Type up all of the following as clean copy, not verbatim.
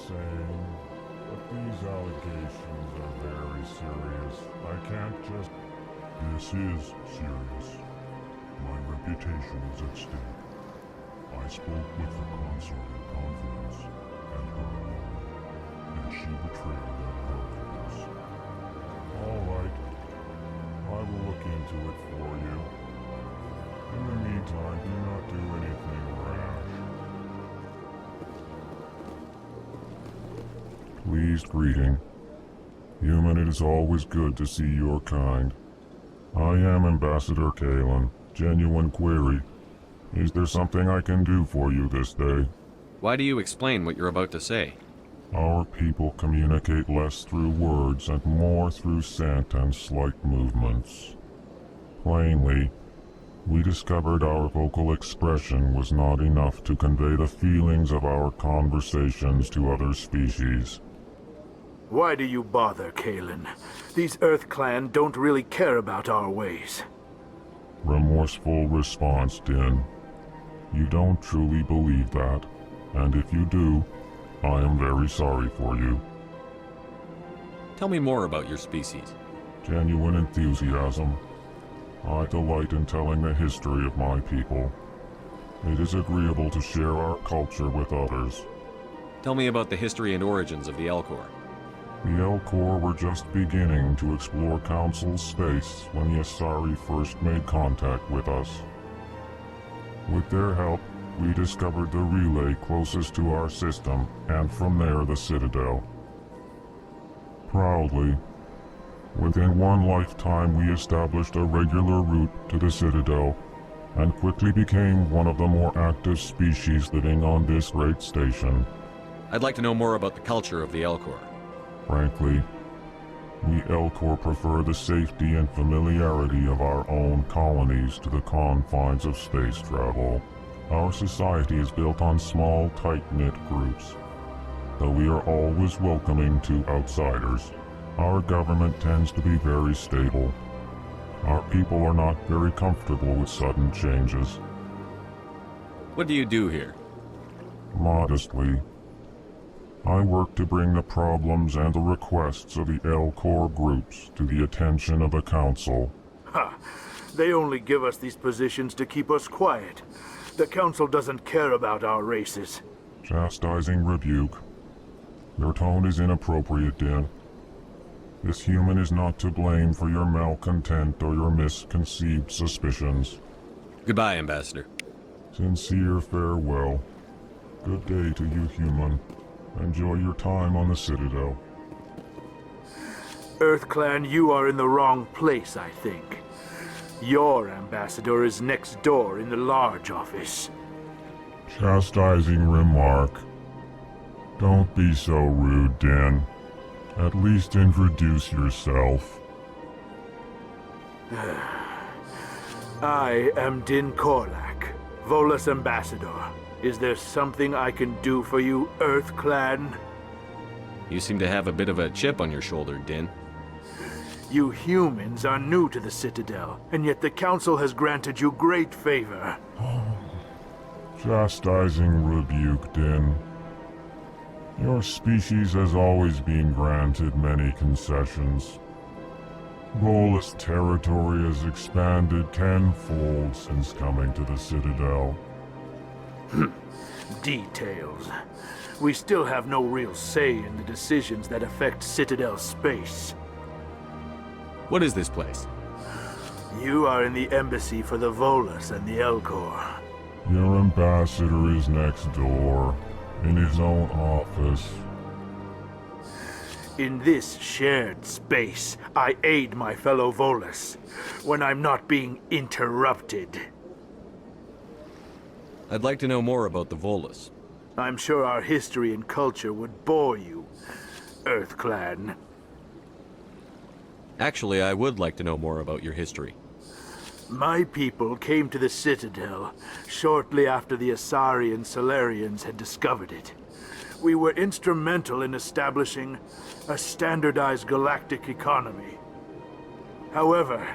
saying, but these allegations are very serious. I can't just... This is serious. My reputation is at stake. I spoke with the consort in confidence, and her alone, and she betrayed that confidence. All right. I will look into it for you. In the meantime, do not do anything rash. Pleased greeting. Human, it is always good to see your kind. I am Ambassador Kalen. Genuine query. Is there something I can do for you this day? Why do you explain what you're about to say? Our people communicate less through words and more through scent and slight movements. Plainly, we discovered our vocal expression was not enough to convey the feelings of our conversations to other species. Why do you bother, Kalen? These Earth Clan don't really care about our ways. Remorseful response, Din. You don't truly believe that, and if you do, I am very sorry for you. Tell me more about your species. Genuine enthusiasm. I delight in telling the history of my people. It is agreeable to share our culture with others. Tell me about the history and origins of the Elcor. The Elcor were just beginning to explore Council's space when the Asari first made contact with us. With their help, we discovered the relay closest to our system, and from there the Citadel. Proudly, within one lifetime we established a regular route to the Citadel, and quickly became one of the more active species living on this great station. I'd like to know more about the culture of the Elcor. Frankly, we Elcor prefer the safety and familiarity of our own colonies to the confines of space travel. Our society is built on small, tight-knit groups, though we are always welcoming to outsiders. Our government tends to be very stable. Our people are not very comfortable with sudden changes. What do you do here? Modestly, I work to bring the problems and the requests of the Elcor groups to the attention of the Council. Ha! They only give us these positions to keep us quiet. The Council doesn't care about our races. Chastising rebuke. Your tone is inappropriate, Din. This human is not to blame for your malcontent or your misconceived suspicions. Goodbye, Ambassador. Sincere farewell. Good day to you, human. Enjoy your time on the Citadel. Earth Clan, you are in the wrong place, I think. Your ambassador is next door in the large office. Chastising remark. Don't be so rude, Din. At least introduce yourself. I am Din Korlak, Volus Ambassador. Is there something I can do for you, Earth Clan? You seem to have a bit of a chip on your shoulder, Din. You humans are new to the Citadel, and yet the Council has granted you great favor. Chastising rebuke, Din. Your species has always been granted many concessions. Volus territory has expanded tenfold since coming to the Citadel. Details. We still have no real say in the decisions that affect Citadel space. What is this place? You are in the embassy for the Volus and the Elcor. Your ambassador is next door, in his own office. In this shared space, I aid my fellow Volus when I'm not being interrupted. I'd like to know more about the Volus. I'm sure our history and culture would bore you, Earth Clan. Actually, I would like to know more about your history. My people came to the Citadel shortly after the Asari and Solarians had discovered it. We were instrumental in establishing a standardized galactic economy. However,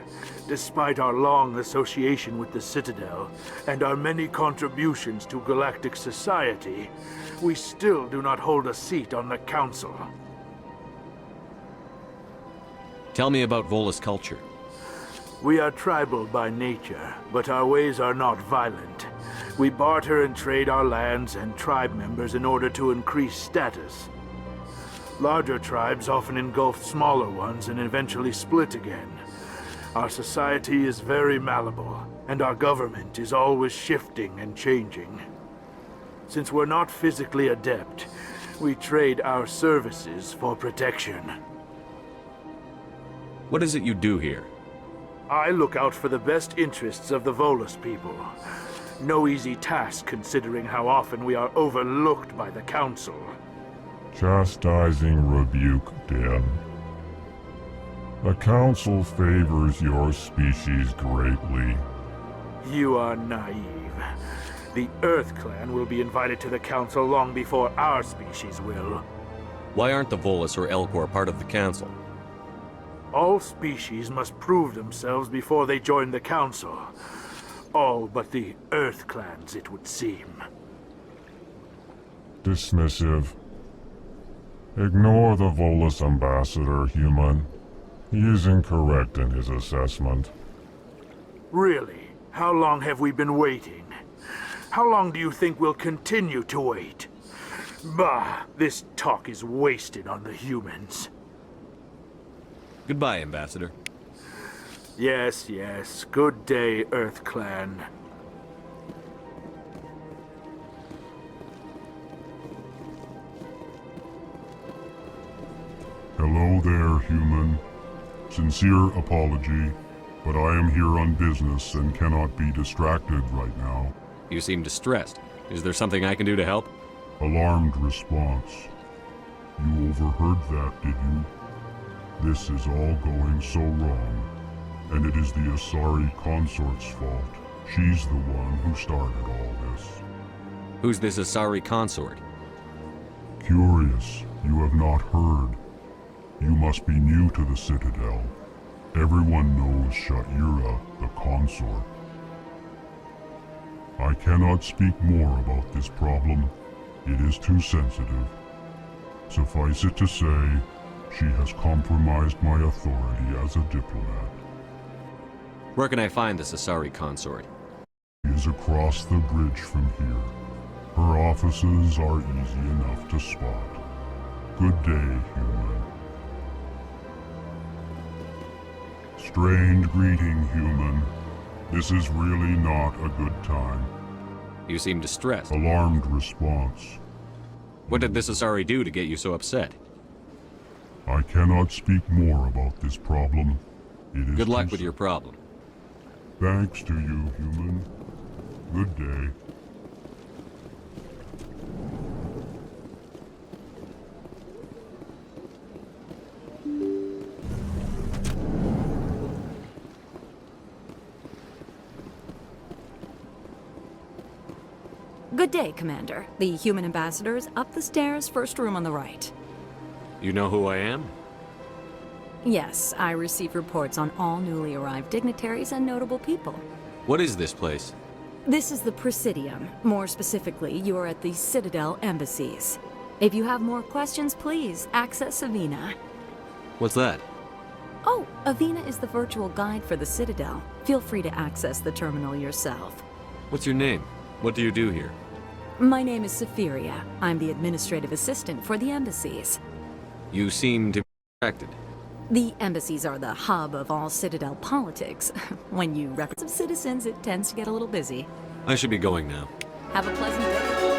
despite our long association with the Citadel and our many contributions to galactic society, we still do not hold a seat on the Council. Tell me about Volus culture. We are tribal by nature, but our ways are not violent. We barter and trade our lands and tribe members in order to increase status. Larger tribes often engulf smaller ones and eventually split again. Our society is very malleable, and our government is always shifting and changing. Since we're not physically adept, we trade our services for protection. What is it you do here? I look out for the best interests of the Volus people. No easy task considering how often we are overlooked by the Council. Chastising rebuke, Dan. The Council favors your species greatly. You are naive. The Earth Clan will be invited to the Council long before our species will. Why aren't the Volus or Elcor part of the Council? All species must prove themselves before they join the Council. All but the Earth Clans, it would seem. Dismissive. Ignore the Volus ambassador, human. He is incorrect in his assessment. Really? How long have we been waiting? How long do you think we'll continue to wait? Bah, this talk is wasted on the humans. Goodbye, Ambassador. Yes, yes. Good day, Earth Clan. Hello there, human. Sincere apology, but I am here on business and cannot be distracted right now. You seem distressed. Is there something I can do to help? Alarmed response. You overheard that, did you? This is all going so wrong, and it is the Asari consort's fault. She's the one who started all this. Who's this Asari consort? Curious, you have not heard. You must be new to the Citadel. Everyone knows Sha'ira, the consort. I cannot speak more about this problem. It is too sensitive. Suffice it to say, she has compromised my authority as a diplomat. Where can I find this Asari consort? She is across the bridge from here. Her offices are easy enough to spot. Good day, human. Strained greeting, human. This is really not a good time. You seem distressed. Alarmed response. What did this Asari do to get you so upset? I cannot speak more about this problem. It is Good luck too with your problem. Thanks to you, human. Good day. Good day, Commander. The human ambassador is up the stairs, first room on the right. You know who I am? Yes, I receive reports on all newly arrived dignitaries and notable people. What is this place? This is the Presidium. More specifically, you are at the Citadel embassies. If you have more questions, please access Avina. What's that? Oh, Avina is the virtual guide for the Citadel. Feel free to access the terminal yourself. What's your name? What do you do here? My name is Safiria. I'm the administrative assistant for the embassies. You seem to be distracted. The embassies are the hub of all Citadel politics. When you represent citizens, it tends to get a little busy. I should be going now. Have a pleasant day.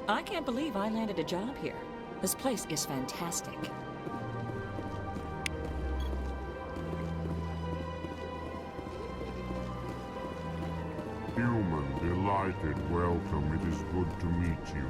I can't believe I landed a job here. This place is fantastic. Human, delighted, welcome. It is good to meet you.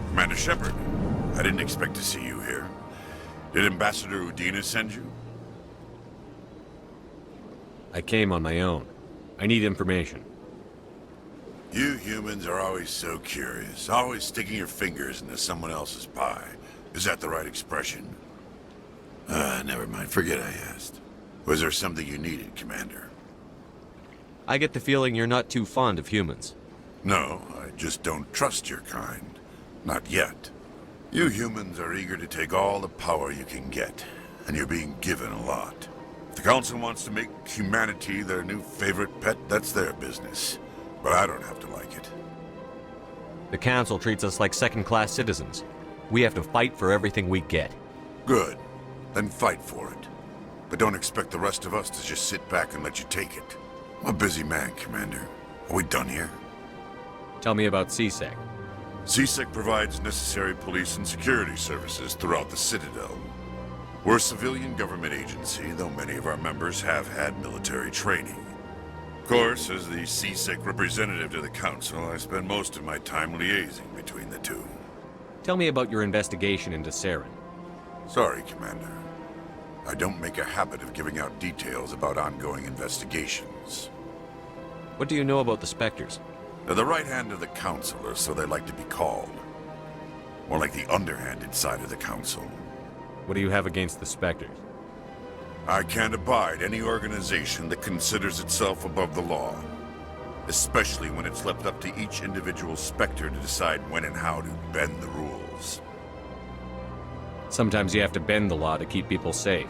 Commander Shepard, I didn't expect to see you here. Did Ambassador Udina send you? I came on my own. I need information. You humans are always so curious, always sticking your fingers into someone else's pie. Is that the right expression? Never mind, forget I asked. Was there something you needed, Commander? I get the feeling you're not too fond of humans. No, I just don't trust your kind. Not yet. You humans are eager to take all the power you can get, and you're being given a lot. If the Council wants to make humanity their new favorite pet, that's their business. But I don't have to like it. The Council treats us like second-class citizens. We have to fight for everything we get. Good. Then fight for it. But don't expect the rest of us to just sit back and let you take it. I'm a busy man, Commander. Are we done here? Tell me about CSEC. CSEC provides necessary police and security services throughout the Citadel. We're a civilian government agency, though many of our members have had military training. Of course, as the CSEC representative to the Council, I spend most of my time liaising between the two. Tell me about your investigation into Saren. Sorry, Commander. I don't make a habit of giving out details about ongoing investigations. What do you know about the Spectres? They're the right hand of the Council, or so they like to be called. More like the underhanded side of the Council. What do you have against the Spectres? I can't abide any organization that considers itself above the law. Especially when it's left up to each individual Spectre to decide when and how to bend the rules. Sometimes you have to bend the law to keep people safe.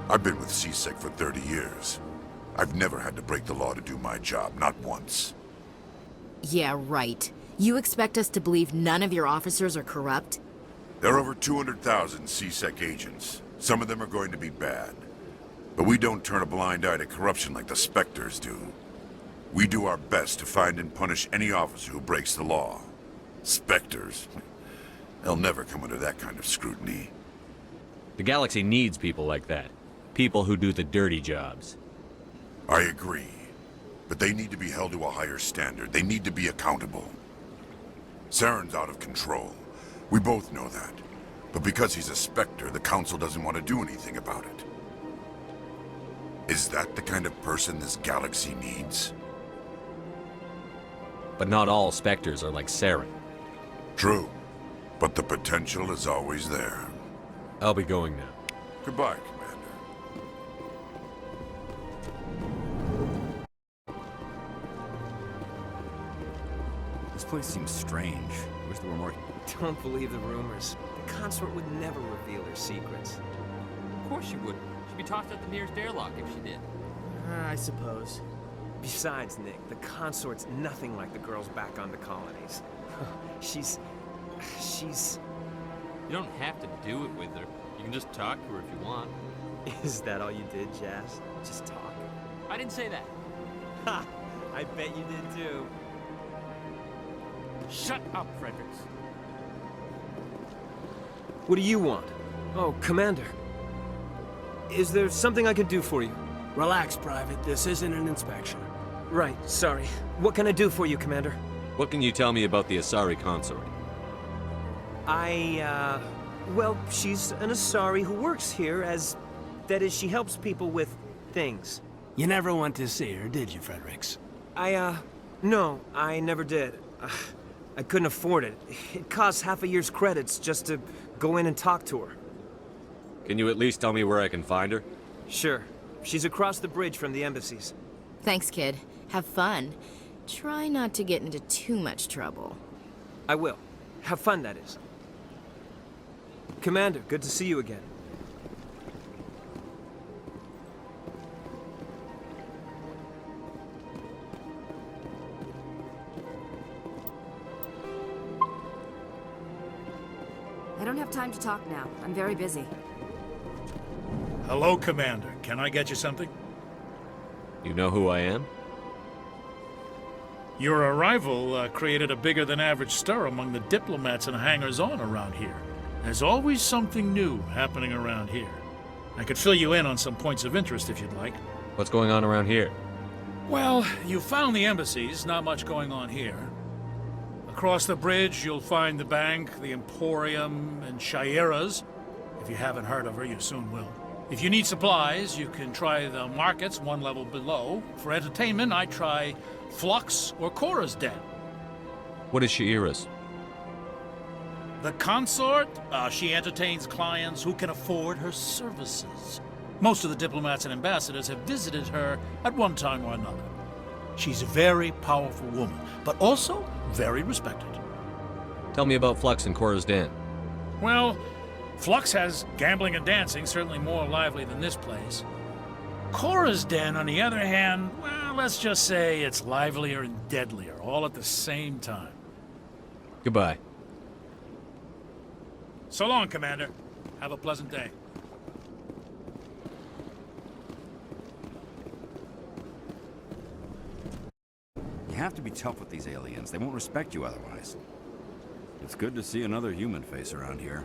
I've been with CSEC for 30 years. I've never had to break the law to do my job, not once. Yeah, right. You expect us to believe none of your officers are corrupt? There are over 200,000 CSEC agents. Some of them are going to be bad. But we don't turn a blind eye to corruption like the Spectres do. We do our best to find and punish any officer who breaks the law. Spectres? They'll never come under that kind of scrutiny. The galaxy needs people like that. People who do the dirty jobs. I agree. But they need to be held to a higher standard. They need to be accountable. Saren's out of control. We both know that. But because he's a Spectre, the Council doesn't want to do anything about it. Is that the kind of person this galaxy needs? But not all Spectres are like Saren. True. But the potential is always there. I'll be going now. Goodbye, Commander. This place seems strange. Wish there were more. Don't believe the rumors. The consort would never reveal her secrets. Of course she wouldn't. She'd be tossed at the nearest airlock if she did. I suppose. Besides, Nick, the consort's nothing like the girls back on the colonies. She's... You don't have to do it with her. You can just talk to her if you want. Is that all you did, Jazz? Just talk? I didn't say that. Ha! I bet you did too. Shut up, Fredericks. What do you want? Oh, Commander. Is there something I can do for you? Relax, Private. This isn't an inspection. Right, sorry. What can I do for you, Commander? What can you tell me about the Asari consort? Well, she's an Asari who works here as... That is, she helps people with things. You never went to see her, did you, Fredericks? No, I never did. I couldn't afford it. It costs half a year's credits just to go in and talk to her. Can you at least tell me where I can find her? Sure. She's across the bridge from the embassies. Thanks, kid. Have fun. Try not to get into too much trouble. I will. Have fun, that is. Commander, good to see you again. I don't have time to talk now. I'm very busy. Hello, Commander. Can I get you something? You know who I am? Your arrival created a bigger-than-average stir among the diplomats and hangers-on around here. There's always something new happening around here. I could fill you in on some points of interest if you'd like. What's going on around here? Well, you found the embassies. Not much going on here. Across the bridge, you'll find the bank, the Emporium, and Shaira's. If you haven't heard of her, you soon will. If you need supplies, you can try the markets one level below. For entertainment, I try Flux or Cora's Den. What is Shaira's? The consort, she entertains clients who can afford her services. Most of the diplomats and ambassadors have visited her at one time or another. She's a very powerful woman, but also very respected. Tell me about Flux and Cora's Den. Well, Flux has gambling and dancing, certainly more lively than this place. Cora's Den, on the other hand, well, let's just say it's livelier and deadlier, all at the same time. Goodbye. So long, Commander. Have a pleasant day. You have to be tough with these aliens. They won't respect you otherwise. It's good to see another human face around here.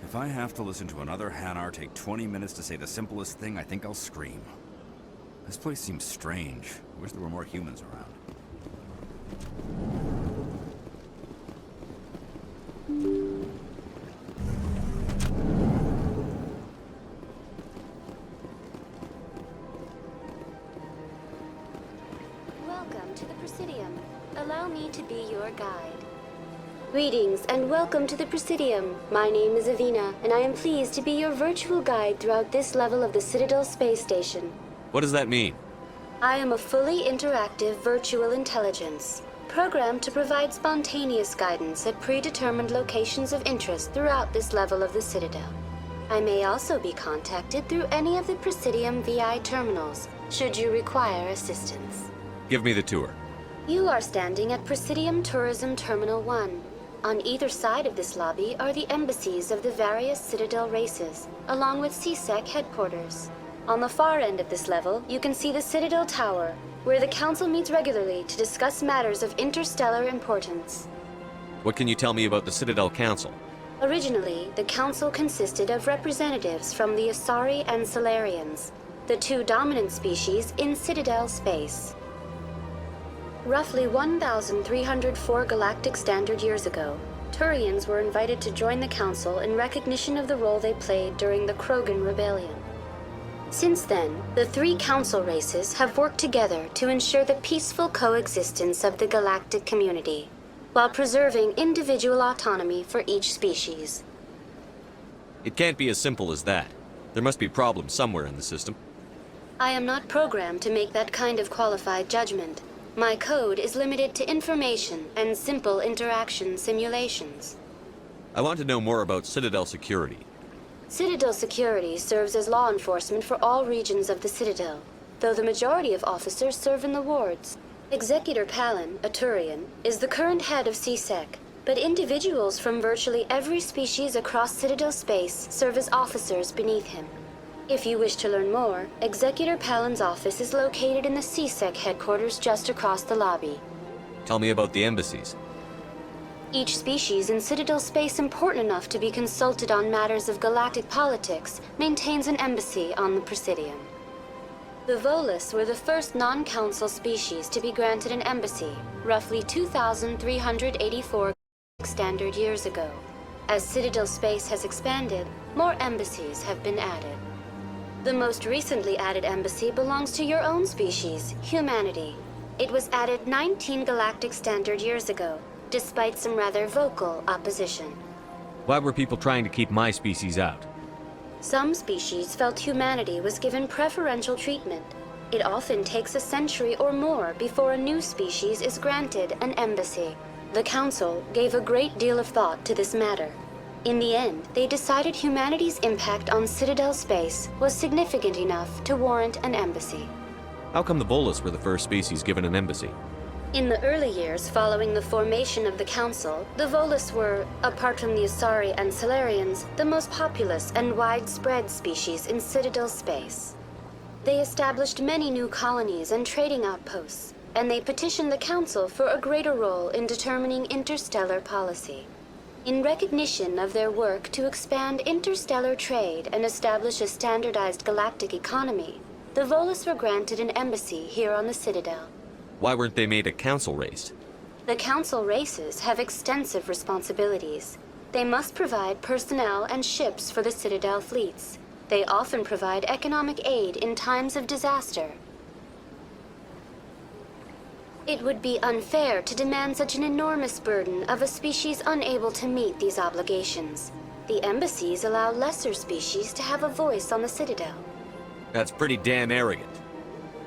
If I have to listen to another Hanar take 20 minutes to say the simplest thing, I think I'll scream. This place seems strange. I wish there were more humans around. Welcome to the Presidium. Allow me to be your guide. Greetings and welcome to the Presidium. My name is Avina, and I am pleased to be your virtual guide throughout this level of the Citadel space station. What does that mean? I am a fully interactive virtual intelligence, programmed to provide spontaneous guidance at predetermined locations of interest throughout this level of the Citadel. I may also be contacted through any of the Presidium VI terminals, should you require assistance. Give me the tour. You are standing at Presidium Tourism Terminal 1. On either side of this lobby are the embassies of the various Citadel races, along with CSEC headquarters. On the far end of this level, you can see the Citadel Tower, where the Council meets regularly to discuss matters of interstellar importance. What can you tell me about the Citadel Council? Originally, the Council consisted of representatives from the Asari and Solarians, the two dominant species in Citadel space. Roughly 1,304 galactic standard years ago, Turians were invited to join the Council in recognition of the role they played during the Krogan Rebellion. Since then, the three Council races have worked together to ensure the peaceful coexistence of the galactic community, while preserving individual autonomy for each species. It can't be as simple as that. There must be problems somewhere in the system. I am not programmed to make that kind of qualified judgment. My code is limited to information and simple interaction simulations. I want to know more about Citadel security. Citadel security serves as law enforcement for all regions of the Citadel, though the majority of officers serve in the wards. Executor Palin, a Turian, is the current head of CSEC, but individuals from virtually every species across Citadel space serve as officers beneath him. If you wish to learn more, Executor Palin's office is located in the CSEC headquarters just across the lobby. Tell me about the embassies. Each species in Citadel space important enough to be consulted on matters of galactic politics maintains an embassy on the Presidium. The Volus were the first non-council species to be granted an embassy, roughly 2,384 standard years ago. As Citadel space has expanded, more embassies have been added. The most recently added embassy belongs to your own species, humanity. It was added 19 galactic standard years ago, despite some rather vocal opposition. Why were people trying to keep my species out? Some species felt humanity was given preferential treatment. It often takes a century or more before a new species is granted an embassy. The Council gave a great deal of thought to this matter. In the end, they decided humanity's impact on Citadel space was significant enough to warrant an embassy. How come the Volus were the first species given an embassy? In the early years following the formation of the Council, the Volus were, apart from the Asari and Solarians, the most populous and widespread species in Citadel space. They established many new colonies and trading outposts, and they petitioned the Council for a greater role in determining interstellar policy. In recognition of their work to expand interstellar trade and establish a standardized galactic economy, the Volus were granted an embassy here on the Citadel. Why weren't they made a council race? The Council races have extensive responsibilities. They must provide personnel and ships for the Citadel fleets. They often provide economic aid in times of disaster. It would be unfair to demand such an enormous burden of a species unable to meet these obligations. The embassies allow lesser species to have a voice on the Citadel. That's pretty damn arrogant.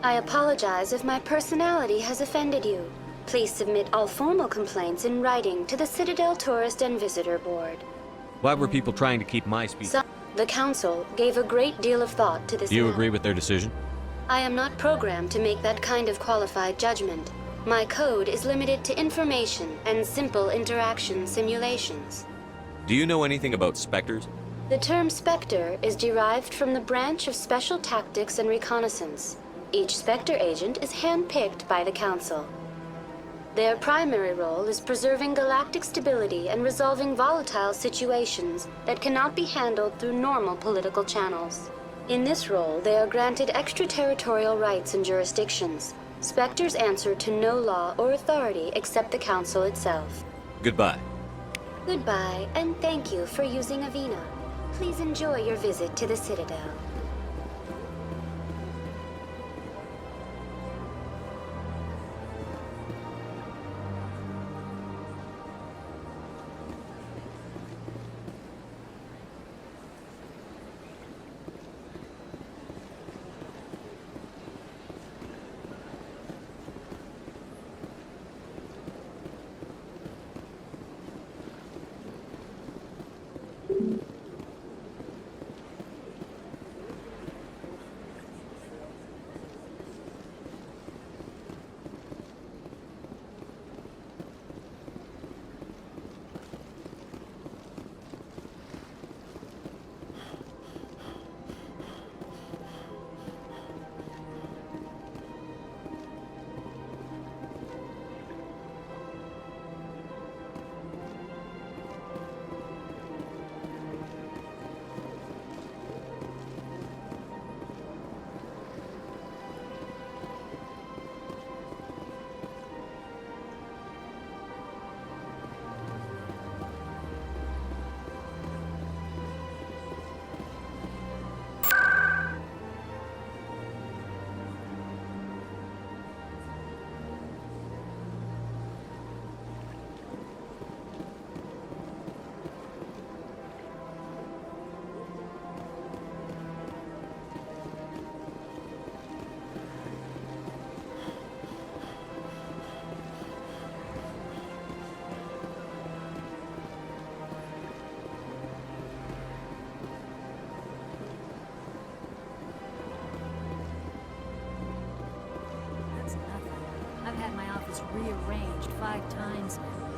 I apologize if my personality has offended you. Please submit all formal complaints in writing to the Citadel Tourist and Visitor Board. Why were people trying to keep my species? The Council gave a great deal of thought to this Do you matter. agree with their decision? I am not programmed to make that kind of qualified judgment. My code is limited to information and simple interaction simulations. Do you know anything about specters? The term Spectre is derived from the branch of Special Tactics and Reconnaissance. Each Spectre agent is handpicked by the Council. Their primary role is preserving galactic stability and resolving volatile situations that cannot be handled through normal political channels. In this role, they are granted extraterritorial rights and jurisdictions. Spectres answer to no law or authority except the Council itself. Goodbye. Goodbye, and thank you for using Avina. Please enjoy your visit to the Citadel. Rearranged 5 times now.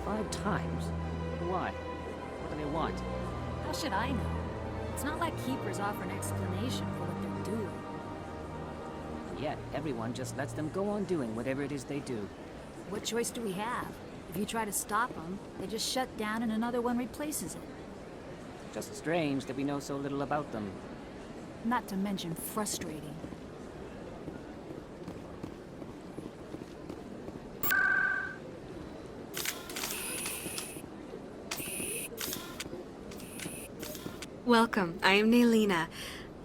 5 times? Why? What do they want? How should I know? It's not like Keepers offer an explanation for what they're doing. Yet, everyone just lets them go on doing whatever it is they do. What choice do we have? If you try to stop them, they just shut down and another one replaces it. Just strange that we know so little about them. Not to mention frustrating. Welcome. I am Naylina.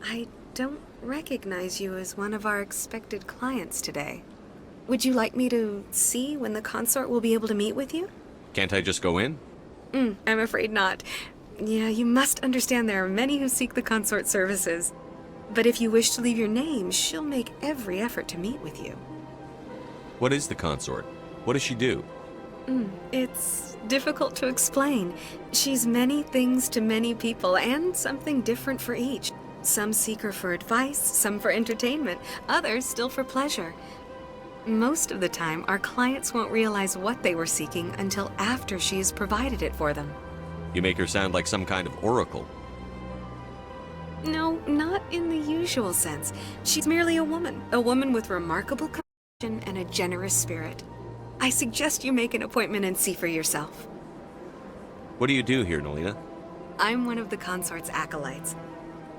I don't recognize you as one of our expected clients today. Would you like me to see when the consort will be able to meet with you? Can't I just go in? I'm afraid not. Yeah, you must understand there are many who seek the consort services. But if you wish to leave your name, she'll make every effort to meet with you. What is the consort? What does she do? It's difficult to explain. She's many things to many people, and something different for each. Some seek her for advice, some for entertainment, others still for pleasure. Most of the time, our clients won't realize what they were seeking until after she has provided it for them. You make her sound like some kind of oracle. No, not in the usual sense. She's merely a woman with remarkable compassion and a generous spirit. I suggest you make an appointment and see for yourself. What do you do here, Nelina? I'm one of the consort's acolytes.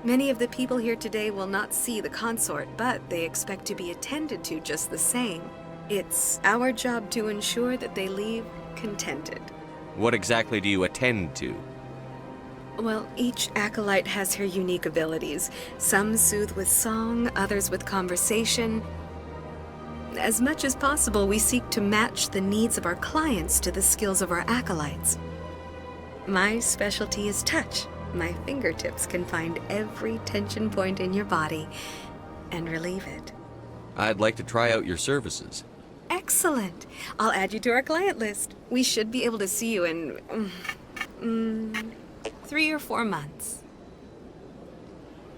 Many of the people here today will not see the consort, but they expect to be attended to just the same. It's our job to ensure that they leave contented. What exactly do you attend to? Well, each acolyte has her unique abilities. Some soothe with song, others with conversation. As much as possible, we seek to match the needs of our clients to the skills of our acolytes. My specialty is touch. My fingertips can find every tension point in your body and relieve it. I'd like to try out your services. Excellent. I'll add you to our client list. We should be able to see you in 3 or 4 months.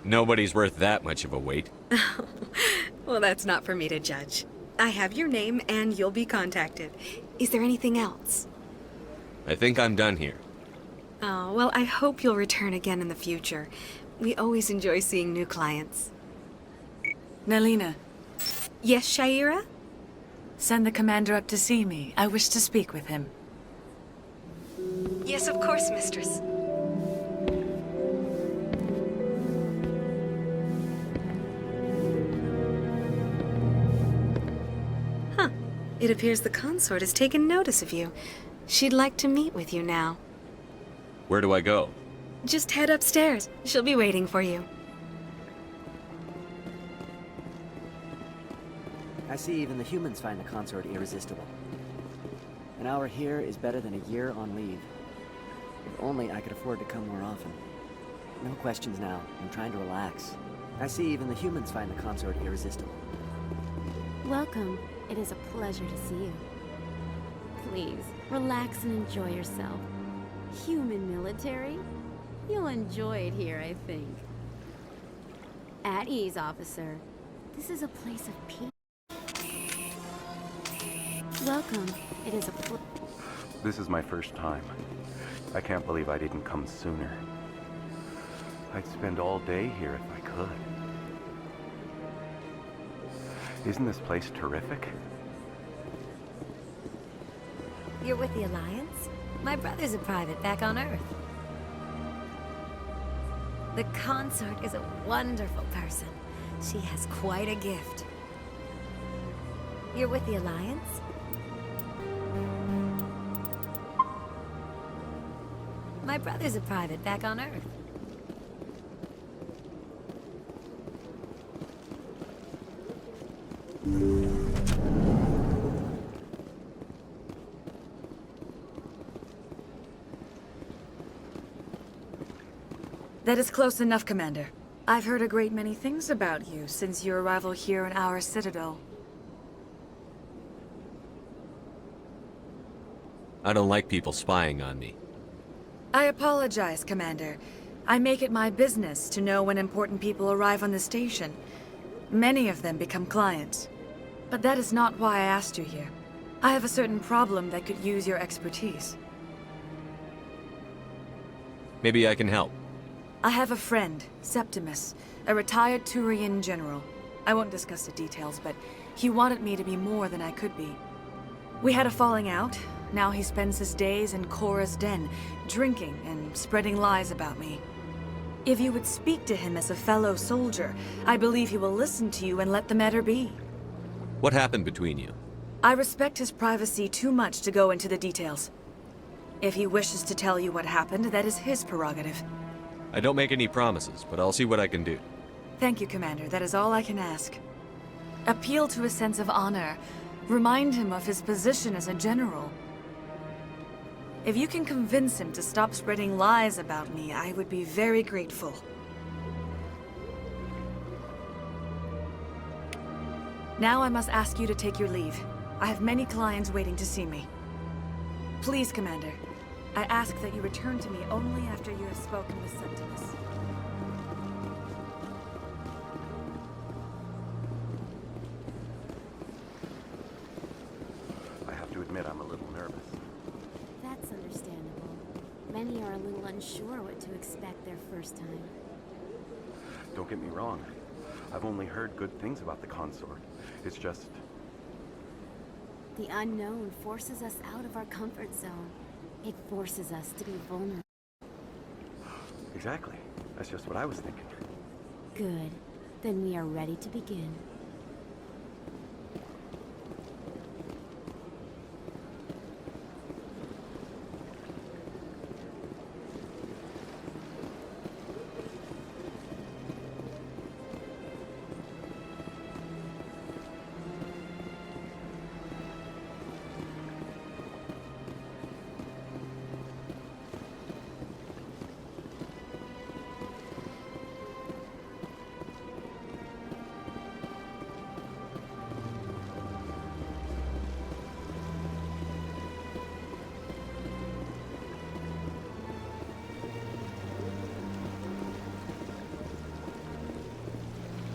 Nobody's worth that much of a wait. Well, that's not for me to judge. I have your name and you'll be contacted. Is there anything else? I think I'm done here. Oh, well, I hope you'll return again in the future. We always enjoy seeing new clients. Nelina. Yes, Shaira? Send the commander up to see me. I wish to speak with him. Yes, of course, mistress. Huh. It appears the consort has taken notice of you. She'd like to meet with you now. Where do I go? Just head upstairs. She'll be waiting for you. I see even the humans find the consort irresistible. An hour here is better than a year on leave. If only I could afford to come more often. No questions now. I'm trying to relax. I see even the humans find the consort irresistible. Welcome. It is a pleasure to see you. Please, relax and enjoy yourself. Human military? You'll enjoy it here, I think. At ease, officer. This is a place of peace. Welcome. It is a This is my first time. I can't believe I didn't come sooner. I'd spend all day here if I could. Isn't this place terrific? You're with the Alliance? My brother's a private back on Earth. The consort is a wonderful person. She has quite a gift. You're with the Alliance? My brother's a private back on Earth. That is close enough, Commander. I've heard a great many things about you since your arrival here in our citadel. I don't like people spying on me. I apologize, Commander. I make it my business to know when important people arrive on the station. Many of them become clients. But that is not why I asked you here. I have a certain problem that could use your expertise. Maybe I can help. I have a friend, Septimus, a retired Turian general. I won't discuss the details, but he wanted me to be more than I could be. We had a falling out. Now he spends his days in Cora's den, drinking and spreading lies about me. If you would speak to him as a fellow soldier, I believe he will listen to you and let the matter be. What happened between you? I respect his privacy too much to go into the details. If he wishes to tell you what happened, that is his prerogative. I don't make any promises, but I'll see what I can do. Thank you, Commander. That is all I can ask. Appeal to his sense of honor. Remind him of his position as a general. If you can convince him to stop spreading lies about me, I would be very grateful. Now I must ask you to take your leave. I have many clients waiting to see me. Please, Commander, I ask that you return to me only after you have spoken with Septimus. I have to admit I'm a little nervous. That's understandable. Many are a little unsure what to expect their first time. Don't get me wrong. I've only heard good things about the consort. It's just... The unknown forces us out of our comfort zone. It forces us to be vulnerable. Exactly. That's just what I was thinking. Good. Then we are ready to begin.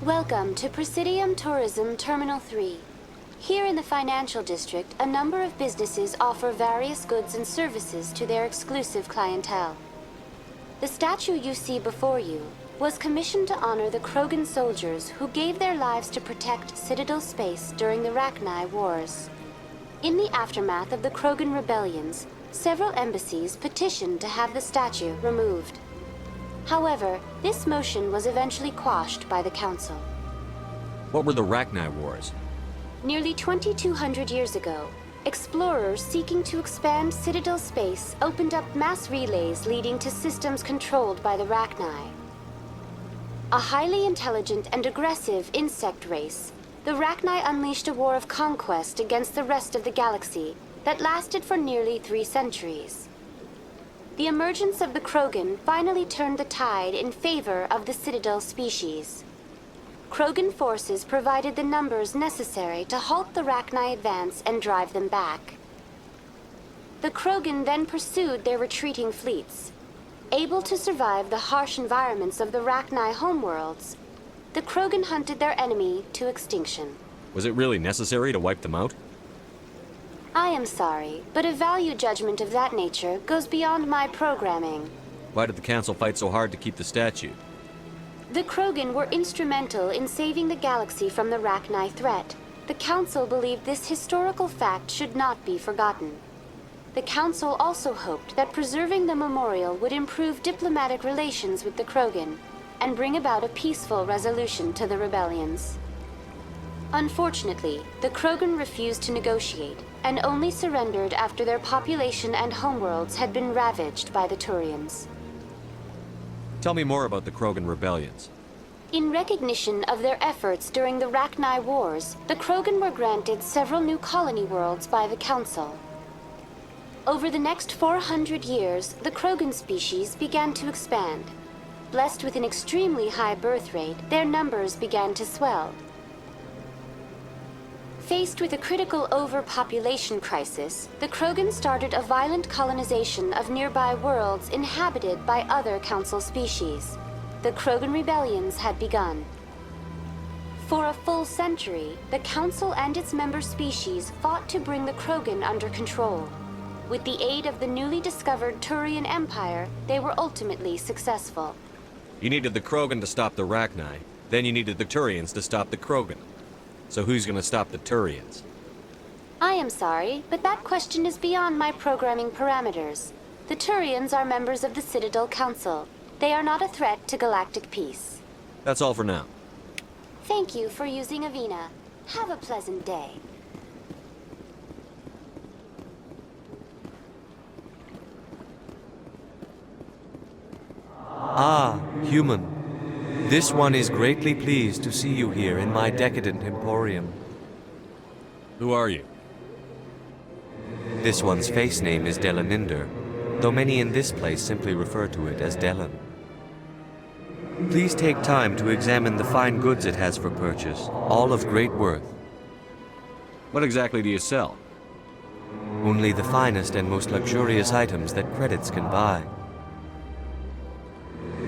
Welcome to Presidium Tourism Terminal 3. Here in the financial district, a number of businesses offer various goods and services to their exclusive clientele. The statue you see before you was commissioned to honor the Krogan soldiers who gave their lives to protect Citadel space during the Rachni Wars. In the aftermath of the Krogan rebellions, several embassies petitioned to have the statue removed. However, this motion was eventually quashed by the Council. What were the Rachni Wars? Nearly 2,200 years ago, explorers seeking to expand Citadel space opened up mass relays leading to systems controlled by the Rachni. A highly intelligent and aggressive insect race, the Rachni unleashed a war of conquest against the rest of the galaxy that lasted for nearly 3 centuries. The emergence of the Krogan finally turned the tide in favor of the Citadel species. Krogan forces provided the numbers necessary to halt the Rachni advance and drive them back. The Krogan then pursued their retreating fleets. Able to survive the harsh environments of the Rachni homeworlds, the Krogan hunted their enemy to extinction. Was it really necessary to wipe them out? I am sorry, but a value judgment of that nature goes beyond my programming. Why did the Council fight so hard to keep the statue? The Krogan were instrumental in saving the galaxy from the Rachni threat. The Council believed this historical fact should not be forgotten. The Council also hoped that preserving the memorial would improve diplomatic relations with the Krogan and bring about a peaceful resolution to the rebellions. Unfortunately, the Krogan refused to negotiate and only surrendered after their population and homeworlds had been ravaged by the Turians. Tell me more about the Krogan rebellions. In recognition of their efforts during the Rachni Wars, the Krogan were granted several new colony worlds by the Council. Over the next 400 years, the Krogan species began to expand. Blessed with an extremely high birth rate, their numbers began to swell. Faced with a critical overpopulation crisis, the Krogan started a violent colonization of nearby worlds inhabited by other Council species. The Krogan rebellions had begun. For a full century, the Council and its member species fought to bring the Krogan under control. With the aid of the newly discovered Turian Empire, they were ultimately successful. You needed the Krogan to stop the Rachni, then you needed the Turians to stop the Krogan. So who's gonna stop the Turians? I am sorry, but that question is beyond my programming parameters. The Turians are members of the Citadel Council. They are not a threat to galactic peace. That's all for now. Thank you for using Avina. Have a pleasant day. Ah, human. This one is greatly pleased to see you here in my decadent emporium. Who are you? This one's face name is Delaninder. though many in this place simply refer to it as Dellen. Please take time to examine the fine goods it has for purchase, all of great worth. What exactly do you sell? Only the finest and most luxurious items that credits can buy.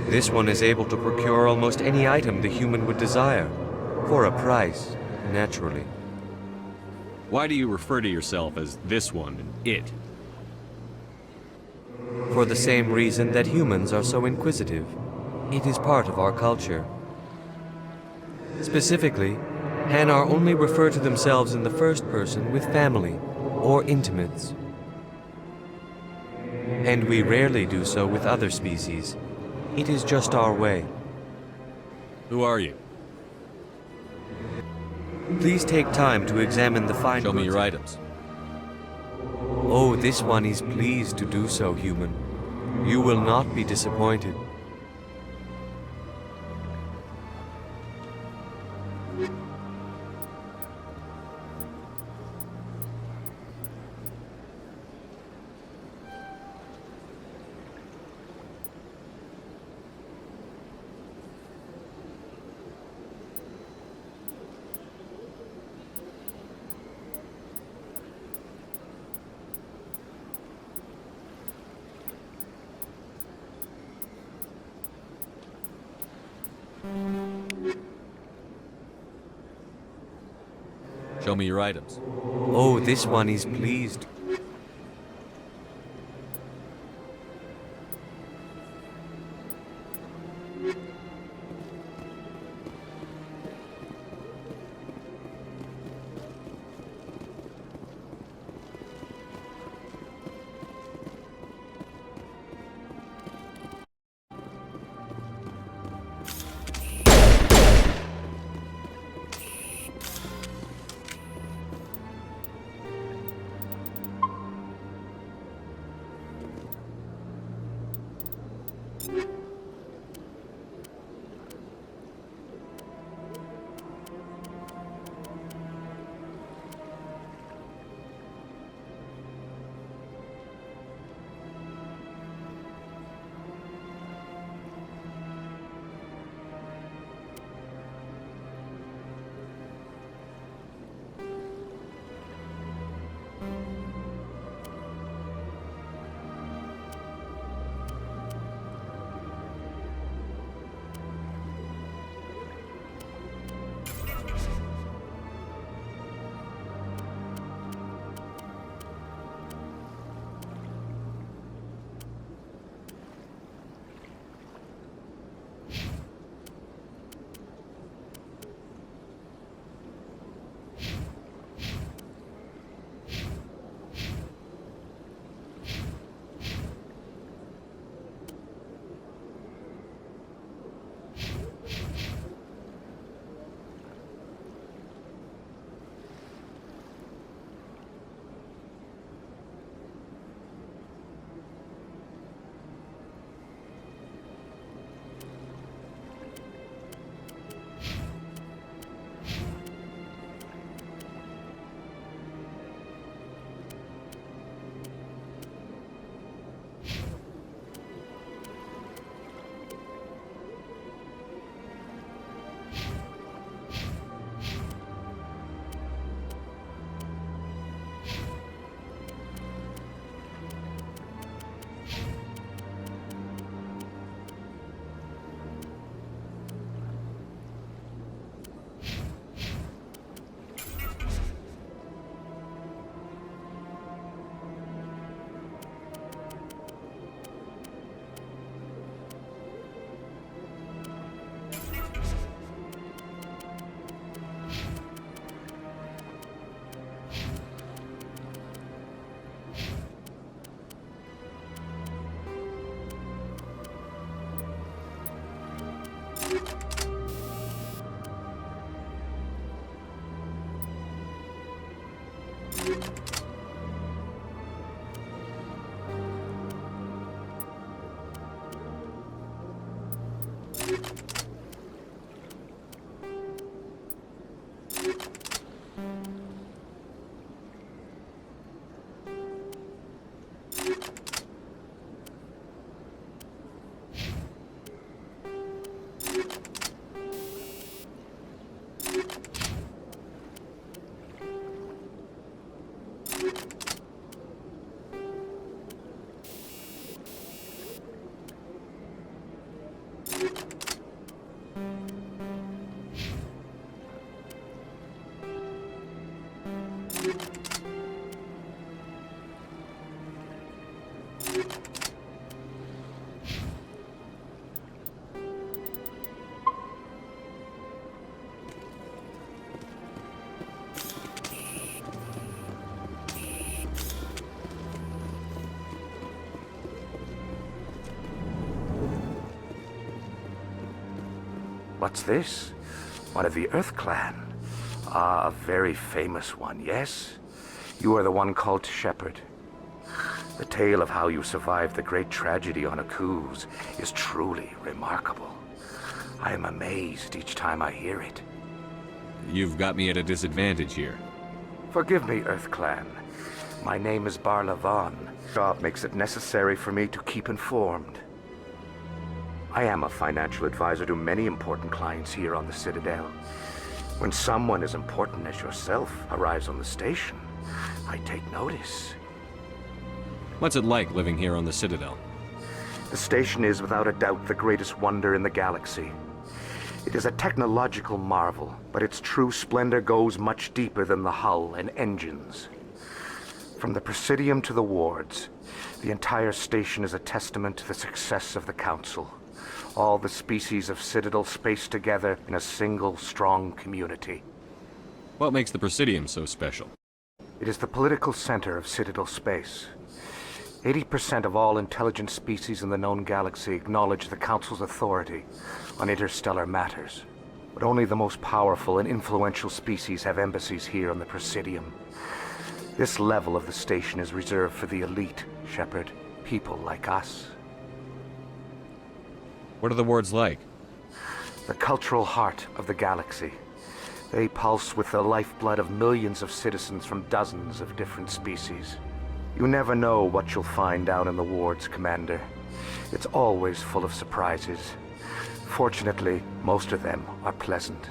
This one is able to procure almost any item the human would desire, for a price, naturally. Why do you refer to yourself as this one and it? For the same reason that humans are so inquisitive. It is part of our culture. Specifically, Hanar only refer to themselves in the first person with family or intimates. And we rarely do so with other species. It is just our way. Who are you? Please take time to examine the fine Show me your items. Oh, this one is pleased to do so, human. You will not be disappointed. Show me your items. Oh, this one is pleased. What's this? One of the Earth Clan. Ah, a very famous one, yes? You are the one called Shepherd. The tale of how you survived the great tragedy on Akuz is truly remarkable. I am amazed each time I hear it. You've got me at a disadvantage here. Forgive me, Earth Clan. My name is Barla Vaughn. Job makes it necessary for me to keep informed. I am a financial advisor to many important clients here on the Citadel. When someone as important as yourself arrives on the station, I take notice. What's it like living here on the Citadel? The station is without a doubt the greatest wonder in the galaxy. It is a technological marvel, but its true splendor goes much deeper than the hull and engines. From the Presidium to the wards, the entire station is a testament to the success of the Council. All the species of Citadel spaced together in a single, strong community. What makes the Presidium so special? It is the political center of Citadel space. 80% of all intelligent species in the known galaxy acknowledge the Council's authority on interstellar matters. But only the most powerful and influential species have embassies here on the Presidium. This level of the station is reserved for the elite, Shepard, people like us. What are the wards like? The cultural heart of the galaxy. They pulse with the lifeblood of millions of citizens from dozens of different species. You never know what you'll find down in the wards, Commander. It's always full of surprises. Fortunately, most of them are pleasant.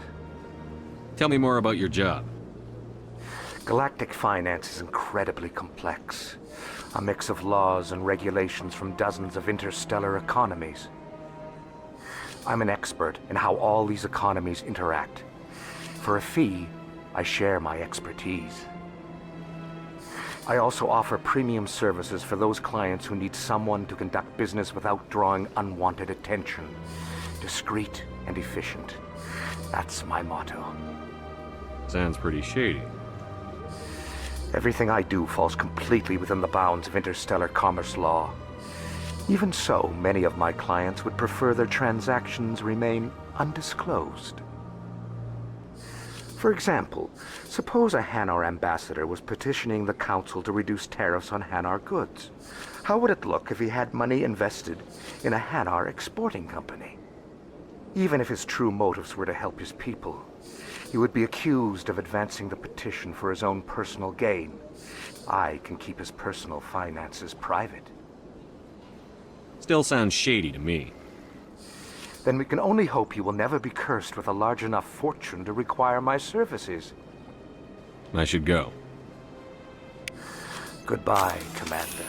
Tell me more about your job. Galactic finance is incredibly complex. A mix of laws and regulations from dozens of interstellar economies. I'm an expert in how all these economies interact. For a fee, I share my expertise. I also offer premium services for those clients who need someone to conduct business without drawing unwanted attention. Discreet and efficient. That's my motto. Sounds pretty shady. Everything I do falls completely within the bounds of interstellar commerce law. Even so, many of my clients would prefer their transactions remain undisclosed. For example, suppose a Hanar ambassador was petitioning the Council to reduce tariffs on Hanar goods. How would it look if he had money invested in a Hanar exporting company? Even if his true motives were to help his people, he would be accused of advancing the petition for his own personal gain. I can keep his personal finances private. Still sounds shady to me. Then we can only hope he will never be cursed with a large enough fortune to require my services. I should go. Goodbye, Commander.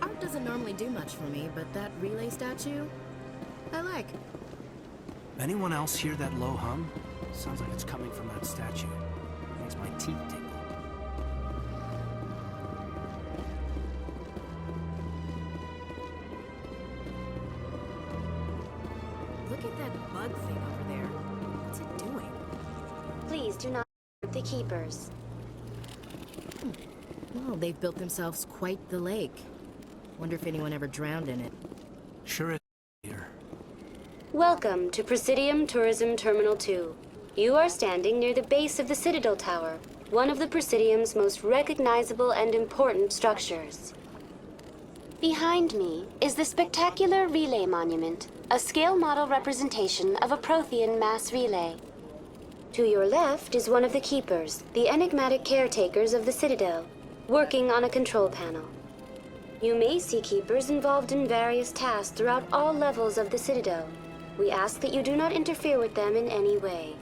Art doesn't normally do much for me, but that relay statue, I like. Anyone else hear that low hum? Sounds like it's coming from that statue. Makes my teeth tingle. Look at that bug thing over there. What's it doing? Please do not hurt the keepers. Well, they've built themselves quite the lake. Wonder if anyone ever drowned in it. Sure is here. Welcome to Presidium Tourism Terminal 2. You are standing near the base of the Citadel Tower, one of the Presidium's most recognizable and important structures. Behind me is the spectacular relay monument, a scale model representation of a Prothean mass relay. To your left is one of the Keepers, the enigmatic caretakers of the Citadel, working on a control panel. You may see Keepers involved in various tasks throughout all levels of the Citadel. We ask that you do not interfere with them in any way.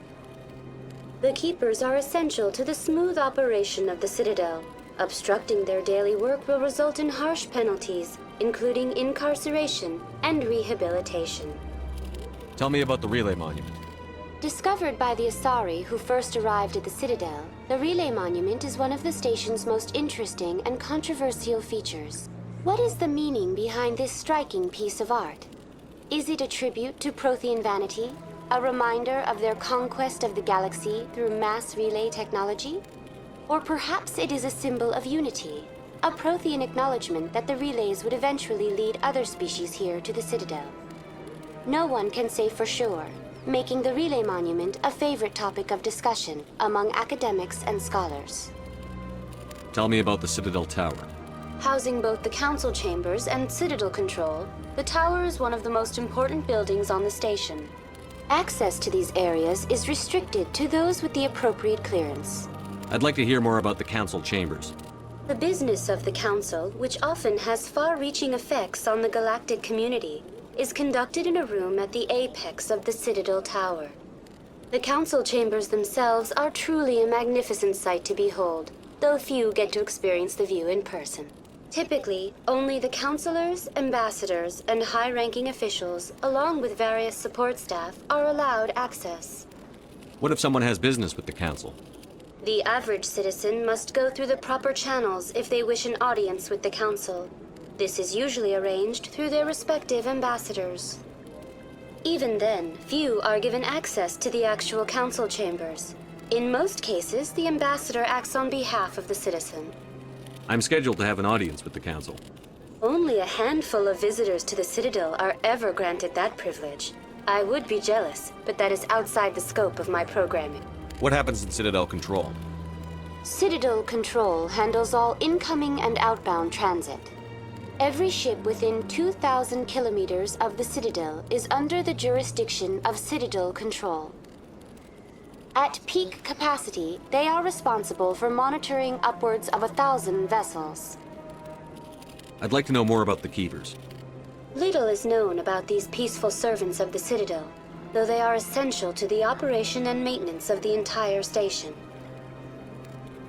The Keepers are essential to the smooth operation of the Citadel. Obstructing their daily work will result in harsh penalties, including incarceration and rehabilitation. Tell me about the relay monument. Discovered by the Asari who first arrived at the Citadel, the relay monument is one of the station's most interesting and controversial features. What is the meaning behind this striking piece of art? Is it a tribute to Prothean vanity? A reminder of their conquest of the galaxy through mass relay technology? Or perhaps it is a symbol of unity, a Prothean acknowledgement that the relays would eventually lead other species here to the Citadel. No one can say for sure, making the relay monument a favorite topic of discussion among academics and scholars. Tell me about the Citadel Tower. Housing both the council chambers and Citadel control, the tower is one of the most important buildings on the station. Access to these areas is restricted to those with the appropriate clearance. I'd like to hear more about the council chambers. The business of the council, which often has far-reaching effects on the galactic community, is conducted in a room at the apex of the Citadel Tower. The council chambers themselves are truly a magnificent sight to behold, though few get to experience the view in person. Typically, only the councilors, ambassadors, and high-ranking officials, along with various support staff, are allowed access. What if someone has business with the council? The average citizen must go through the proper channels if they wish an audience with the council. This is usually arranged through their respective ambassadors. Even then, few are given access to the actual council chambers. In most cases, the ambassador acts on behalf of the citizen. I'm scheduled to have an audience with the council. Only a handful of visitors to the Citadel are ever granted that privilege. I would be jealous, but that is outside the scope of my programming. What happens in Citadel Control? Citadel Control handles all incoming and outbound transit. Every ship within 2,000 kilometers of the Citadel is under the jurisdiction of Citadel Control. At peak capacity, they are responsible for monitoring upwards of 1,000 vessels. I'd like to know more about the Keepers. Little is known about these peaceful servants of the Citadel, though they are essential to the operation and maintenance of the entire station.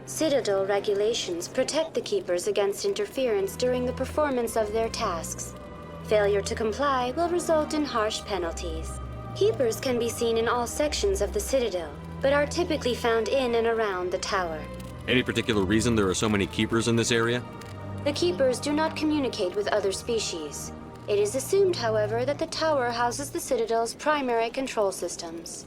Citadel regulations protect the Keepers against interference during the performance of their tasks. Failure to comply will result in harsh penalties. Keepers can be seen in all sections of the Citadel, but are typically found in and around the tower. Any particular reason there are so many Keepers in this area? The Keepers do not communicate with other species. It is assumed, however, that the tower houses the Citadel's primary control systems.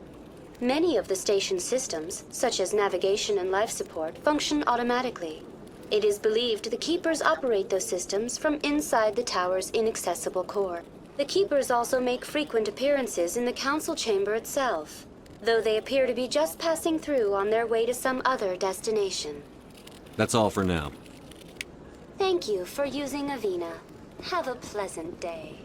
Many of the station's systems, such as navigation and life support, function automatically. It is believed the Keepers operate those systems from inside the tower's inaccessible core. The Keepers also make frequent appearances in the council chamber itself, though they appear to be just passing through on their way to some other destination. That's all for now. Thank you for using Avina. Have a pleasant day.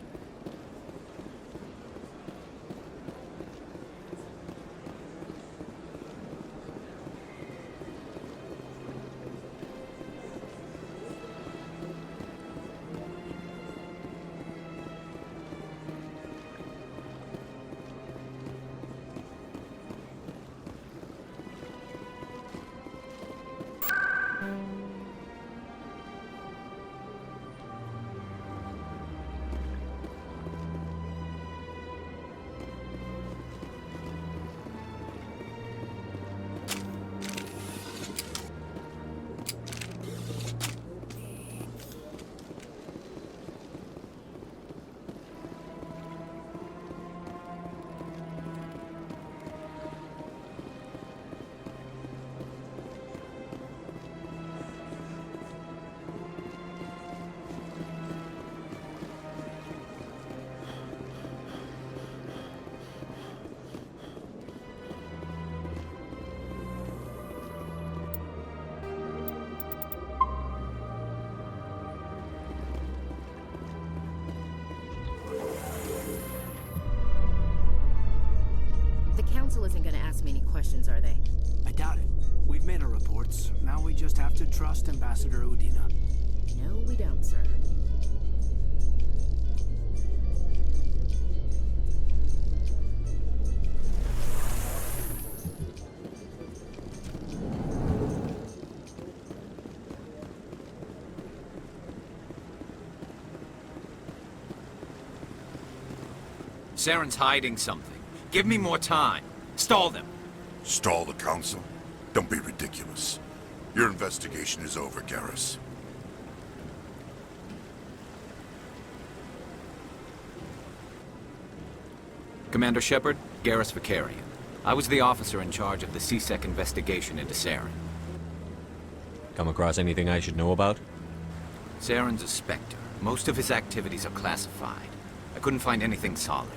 Council isn't gonna ask me any questions, are they? I doubt it. We've made our reports. Now we just have to trust Ambassador Udina. No, we don't, sir. Saren's hiding something. Give me more time. Stall them. Stall the council? Don't be ridiculous. Your investigation is over, Garrus. Commander Shepard, Garrus Vicarian. I was the officer in charge of the C-Sec investigation into Saren. Come across anything I should know about? Saren's a Spectre. Most of his activities are classified. I couldn't find anything solid.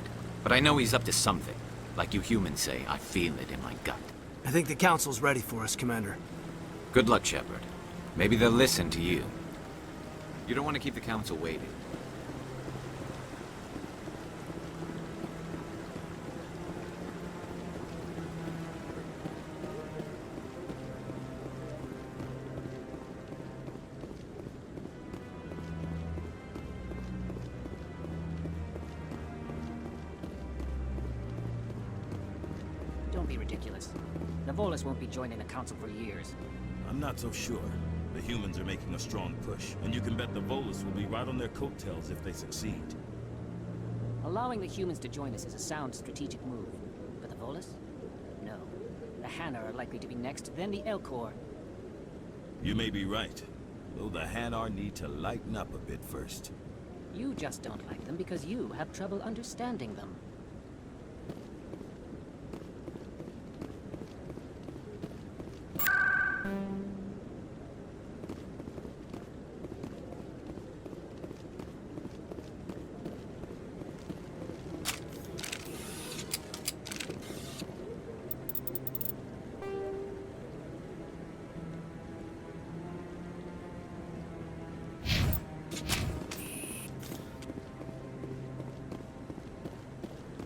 But I know he's up to something. Like you humans say, I feel it in my gut. I think the Council's ready for us, Commander. Good luck, Shepard. Maybe they'll listen to you. You don't want to keep the Council waiting. Don't be ridiculous. The Volus won't be joining the Council for years. I'm not so sure. The humans are making a strong push, and you can bet the Volus will be right on their coattails if they succeed. Allowing the humans to join us is a sound strategic move. But the Volus? No. The Hanar are likely to be next, then the Elcor. You may be right, though the Hanar need to lighten up a bit first. You just don't like them because you have trouble understanding them.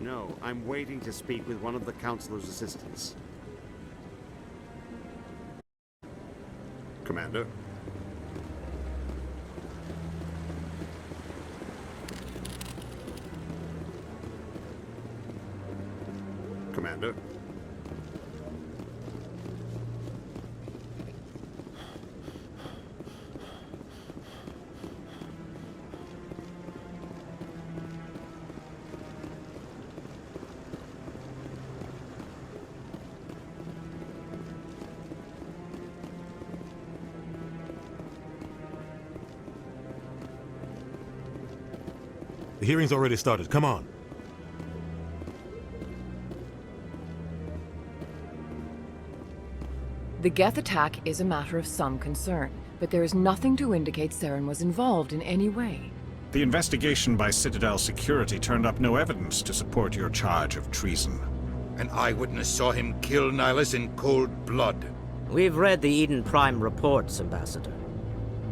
No, I'm waiting to speak with one of the Councilor's assistants. Commander? Commander? The hearing's already started. Come on. The Geth attack is a matter of some concern, but there is nothing to indicate Saren was involved in any way. The investigation by Citadel Security turned up no evidence to support your charge of treason. An eyewitness saw him kill Nihilus in cold blood. We've read the Eden Prime reports, Ambassador.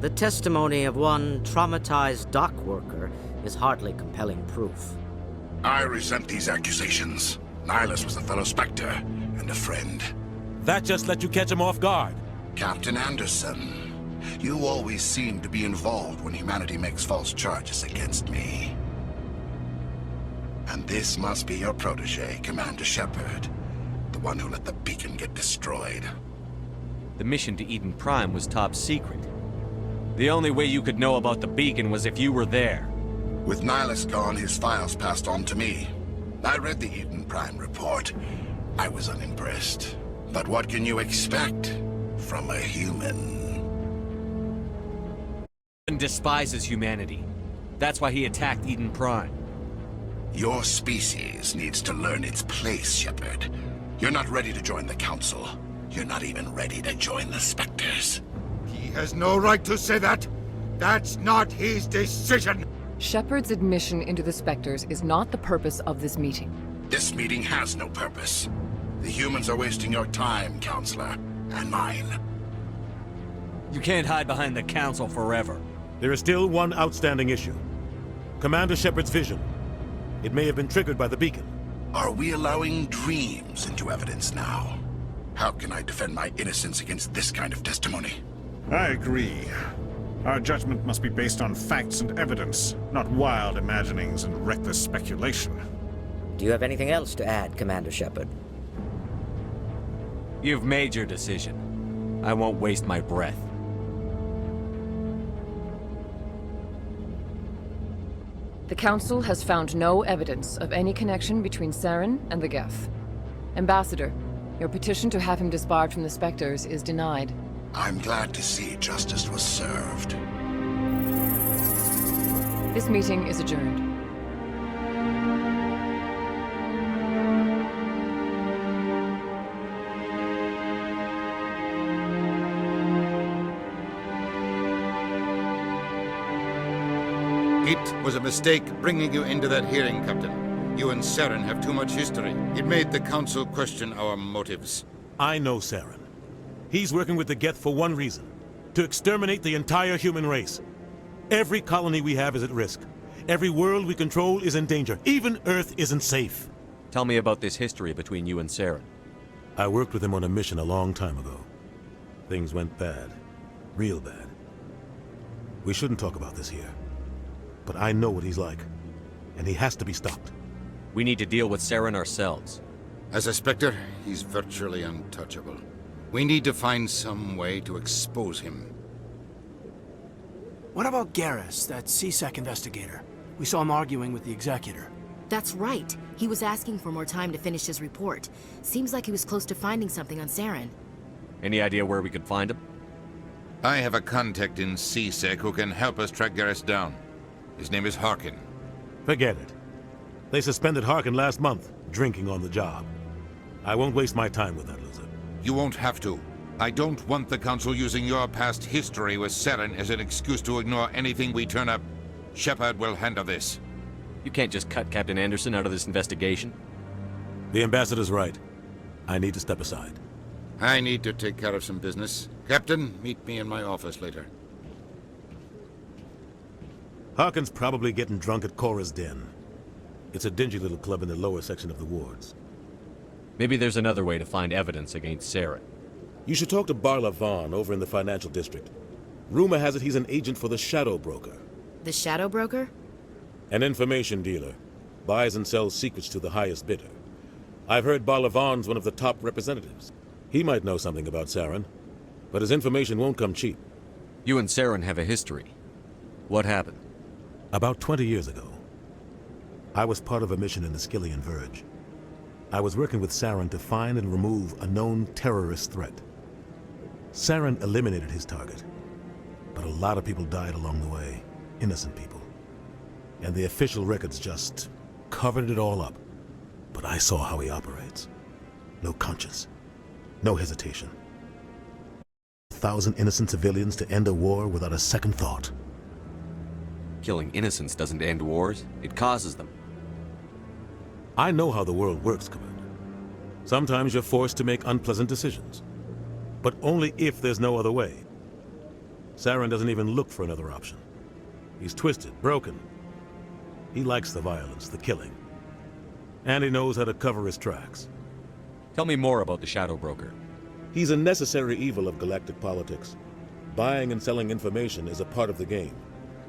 The testimony of one traumatized dock worker is hardly compelling proof. I resent these accusations. Nihilus was a fellow Spectre and a friend. That just let you catch him off guard. Captain Anderson, you always seem to be involved when humanity makes false charges against me. And this must be your protege, Commander Shepard, the one who let the beacon get destroyed. The mission to Eden Prime was top secret. The only way you could know about the beacon was if you were there. With Nihilus gone, his files passed on to me. I read the Eden Prime report. I was unimpressed. But what can you expect from a human? He despises humanity. That's why he attacked Eden Prime. Your species needs to learn its place, Shepard. You're not ready to join the Council. You're not even ready to join the Spectres. He has no right to say that. That's not his decision. Shepard's admission into the Spectres is not the purpose of this meeting. This meeting has no purpose. The humans are wasting your time, Counselor, and mine. You can't hide behind the Council forever. There is still one outstanding issue. Commander Shepard's vision. It may have been triggered by the beacon. Are we allowing dreams into evidence now? How can I defend my innocence against this kind of testimony? I agree. Our judgment must be based on facts and evidence, not wild imaginings and reckless speculation. Do you have anything else to add, Commander Shepard? You've made your decision. I won't waste my breath. The Council has found no evidence of any connection between Saren and the Geth. Ambassador, your petition to have him disbarred from the Spectres is denied. I'm glad to see justice was served. This meeting is adjourned. It was a mistake bringing you into that hearing, Captain. You and Saren have too much history. It made the Council question our motives. I know Saren. He's working with the Geth for one reason: to exterminate the entire human race. Every colony we have is at risk. Every world we control is in danger. Even Earth isn't safe. Tell me about this history between you and Saren. I worked with him on a mission a long time ago. Things went bad. Real bad. We shouldn't talk about this here. But I know what he's like, and he has to be stopped. We need to deal with Saren ourselves. As a Spectre, he's virtually untouchable. We need to find some way to expose him. What about Garrus, that CSEC investigator? We saw him arguing with the Executor. That's right. He was asking for more time to finish his report. Seems like he was close to finding something on Saren. Any idea where we could find him? I have a contact in CSEC who can help us track Garrus down. His name is Harkin. Forget it. They suspended Harkin last month, drinking on the job. I won't waste my time with that loser. You won't have to. I don't want the Council using your past history with Saren as an excuse to ignore anything we turn up. Shepard will handle this. You can't just cut Captain Anderson out of this investigation. The Ambassador's right. I need to step aside. I need to take care of some business. Captain, meet me in my office later. Harkin's probably getting drunk at Cora's Den. It's a dingy little club in the lower section of the wards. Maybe there's another way to find evidence against Saren. You should talk to Barla Vaughn over in the financial district. Rumor has it he's an agent for the Shadow Broker. The Shadow Broker? An information dealer. Buys and sells secrets to the highest bidder. I've heard Barla Vaughn's one of the top representatives. He might know something about Saren, but his information won't come cheap. You and Saren have a history. What happened? About 20 years ago, I was part of a mission in the Skillian Verge. I was working with Saren to find and remove a known terrorist threat. Saren eliminated his target, but a lot of people died along the way, innocent people. And the official records just covered it all up. But I saw how he operates. No conscience, no hesitation. 1,000 innocent civilians to end a war without a second thought. Killing innocents doesn't end wars, it causes them. I know how the world works, Commander. Sometimes you're forced to make unpleasant decisions, but only if there's no other way. Saren doesn't even look for another option. He's twisted, broken. He likes the violence, the killing. And he knows how to cover his tracks. Tell me more about the Shadow Broker. He's a necessary evil of galactic politics. Buying and selling information is a part of the game.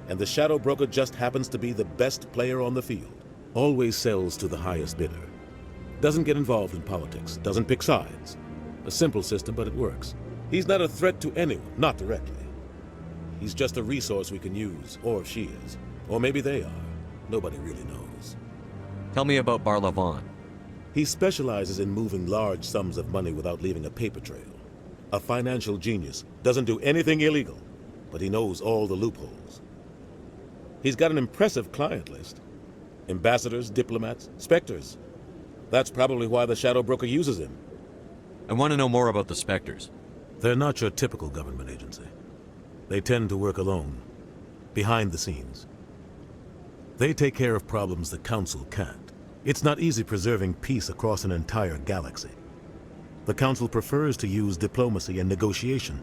And the Shadow Broker just happens to be the best player on the field. Always sells to the highest bidder. Doesn't get involved in politics, doesn't pick sides. A simple system, but it works. He's not a threat to anyone, not directly. He's just a resource we can use, or she is. Or maybe they are. Nobody really knows. Tell me about Barla Vaughn. He specializes in moving large sums of money without leaving a paper trail. A financial genius, doesn't do anything illegal, but he knows all the loopholes. He's got an impressive client list. Ambassadors, diplomats, Spectres. That's probably why the Shadow Broker uses him. I want to know more about the Spectres. They're not your typical government agency. They tend to work alone, behind the scenes. They take care of problems the Council can't. It's not easy preserving peace across an entire galaxy. The Council prefers to use diplomacy and negotiation.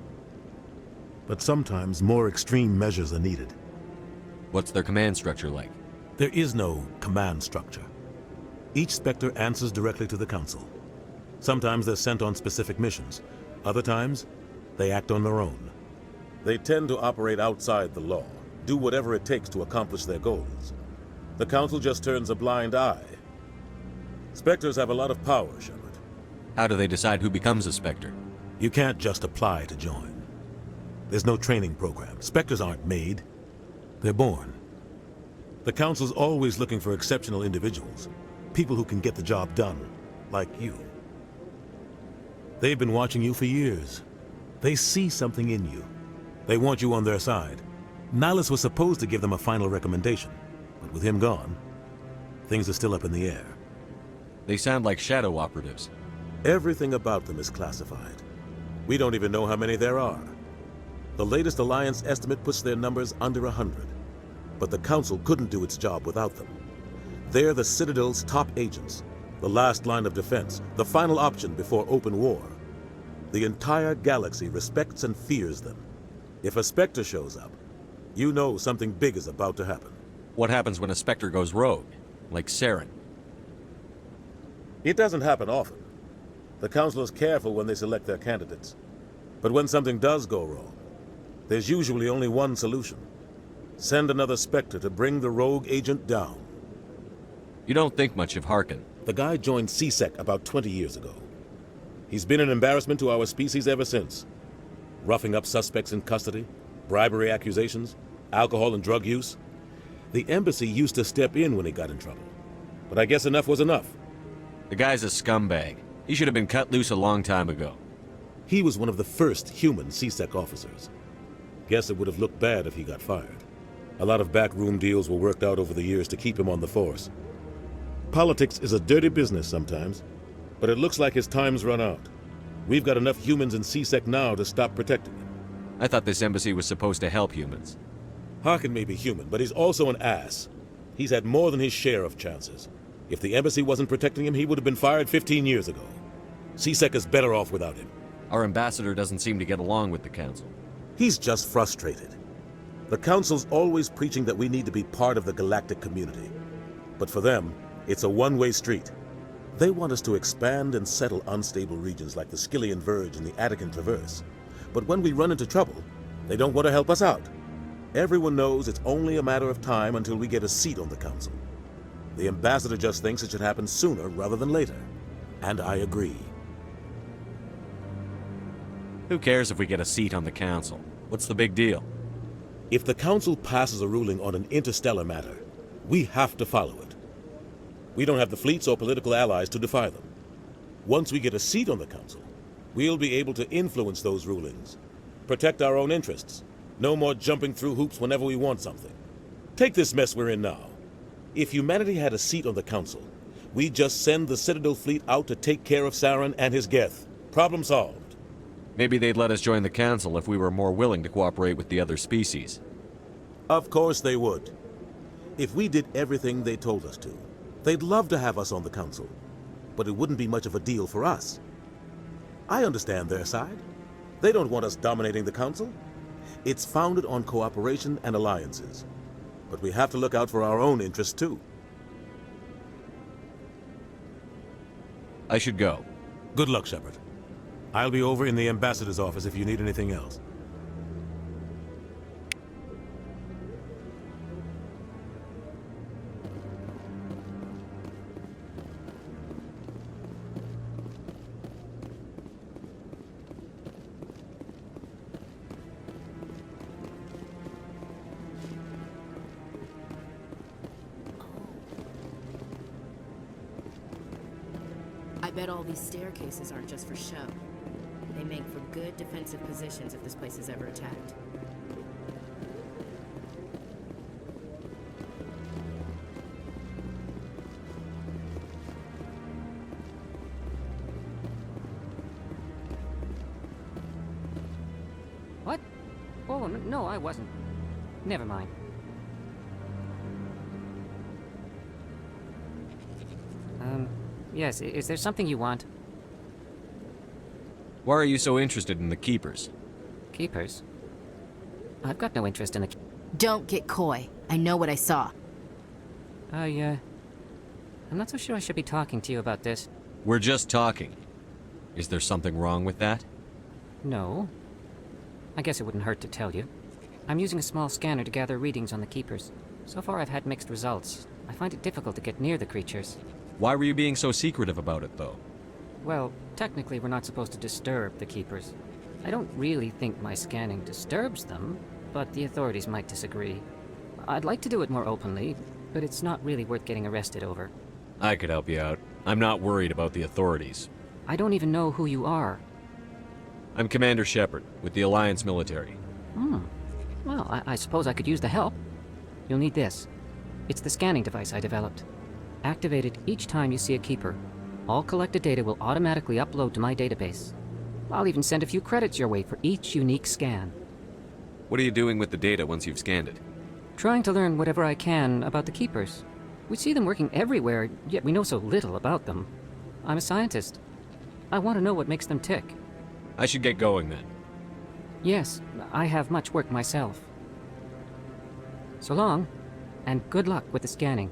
But sometimes more extreme measures are needed. What's their command structure like? There is no command structure. Each Spectre answers directly to the Council. Sometimes they're sent on specific missions. Other times, they act on their own. They tend to operate outside the law, do whatever it takes to accomplish their goals. The Council just turns a blind eye. Spectres have a lot of power, Shepard. How do they decide who becomes a Spectre? You can't just apply to join. There's no training program. Spectres aren't made. They're born. The Council's always looking for exceptional individuals. People who can get the job done, like you. They've been watching you for years. They see something in you. They want you on their side. Nihilus was supposed to give them a final recommendation, but with him gone, things are still up in the air. They sound like shadow operatives. Everything about them is classified. We don't even know how many there are. The latest Alliance estimate puts their numbers under 100. But the Council couldn't do its job without them. They're the Citadel's top agents, the last line of defense, the final option before open war. The entire galaxy respects and fears them. If a Spectre shows up, you know something big is about to happen. What happens when a Spectre goes rogue, like Saren? It doesn't happen often. The Council is careful when they select their candidates. But when something does go wrong, there's usually only one solution. Send another Spectre to bring the rogue agent down. You don't think much of Harkin. The guy joined CSEC about 20 years ago. He's been an embarrassment to our species ever since. Roughing up suspects in custody, bribery accusations, alcohol and drug use. The embassy used to step in when he got in trouble. But I guess enough was enough. The guy's a scumbag. He should have been cut loose a long time ago. He was one of the first human CSEC officers. Guess it would have looked bad if he got fired. A lot of backroom deals were worked out over the years to keep him on the force. Politics is a dirty business sometimes, but it looks like his time's run out. We've got enough humans in CSEC now to stop protecting him. I thought this embassy was supposed to help humans. Harkin may be human, but he's also an ass. He's had more than his share of chances. If the embassy wasn't protecting him, he would have been fired 15 years ago. CSEC is better off without him. Our ambassador doesn't seem to get along with the Council. He's just frustrated. The Council's always preaching that we need to be part of the galactic community. But for them, it's a one-way street. They want us to expand and settle unstable regions like the Skillian Verge and the Attican Traverse. But when we run into trouble, they don't want to help us out. Everyone knows it's only a matter of time until we get a seat on the Council. The ambassador just thinks it should happen sooner rather than later. And I agree. Who cares if we get a seat on the Council? What's the big deal? If the Council passes a ruling on an interstellar matter, we have to follow it. We don't have the fleets or political allies to defy them. Once we get a seat on the Council, we'll be able to influence those rulings, protect our own interests. No more jumping through hoops whenever we want something. Take this mess we're in now. If humanity had a seat on the Council, we'd just send the Citadel fleet out to take care of Saren and his Geth. Problem solved. Maybe they'd let us join the Council if we were more willing to cooperate with the other species. Of course they would. If we did everything they told us to, they'd love to have us on the Council. But it wouldn't be much of a deal for us. I understand their side. They don't want us dominating the Council. It's founded on cooperation and alliances. But we have to look out for our own interests too. I should go. Good luck, Shepard. I'll be over in the ambassador's office if you need anything else. I bet all these staircases aren't just for show. They make for good defensive positions if this place is ever attacked. What? Oh, no, I wasn't. Never mind. Yes, is there something you want? Why are you so interested in the Keepers? Keepers? I've got no interest in the... Don't get coy. I know what I saw. I I'm not so sure I should be talking to you about this. We're just talking. Is there something wrong with that? No. I guess it wouldn't hurt to tell you. I'm using a small scanner to gather readings on the Keepers. So far I've had mixed results. I find it difficult to get near the creatures. Why were you being so secretive about it, though? Well, technically we're not supposed to disturb the Keepers. I don't really think my scanning disturbs them, but the authorities might disagree. I'd like to do it more openly, but it's not really worth getting arrested over. I could help you out. I'm not worried about the authorities. I don't even know who you are. I'm Commander Shepard, with the Alliance military. Well, I suppose I could use the help. You'll need this. It's the scanning device I developed. Activate it each time you see a Keeper. All collected data will automatically upload to my database. I'll even send a few credits your way for each unique scan. What are you doing with the data once you've scanned it? Trying to learn whatever I can about the Keepers. We see them working everywhere, yet we know so little about them. I'm a scientist. I want to know what makes them tick. I should get going then. Yes, I have much work myself. So long, and good luck with the scanning.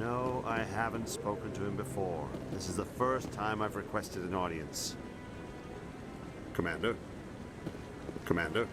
No, I haven't spoken to him before. This is the first time I've requested an audience. Commander? Commander?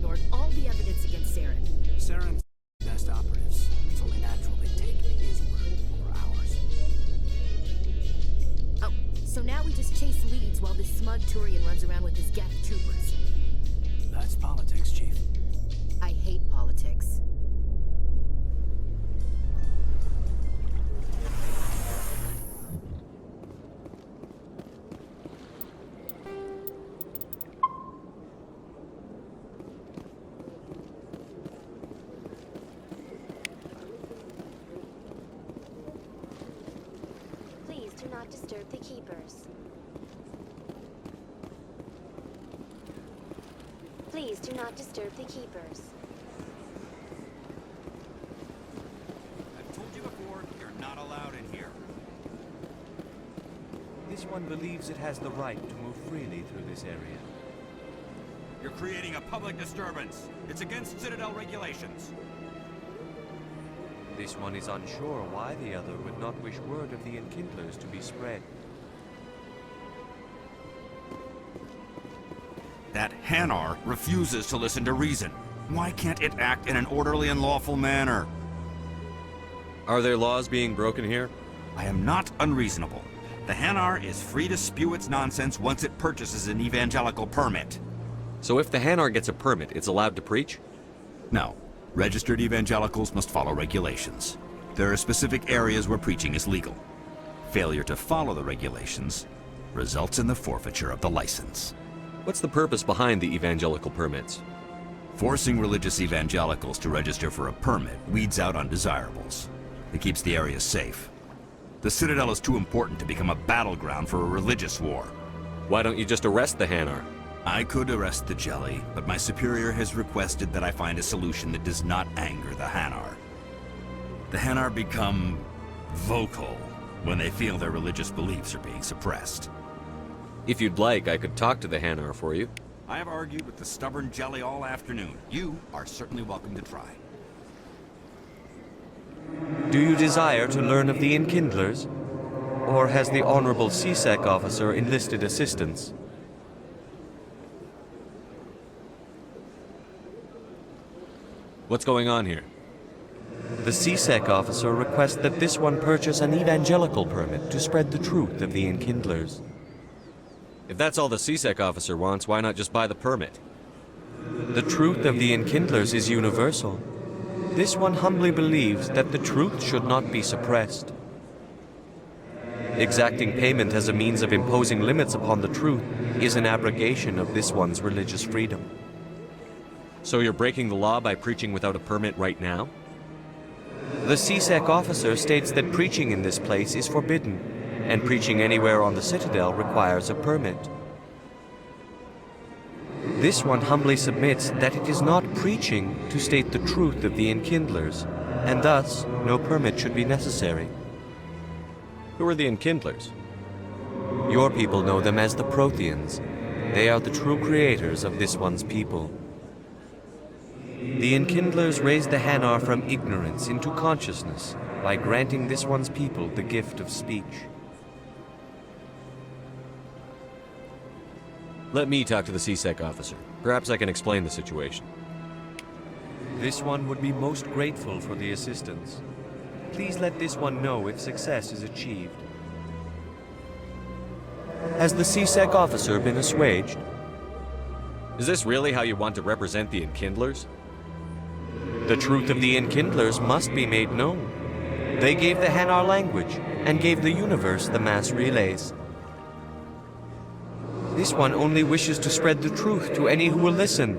ignored all the evidence against Saren. Saren's best operatives. It's only natural they take his word over ours. Oh, so now we just chase leads while this smug Turian runs around with his Geth troopers. That's politics, Chief. I hate politics. Please do not disturb the keepers. Please do not disturb the keepers. I've told you before, you're not allowed in here. This one believes it has the right to move freely through this area. You're creating a public disturbance. It's against Citadel regulations. This one is unsure why the other would not wish word of the Enkindlers to be spread. That Hanar refuses to listen to reason. Why can't it act in an orderly and lawful manner? Are there laws being broken here? I am not unreasonable. The Hanar is free to spew its nonsense once it purchases an evangelical permit. So if the Hanar gets a permit, it's allowed to preach? No. Registered evangelicals must follow regulations. There are specific areas where preaching is legal. Failure to follow the regulations results in the forfeiture of the license. What's the purpose behind the evangelical permits? Forcing religious evangelicals to register for a permit weeds out undesirables. It keeps the area safe. The Citadel is too important to become a battleground for a religious war. Why don't you just arrest the Hanar? I could arrest the Jelly, but my superior has requested that I find a solution that does not anger the Hanar. The Hanar become vocal when they feel their religious beliefs are being suppressed. If you'd like, I could talk to the Hanar for you. I have argued with the stubborn Jelly all afternoon. You are certainly welcome to try. Do you desire to learn of the Enkindlers? Or has the Honorable CSEC officer enlisted assistance? What's going on here? The CSEC officer requests that this one purchase an evangelical permit to spread the truth of the Enkindlers. If that's all the CSEC officer wants, why not just buy the permit? The truth of the Enkindlers is universal. This one humbly believes that the truth should not be suppressed. Exacting payment as a means of imposing limits upon the truth is an abrogation of this one's religious freedom. So you're breaking the law by preaching without a permit right now? The CSEC officer states that preaching in this place is forbidden, and preaching anywhere on the Citadel requires a permit. This one humbly submits that it is not preaching to state the truth of the Enkindlers, and thus no permit should be necessary. Who are the Enkindlers? Your people know them as the Protheans. They are the true creators of this one's people. The Enkindlers raised the Hanar from ignorance into consciousness by granting this one's people the gift of speech. Let me talk to the CSEC officer. Perhaps I can explain the situation. This one would be most grateful for the assistance. Please let this one know if success is achieved. Has the CSEC officer been assuaged? Is this really how you want to represent the Enkindlers? The truth of the Enkindlers must be made known. They gave the Hanar language and gave the universe the mass relays. This one only wishes to spread the truth to any who will listen.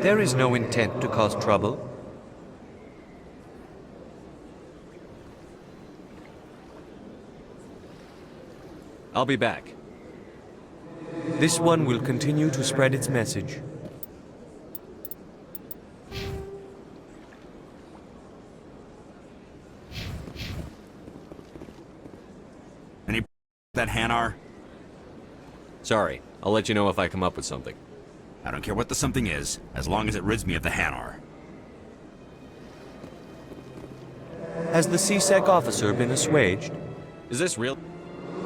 There is no intent to cause trouble. I'll be back. This one will continue to spread its message. Any that Hanar? Sorry, I'll let you know if I come up with something. I don't care what the something is, as long as it rids me of the Hanar. Has the CSEC officer been assuaged? Is this real?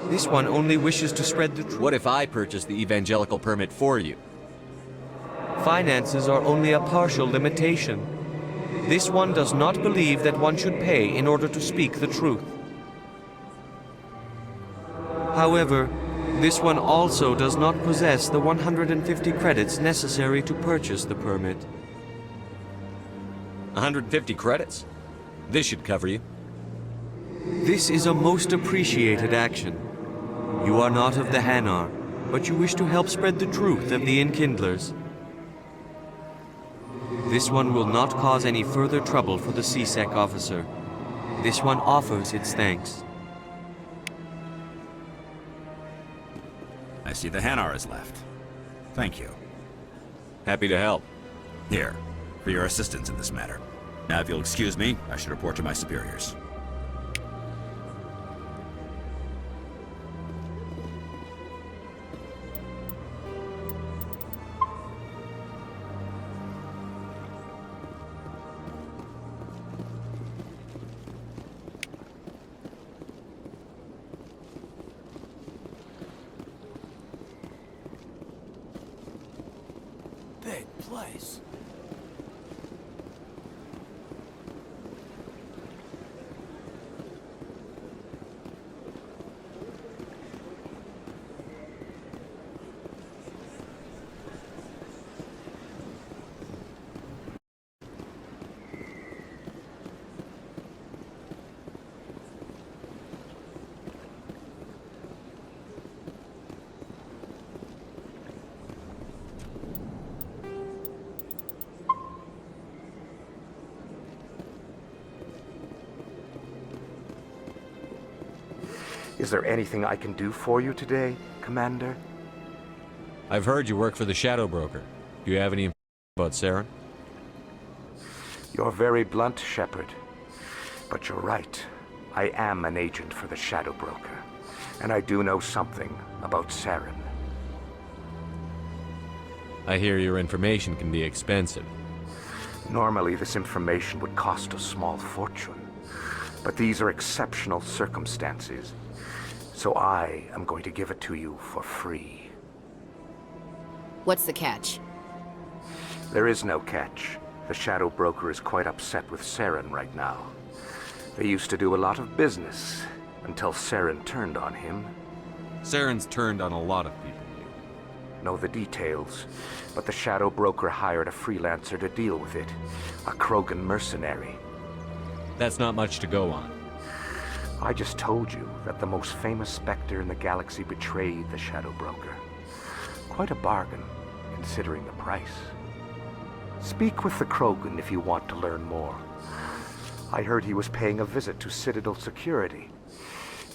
This one only wishes to spread the truth. What if I purchase the evangelical permit for you? Finances are only a partial limitation. This one does not believe that one should pay in order to speak the truth. However, this one also does not possess the 150 credits necessary to purchase the permit. 150 credits? This should cover you. This is a most appreciated action. You are not of the Hanar, but you wish to help spread the truth of the Enkindlers. This one will not cause any further trouble for the CSEC officer. This one offers its thanks. I see the Hanar is left. Thank you. Happy to help. Here, for your assistance in this matter. Now, if you'll excuse me, I should report to my superiors. Big place. Is there anything I can do for you today, Commander? I've heard you work for the Shadow Broker. Do you have any info about Saren? You're very blunt, Shepard. But you're right. I am an agent for the Shadow Broker. And I do know something about Saren. I hear your information can be expensive. Normally, this information would cost a small fortune. But these are exceptional circumstances. So I am going to give it to you for free. What's the catch? There is no catch. The Shadow Broker is quite upset with Saren right now. They used to do a lot of business, until Saren turned on him. Saren's turned on a lot of people. Know the details, but the Shadow Broker hired a freelancer to deal with it. A Krogan mercenary. That's not much to go on. I just told you that the most famous Spectre in the galaxy betrayed the Shadow Broker. Quite a bargain, considering the price. Speak with the Krogan if you want to learn more. I heard he was paying a visit to Citadel security.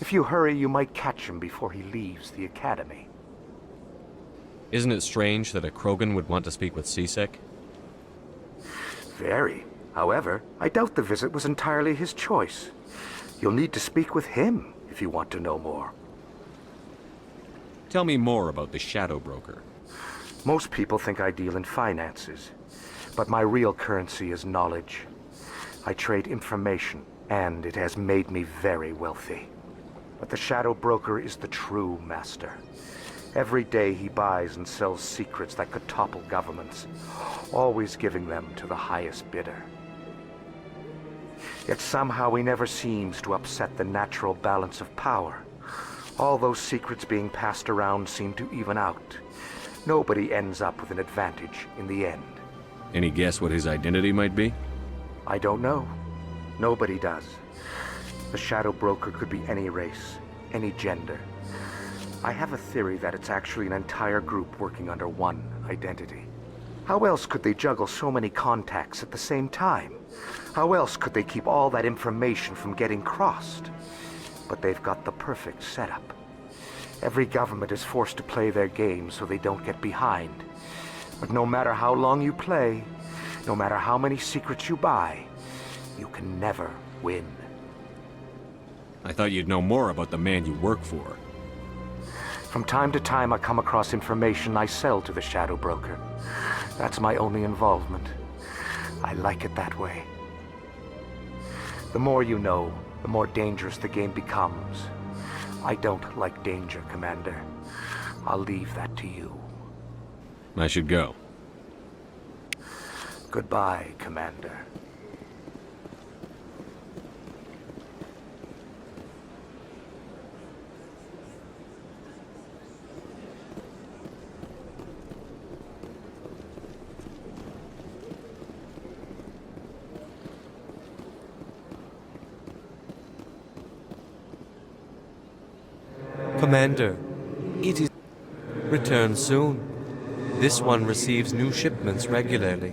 If you hurry, you might catch him before he leaves the Academy. Isn't it strange that a Krogan would want to speak with C-Sec? Very. However, I doubt the visit was entirely his choice. You'll need to speak with him if you want to know more. Tell me more about the Shadow Broker. Most people think I deal in finances, but my real currency is knowledge. I trade information, and it has made me very wealthy. But the Shadow Broker is the true master. Every day he buys and sells secrets that could topple governments, always giving them to the highest bidder. Yet somehow he never seems to upset the natural balance of power. All those secrets being passed around seem to even out. Nobody ends up with an advantage in the end. Any guess what his identity might be? I don't know. Nobody does. The Shadow Broker could be any race, any gender. I have a theory that it's actually an entire group working under one identity. How else could they juggle so many contacts at the same time? How else could they keep all that information from getting crossed? But they've got the perfect setup. Every government is forced to play their game so they don't get behind. But no matter how long you play, no matter how many secrets you buy, you can never win. I thought you'd know more about the man you work for. From time to time, I come across information I sell to the Shadow Broker. That's my only involvement. I like it that way. The more you know, the more dangerous the game becomes. I don't like danger, Commander. I'll leave that to you. I should go. Goodbye, Commander. Commander, it is... Return soon. This one receives new shipments regularly.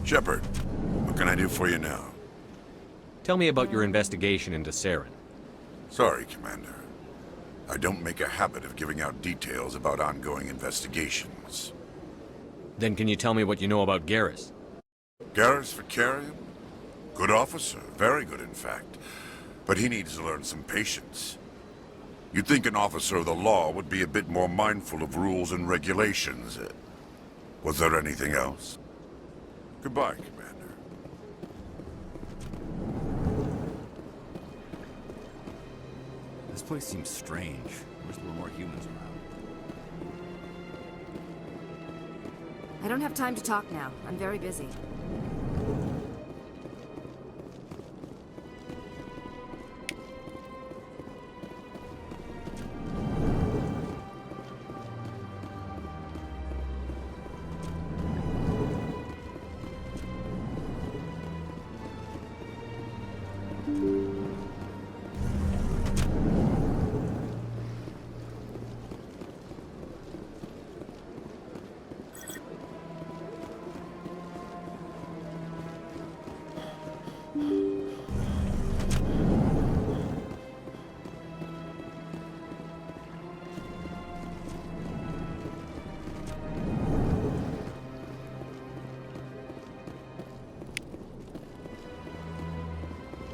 Shepard, what can I do for you now? Tell me about your investigation into Saren. Sorry, Commander. I don't make a habit of giving out details about ongoing investigations. Then can you tell me what you know about Garrus? Garrus Vicarium? Good officer, very good in fact. But he needs to learn some patience. You'd think an officer of the law would be a bit more mindful of rules and regulations. Was there anything else? Goodbye, Commander. This place seems strange. Wish there were more humans around. I don't have time to talk now. I'm very busy.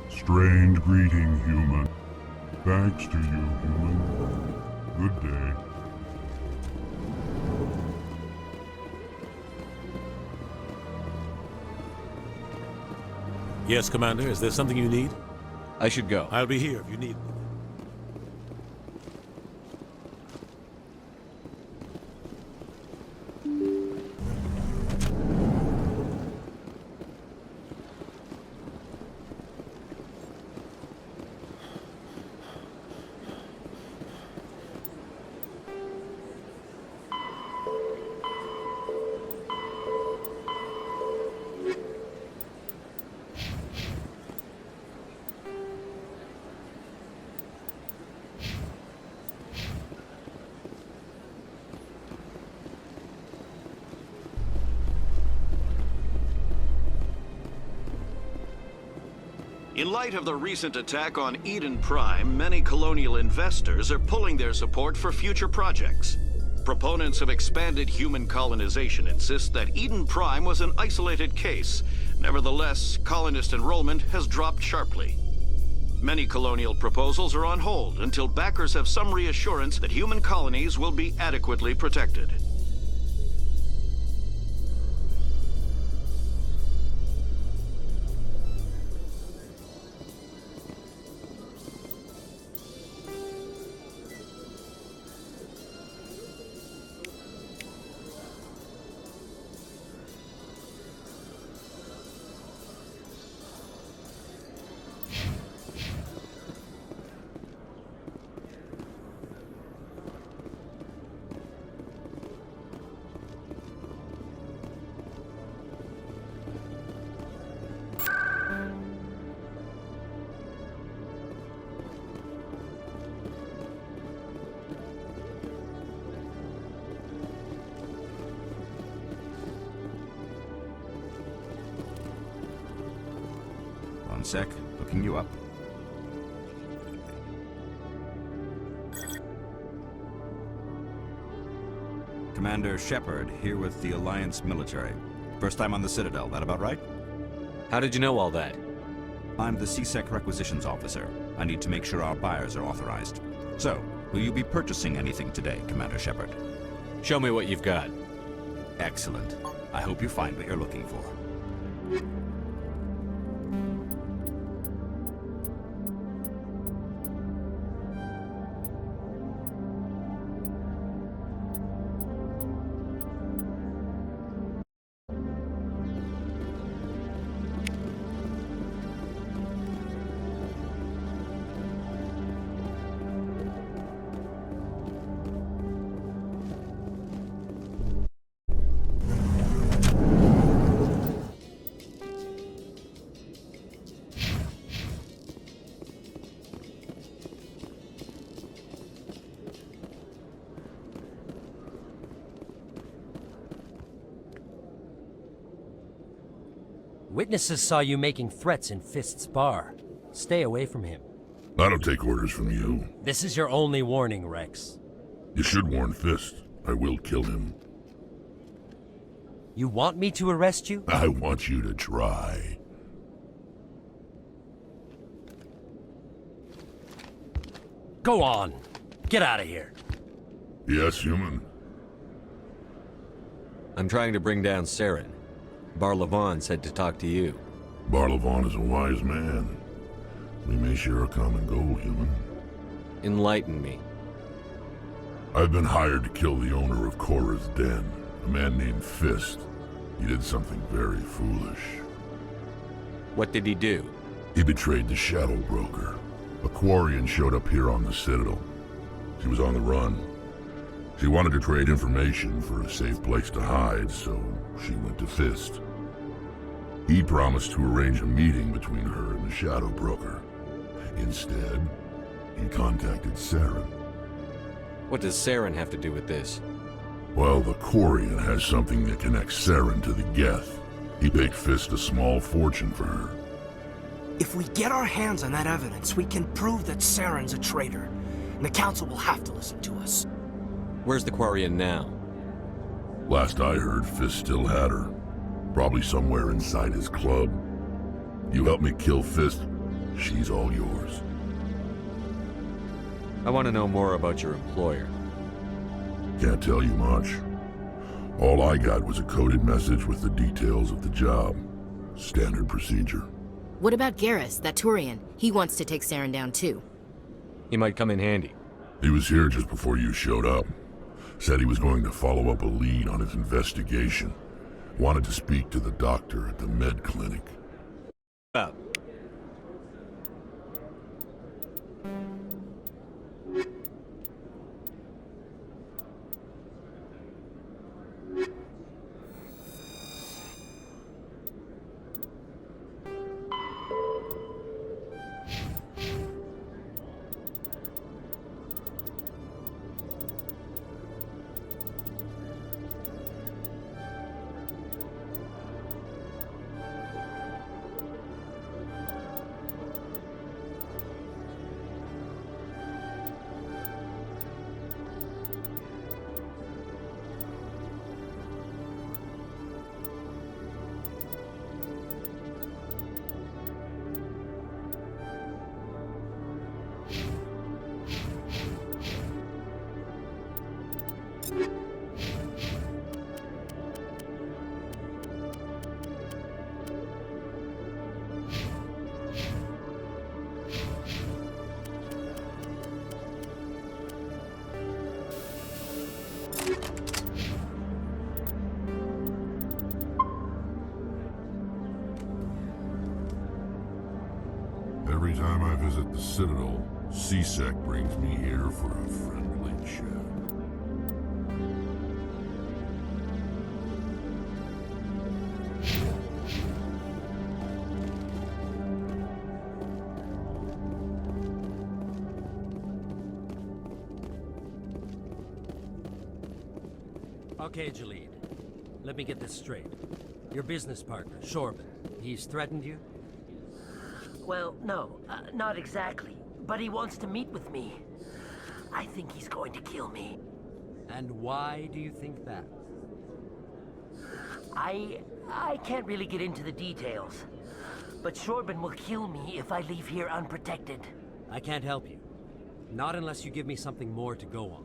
Strange greeting, human. Thanks to you, human. Good day. Yes, Commander. Is there something you need? I should go. I'll be here if you need me. In light of the recent attack on Eden Prime, many colonial investors are pulling their support for future projects. Proponents of expanded human colonization insist that Eden Prime was an isolated case. Nevertheless, colonist enrollment has dropped sharply. Many colonial proposals are on hold until backers have some reassurance that human colonies will be adequately protected. One sec, looking you up. Commander Shepard, here with the Alliance military. First time on the Citadel, that about right? How did you know all that? I'm the CSEC requisitions officer. I need to make sure our buyers are authorized. So, will you be purchasing anything today, Commander Shepard? Show me what you've got. Excellent. I hope you find what you're looking for. Witnesses saw you making threats in Fist's bar. Stay away from him. I don't take orders from you. This is your only warning, Rex. You should warn Fist. I will kill him. You want me to arrest you? I want you to try. Go on. Get out of here. Yes, human. I'm trying to bring down Saren. Barlavon said to talk to you. Barlavon is a wise man. We may share a common goal, human. Enlighten me. I've been hired to kill the owner of Korra's Den, a man named Fist. He did something very foolish. What did he do? He betrayed the Shadow Broker. A Quarian showed up here on the Citadel. She was on the run. She wanted to trade information for a safe place to hide, so she went to Fist. He promised to arrange a meeting between her and the Shadow Broker. Instead, he contacted Saren. What does Saren have to do with this? Well, the Quarian has something that connects Saren to the Geth. He paid Fist a small fortune for her. If we get our hands on that evidence, we can prove that Saren's a traitor. And the Council will have to listen to us. Where's the Quarian now? Last I heard, Fist still had her. Probably somewhere inside his club. You help me kill Fist, she's all yours. I want to know more about your employer. Can't tell you much. All I got was a coded message with the details of the job. Standard procedure. What about Garrus, that Turian? He wants to take Saren down too. He might come in handy. He was here just before you showed up. Said he was going to follow up a lead on his investigation. Wanted to speak to the doctor at the med clinic. Up. Every time I visit the Citadel, C-Sec brings me here for a friendly chat. Okay, Jalid. Let me get this straight. Your business partner, Shorban, he's threatened you? Well, no, not exactly. But he wants to meet with me. I think he's going to kill me. And why do you think that? I can't really get into the details. But Shorban will kill me if I leave here unprotected. I can't help you. Not unless you give me something more to go on.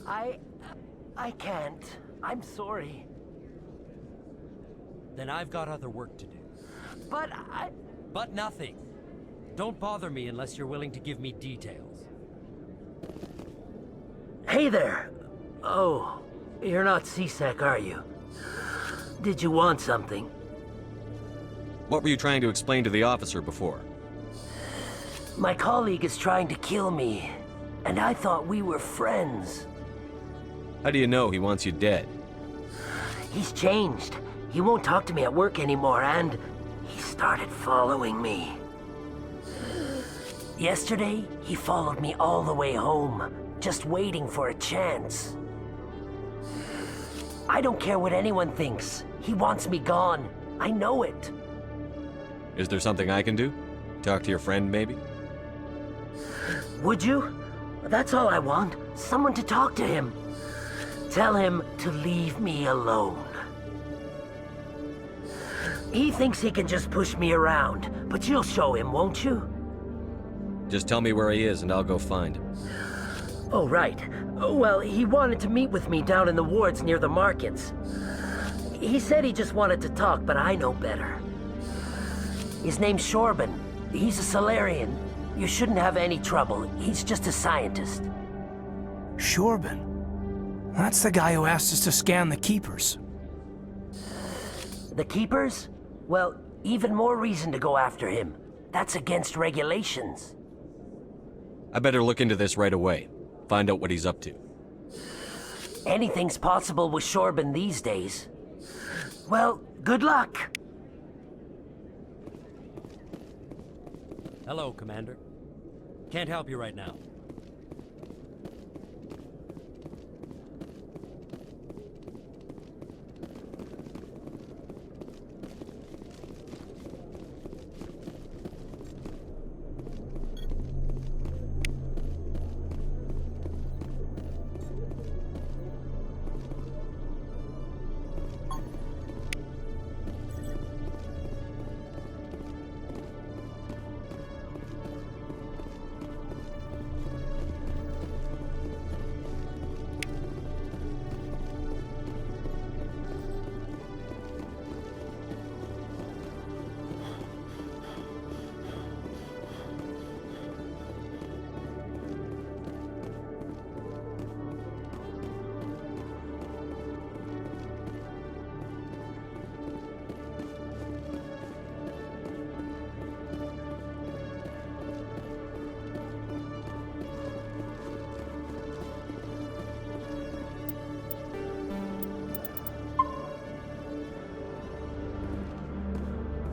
I can't. I'm sorry. Then I've got other work to do. But But nothing. Don't bother me unless you're willing to give me details. Hey there! Oh, you're not C-Sec, are you? Did you want something? What were you trying to explain to the officer before? My colleague is trying to kill me, and I thought we were friends. How do you know he wants you dead? He's changed. He won't talk to me at work anymore, and he started following me. Yesterday, he followed me all the way home, just waiting for a chance. I don't care what anyone thinks. He wants me gone. I know it. Is there something I can do? Talk to your friend, maybe? Would you? That's all I want. Someone to talk to him. Tell him to leave me alone. He thinks he can just push me around, but you'll show him, won't you? Just tell me where he is and I'll go find him. Oh, right. Well, he wanted to meet with me down in the wards near the markets. He said he just wanted to talk, but I know better. His name's Shorban. He's a Solarian. You shouldn't have any trouble. He's just a scientist. Shorban? That's the guy who asked us to scan the Keepers. The Keepers? Well, even more reason to go after him. That's against regulations. I better look into this right away. Find out what he's up to. Anything's possible with Shorban these days. Well, good luck. Hello, Commander. Can't help you right now.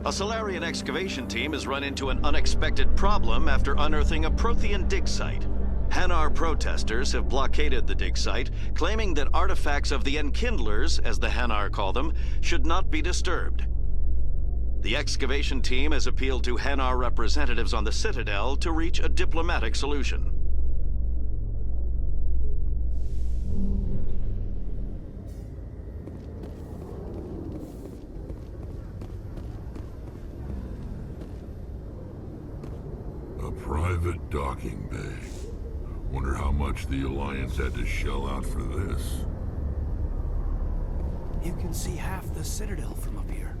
A Solarian excavation team has run into an unexpected problem after unearthing a Prothean dig site. Hanar protesters have blockaded the dig site, claiming that artifacts of the Enkindlers, as the Hanar call them, should not be disturbed. The excavation team has appealed to Hanar representatives on the Citadel to reach a diplomatic solution. A private docking bay. Wonder how much the Alliance had to shell out for this. You can see half the Citadel from up here.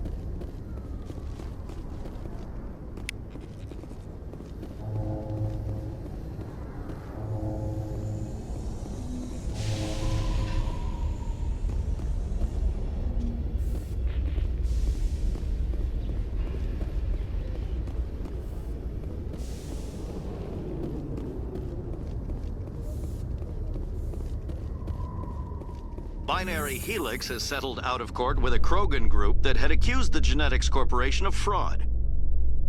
Binary Helix has settled out of court with a Krogan group that had accused the Genetics Corporation of fraud.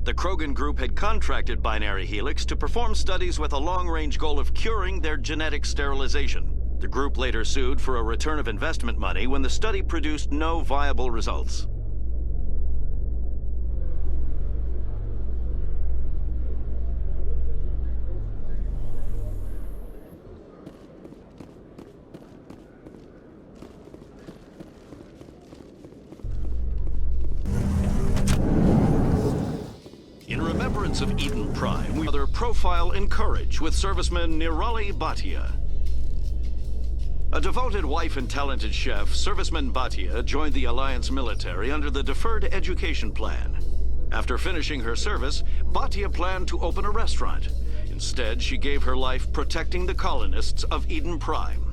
The Krogan group had contracted Binary Helix to perform studies with a long-range goal of curing their genetic sterilization. The group later sued for a return of investment money when the study produced no viable results. In remembrance of Eden Prime, we other profile in courage with serviceman Nirali Bhatia. A devoted wife and talented chef, serviceman Bhatia joined the Alliance military under the Deferred Education Plan. After finishing her service, Bhatia planned to open a restaurant. Instead, she gave her life protecting the colonists of Eden Prime.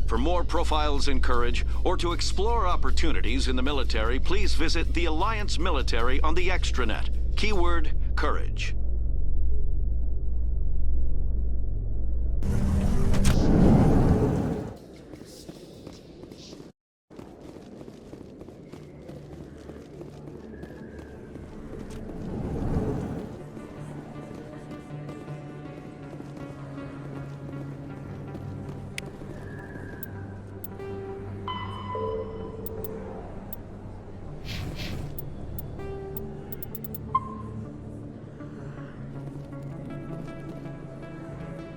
For more profiles in courage, or to explore opportunities in the military, please visit the Alliance military on the extranet. Keyword, courage.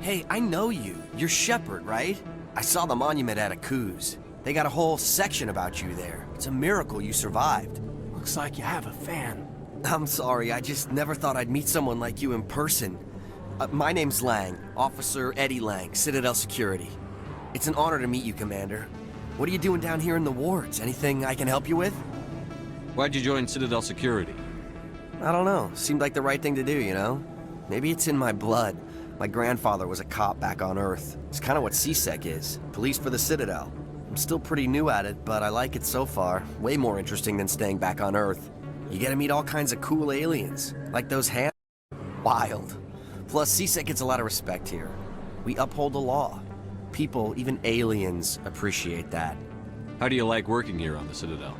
Hey, I know you. You're Shepard, right? I saw the monument at Akuz. They got a whole section about you there. It's a miracle you survived. Looks like you have a fan. I'm sorry, I just never thought I'd meet someone like you in person. My name's Lang, Officer Eddie Lang, Citadel Security. It's an honor to meet you, Commander. What are you doing down here in the wards? Anything I can help you with? Why'd you join Citadel Security? I don't know. Seemed like the right thing to do, you know? Maybe it's in my blood. My grandfather was a cop back on Earth. It's kind of what CSEC is. Police for the Citadel. I'm still pretty new at it, but I like it so far. Way more interesting than staying back on Earth. You get to meet all kinds of cool aliens, like those wild. Plus, CSEC gets a lot of respect here. We uphold the law. People, even aliens, appreciate that. How do you like working here on the Citadel?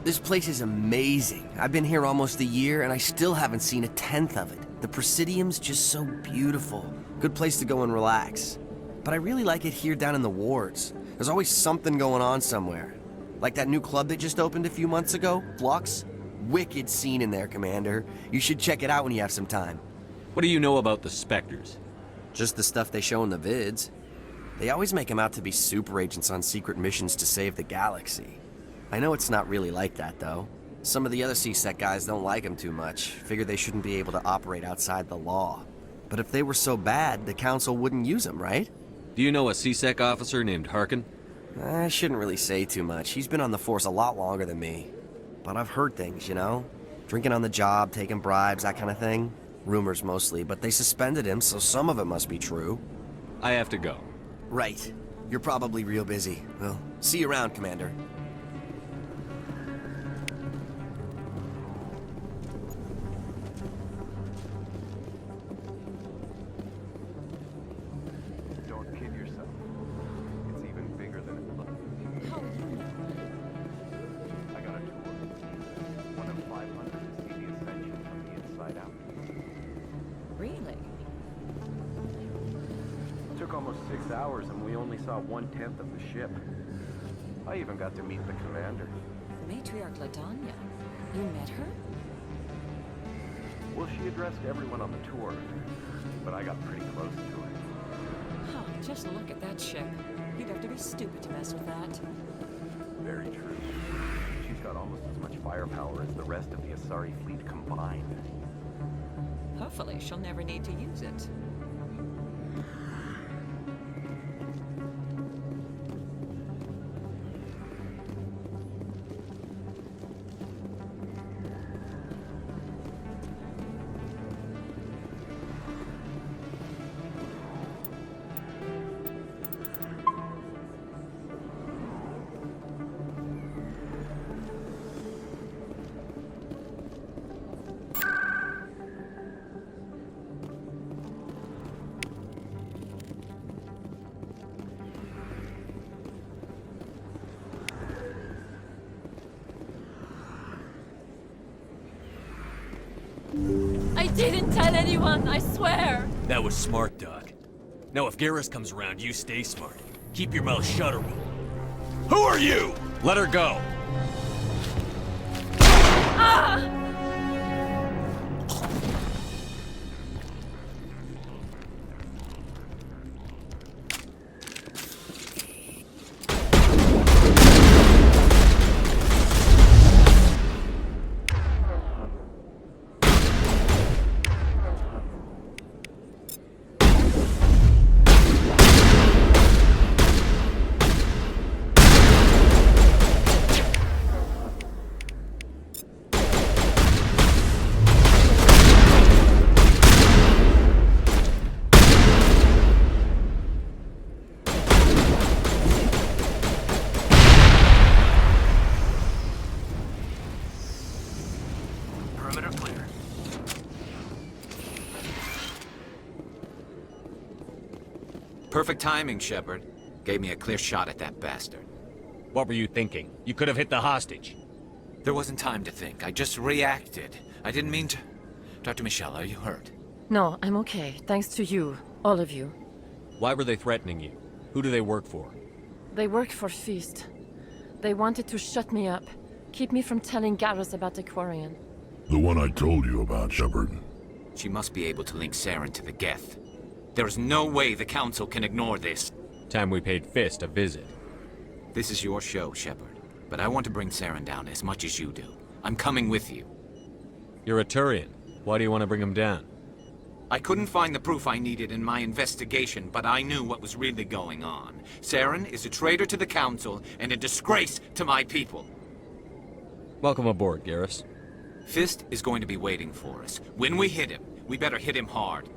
This place is amazing. I've been here almost a year, and I still haven't seen a tenth of it. The Presidium's just so beautiful. Good place to go and relax. But I really like it here down in the wards. There's always something going on somewhere. Like that new club that just opened a few months ago, Flux. Wicked scene in there, Commander. You should check it out when you have some time. What do you know about the Spectres? Just the stuff they show in the vids. They always make them out to be super agents on secret missions to save the galaxy. I know it's not really like that, though. Some of the other CSEC guys don't like them too much. Figure they shouldn't be able to operate outside the law. But if they were so bad, the Council wouldn't use them, right? Do you know a CSEC officer named Harkin? I shouldn't really say too much. He's been on the force a lot longer than me. But I've heard things, you know? Drinking on the job, taking bribes, that kind of thing. Rumors mostly, but they suspended him, so some of it must be true. I have to go. Right. You're probably real busy. Well, see you around, Commander. Don't kid yourself. It's even bigger than it looks. I got a tour. One of 500 to see the Ascension from the inside out. Really? It took almost 6 hours and we only saw 1/10 of the ship. I even got to meet the commander. Matriarch LaDanya. You met her? Well, she addressed everyone on the tour, but I got pretty close to her. Huh, just look at that ship. You'd have to be stupid to mess with that. Very true. She's got almost as much firepower as the rest of the Asari fleet combined. Hopefully she'll never need to use it. I didn't tell anyone, I swear! That was smart, Doc. Now if Garrus comes around, you stay smart. Keep your mouth shut or we'll... Who are you? Let her go! Ah! Perfect timing, Shepard. Gave me a clear shot at that bastard. What were you thinking? You could have hit the hostage. There wasn't time to think. I just reacted. I didn't mean to... Dr. Michelle, are you hurt? No, I'm okay. Thanks to you. All of you. Why were they threatening you? Who do they work for? They work for Feast. They wanted to shut me up. Keep me from telling Garrus about the Quarian. The one I told you about, Shepard. She must be able to link Saren to the Geth. There is no way the Council can ignore this. Time we paid Fist a visit. This is your show, Shepard. But I want to bring Saren down as much as you do. I'm coming with you. You're a Turian. Why do you want to bring him down? I couldn't find the proof I needed in my investigation, but I knew what was really going on. Saren is a traitor to the Council and a disgrace to my people. Welcome aboard, Garrus. Fist is going to be waiting for us. When we hit him, we better hit him hard.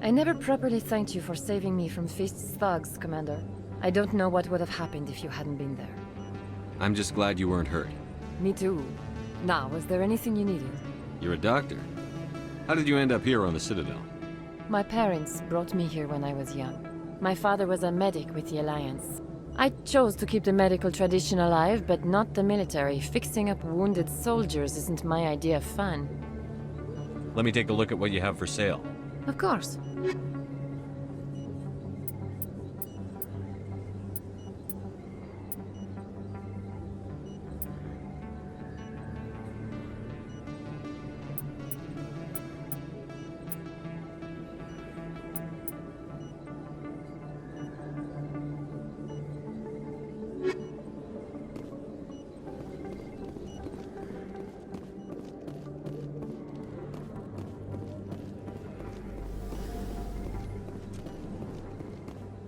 I never properly thanked you for saving me from Fist's thugs, Commander. I don't know what would have happened if you hadn't been there. I'm just glad you weren't hurt. Me too. Now, was there anything you needed? You're a doctor. How did you end up here on the Citadel? My parents brought me here when I was young. My father was a medic with the Alliance. I chose to keep the medical tradition alive, but not the military. Fixing up wounded soldiers isn't my idea of fun. Let me take a look at what you have for sale. Of course.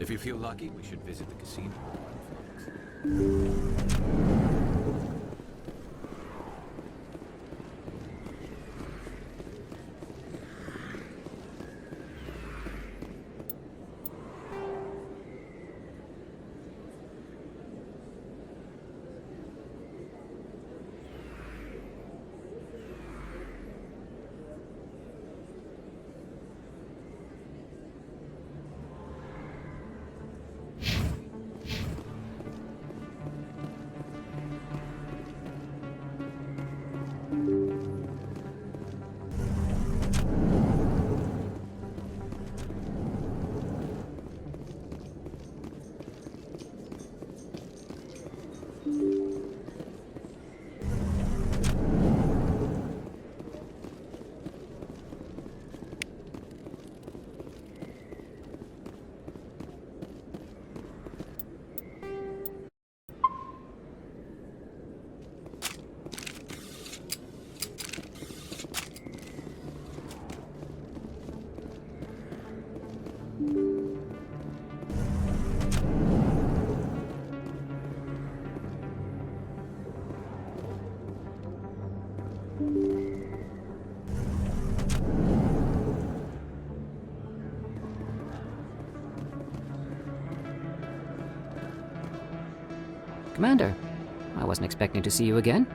If you feel lucky, we should visit the casino. Commander, I wasn't expecting to see you again.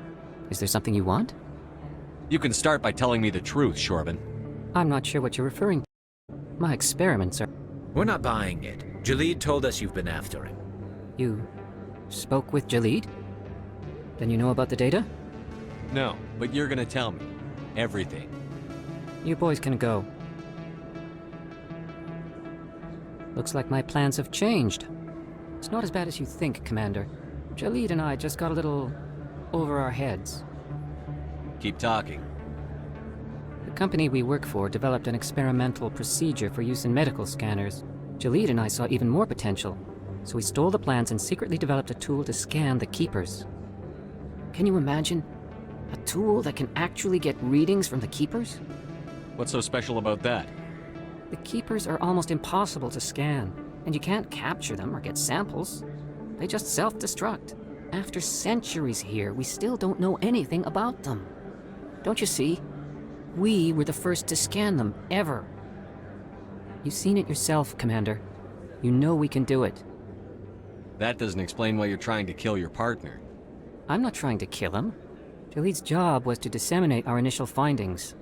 Is there something you want? You can start by telling me the truth, Shorban. I'm not sure what you're referring to. My experiments are... We're not buying it. Jalid told us you've been after him. You spoke with Jalid? Then you know about the data? No, but you're gonna tell me. Everything. You boys can go. Looks like my plans have changed. It's not as bad as you think, Commander. Jalid and I just got a little over our heads. Keep talking. The company we work for developed an experimental procedure for use in medical scanners. Jalid and I saw even more potential, so we stole the plans and secretly developed a tool to scan the Keepers. Can you imagine? A tool that can actually get readings from the Keepers? What's so special about that? The Keepers are almost impossible to scan, and you can't capture them or get samples. They just self-destruct. After centuries here, we still don't know anything about them. Don't you see? We were the first to scan them, ever. You've seen it yourself, Commander. You know we can do it. That doesn't explain why you're trying to kill your partner. I'm not trying to kill him. Jalid's job was to disseminate our initial findings.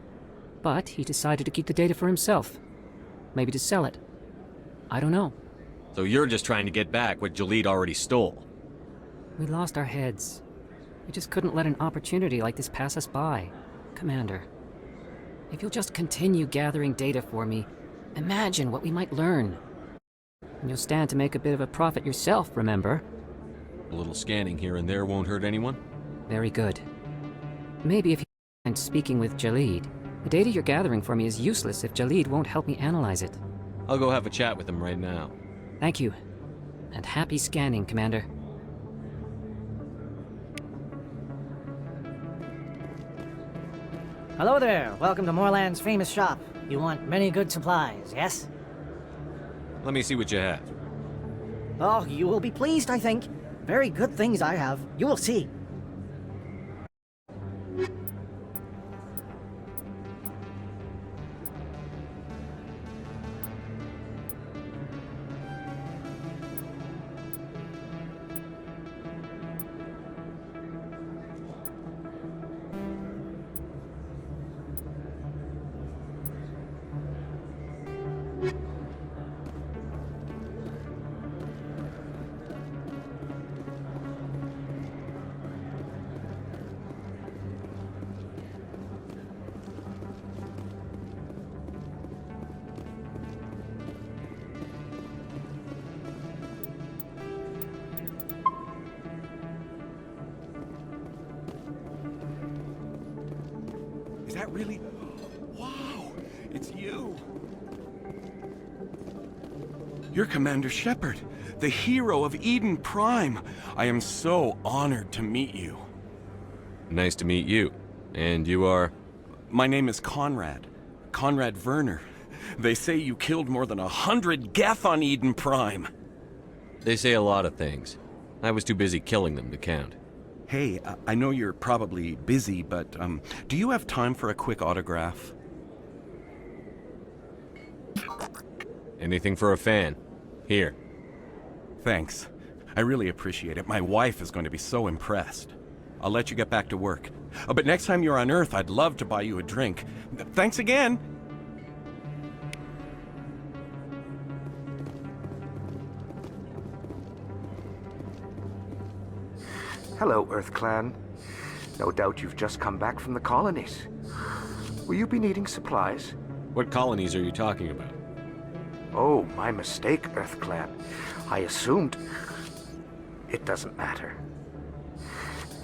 But he decided to keep the data for himself. Maybe to sell it. I don't know. So you're just trying to get back what Jalid already stole. We lost our heads. We just couldn't let an opportunity like this pass us by. Commander, if you'll just continue gathering data for me, imagine what we might learn. And you'll stand to make a bit of a profit yourself, remember? A little scanning here and there won't hurt anyone? Very good. Maybe if you mind speaking with Jalid. The data you're gathering for me is useless if Jalid won't help me analyze it. I'll go have a chat with him right now. Thank you. And happy scanning, Commander. Hello there. Welcome to Moorland's famous shop. You want many good supplies, yes? Let me see what you have. Oh, you will be pleased, I think. Very good things I have. You will see. Is that really? Wow, it's you. You're Commander Shepard, the hero of Eden Prime. I am so honored to meet you. Nice to meet you. And you are? My name is Conrad. Conrad Werner. They say you killed more than 100 Geth on Eden Prime. They say a lot of things. I was too busy killing them to count. Hey, I know you're probably busy, but do you have time for a quick autograph? Anything for a fan. Here. Thanks. I really appreciate it. My wife is going to be so impressed. I'll let you get back to work. But next time you're on Earth, I'd love to buy you a drink. Thanks again! Hello, Earth Clan. No doubt you've just come back from the colonies. Will you be needing supplies? What colonies are you talking about? Oh, my mistake, Earth Clan. I assumed... It doesn't matter.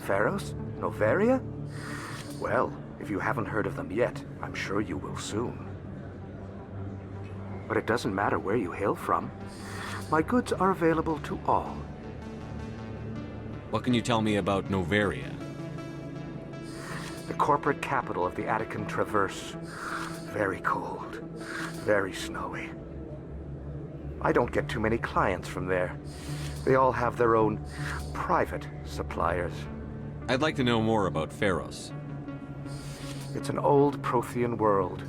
Pharos? Noveria? Well, if you haven't heard of them yet, I'm sure you will soon. But it doesn't matter where you hail from. My goods are available to all. What can you tell me about Noveria? The corporate capital of the Attican Traverse. Very cold. Very snowy. I don't get too many clients from there. They all have their own private suppliers. I'd like to know more about Pharos. It's an old Prothean world.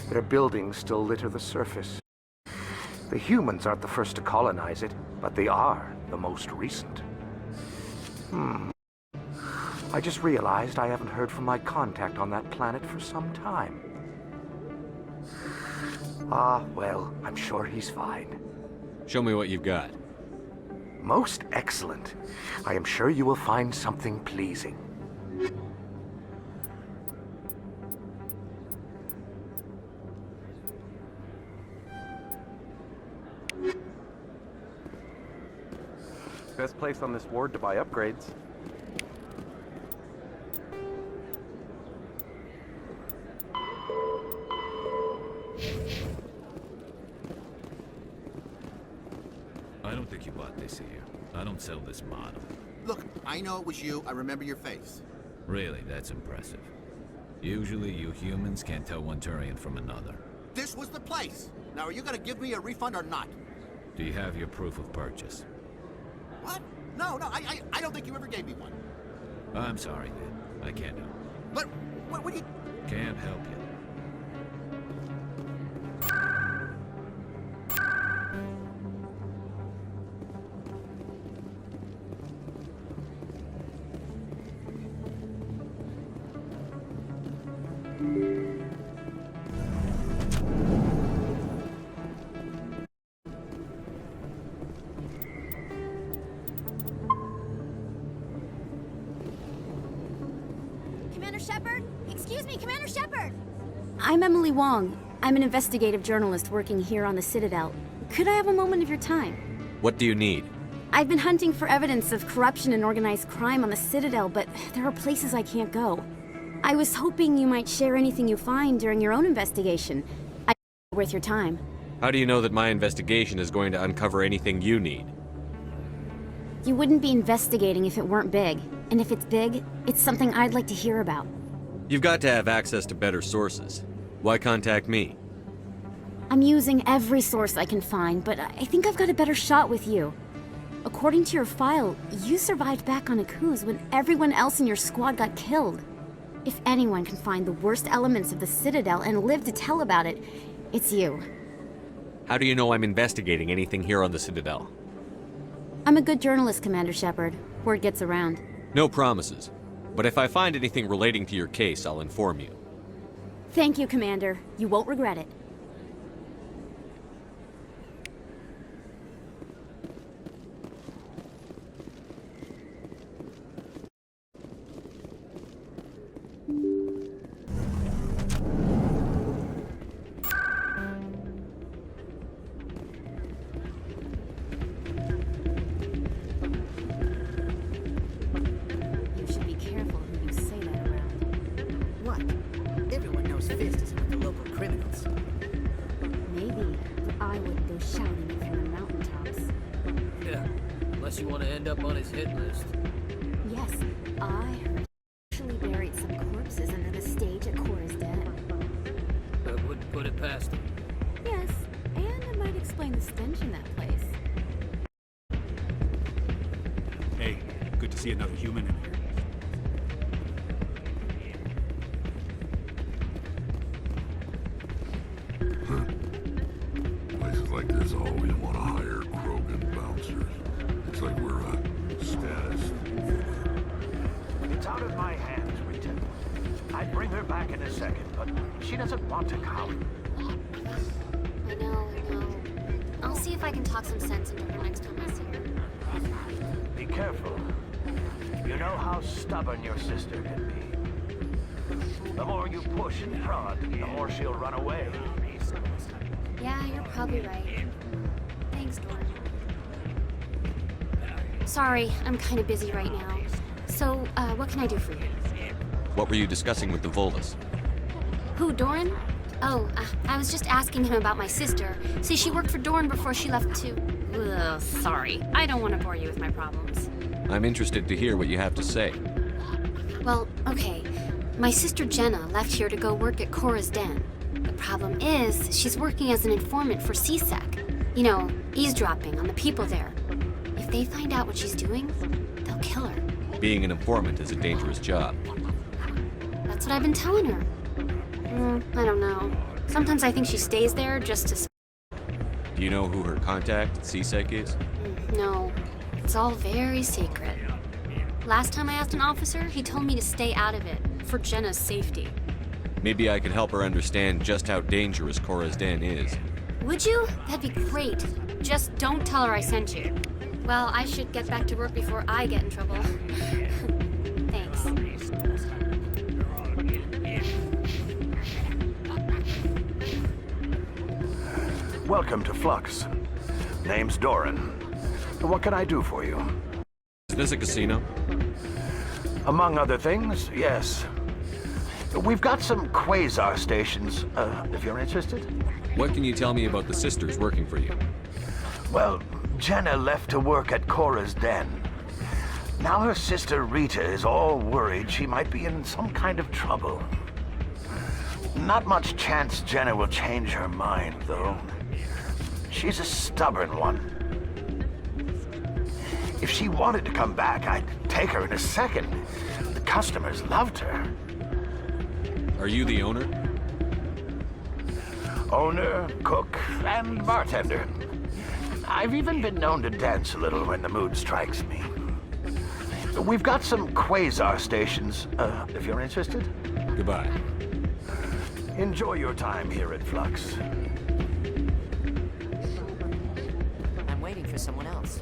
Their buildings still litter the surface. The humans aren't the first to colonize it, but they are the most recent. I just realized I haven't heard from my contact on that planet for some time. Ah, well, I'm sure he's fine. Show me what you've got. Most excellent. I am sure you will find something pleasing. Best place on this ward to buy upgrades. I don't think you bought this here. I don't sell this model. Look, I know it was you. I remember your face. Really, that's impressive. Usually you humans can't tell one Turian from another. This was the place. Now, are you gonna give me a refund or not? Do you have your proof of purchase? What? No, I don't think you ever gave me one. I'm sorry, man. I can't help. But, what do you... Can't help you. Commander Shepard? Excuse me, Commander Shepard! I'm Emily Wong. I'm an investigative journalist working here on the Citadel. Could I have a moment of your time? What do you need? I've been hunting for evidence of corruption and organized crime on the Citadel, but there are places I can't go. I was hoping you might share anything you find during your own investigation. Worth your time. How do you know that my investigation is going to uncover anything you need? You wouldn't be investigating if it weren't big. And if it's big, it's something I'd like to hear about. You've got to have access to better sources. Why contact me? I'm using every source I can find, but I think I've got a better shot with you. According to your file, you survived back on Akuz when everyone else in your squad got killed. If anyone can find the worst elements of the Citadel and live to tell about it, it's you. How do you know I'm investigating anything here on the Citadel? I'm a good journalist, Commander Shepard. Word gets around. No promises. But if I find anything relating to your case, I'll inform you. Thank you, Commander. You won't regret it. You should be careful who you say that around. What? Everyone knows Fist is with the local criminals. Maybe, but I wouldn't go shouting it from the mountaintops. Yeah, unless you want to end up on his hit list. Yes, I heard he actually buried some corpses under the stage at Cora's Den. I wouldn't put it past him. Yes, and it might explain the stench in that place. Hey, good to see another human in here. Places like this always want to hire Krogan bouncers. It's like we're a status. It's out of my hands, Rita. I'd bring her back in a second, but she doesn't want to come. I know. I'll see if I can talk some sense into her next time I see her. Be careful. You know how stubborn your sister can be. The more you push and prod, the more she'll run away. Yeah, you're probably right. Thanks, Doran. Sorry, I'm kind of busy right now. So, what can I do for you? What were you discussing with the Volus? Who, Doran? Oh, I was just asking him about my sister. See, she worked for Doran before she left too. Ugh, sorry. I don't want to bore you with my problems. I'm interested to hear what you have to say. Well, okay. My sister Jenna left here to go work at Cora's Den. The problem is, she's working as an informant for CSEC. You know, eavesdropping on the people there. If they find out what she's doing, they'll kill her. Being an informant is a dangerous job. That's what I've been telling her. I don't know. Sometimes I think she stays there just to... Do you know who her contact at CSEC is? No. It's all very secret. Last time I asked an officer, he told me to stay out of it, for Jenna's safety. Maybe I could help her understand just how dangerous Cora's Den is. Would you? That'd be great. Just don't tell her I sent you. Well, I should get back to work before I get in trouble. Thanks. Welcome to Flux. Name's Doran. What can I do for you? Is this a casino? Among other things, yes. We've got some quasar stations, if you're interested. What can you tell me about the sisters working for you? Well, Jenna left to work at Cora's Den. Now her sister Rita is all worried she might be in some kind of trouble. Not much chance Jenna will change her mind, though. She's a stubborn one. If she wanted to come back, I'd take her in a second. The customers loved her. Are you the owner? Owner, cook, and bartender. I've even been known to dance a little when the mood strikes me. We've got some quasar stations, if you're interested. Goodbye. Enjoy your time here at Flux. I'm waiting for someone else.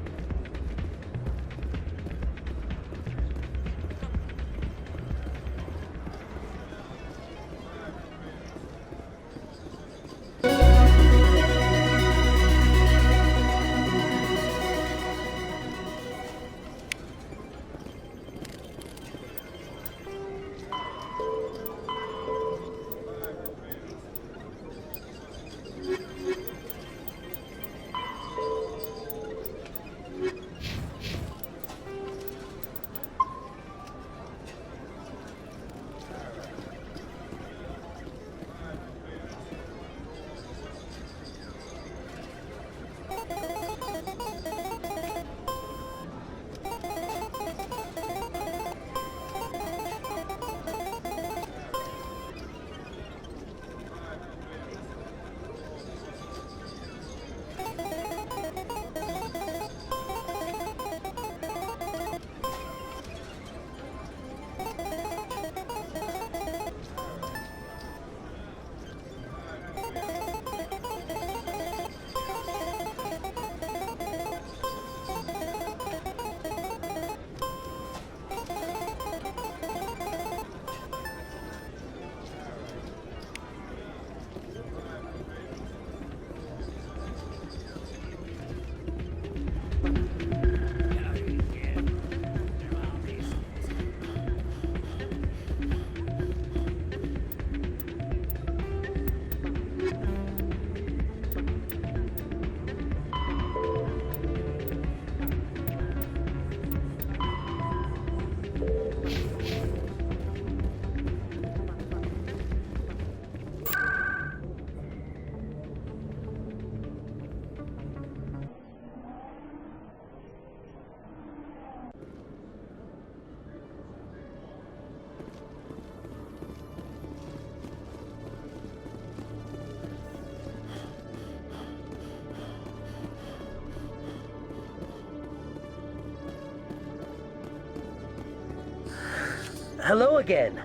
Hello again.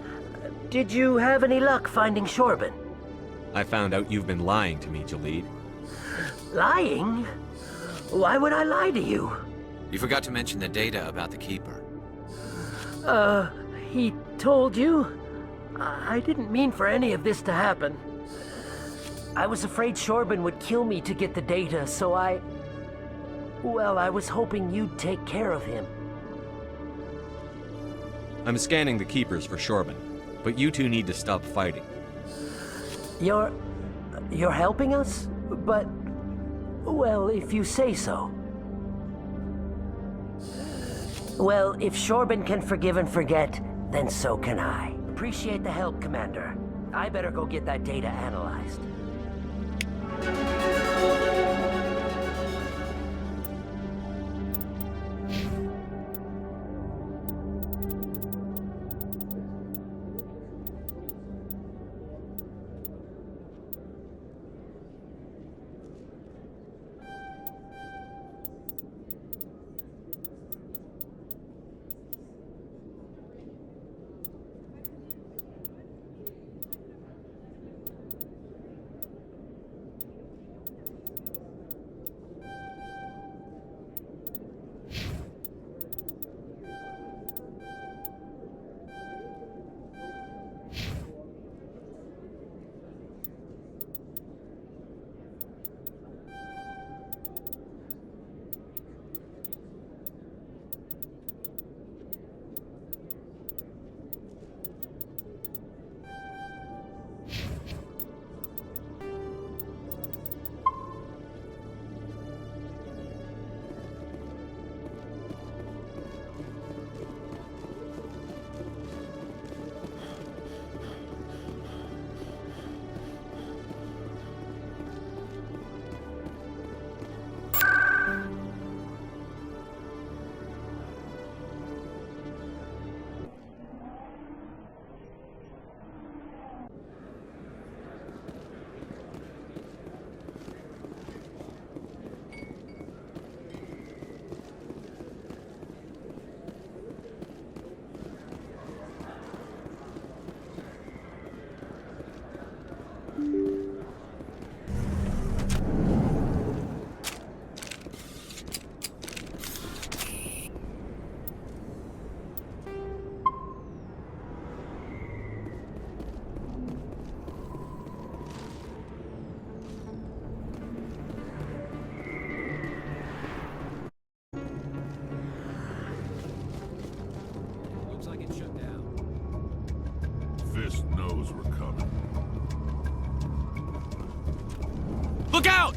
Did you have any luck finding Shorben? I found out you've been lying to me, Jalid. Lying? Why would I lie to you? You forgot to mention the data about the Keeper. He told you? I didn't mean for any of this to happen. I was afraid Shorben would kill me to get the data, so well, I was hoping you'd take care of him. I'm scanning the Keepers for Shorben, but you two need to stop fighting. You're helping us? But, well, if you say so. Well, if Shorben can forgive and forget, then so can I. Appreciate the help, Commander. I better go get that data analyzed. ain't shut down. Fist knows we're coming. Look out!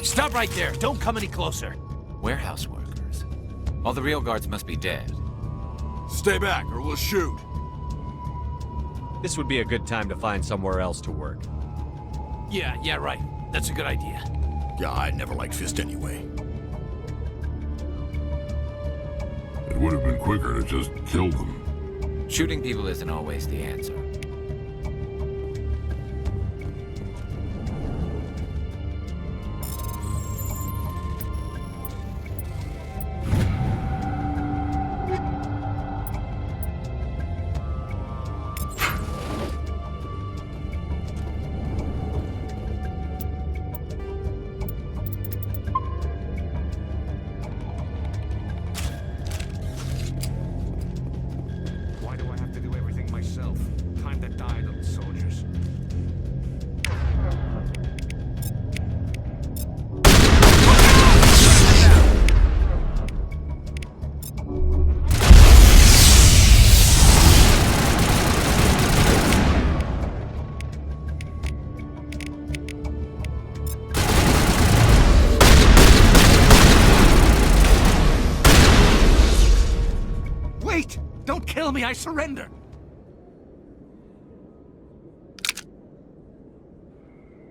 Stop right there! Don't come any closer! Warehouse workers. All the real guards must be dead. Stay back, or we'll shoot. This would be a good time to find somewhere else to work. Yeah, right. That's a good idea. Yeah, I never liked Fist anyway. It would have been quicker to just kill them. Shooting people isn't always the answer. Don't kill me, I surrender!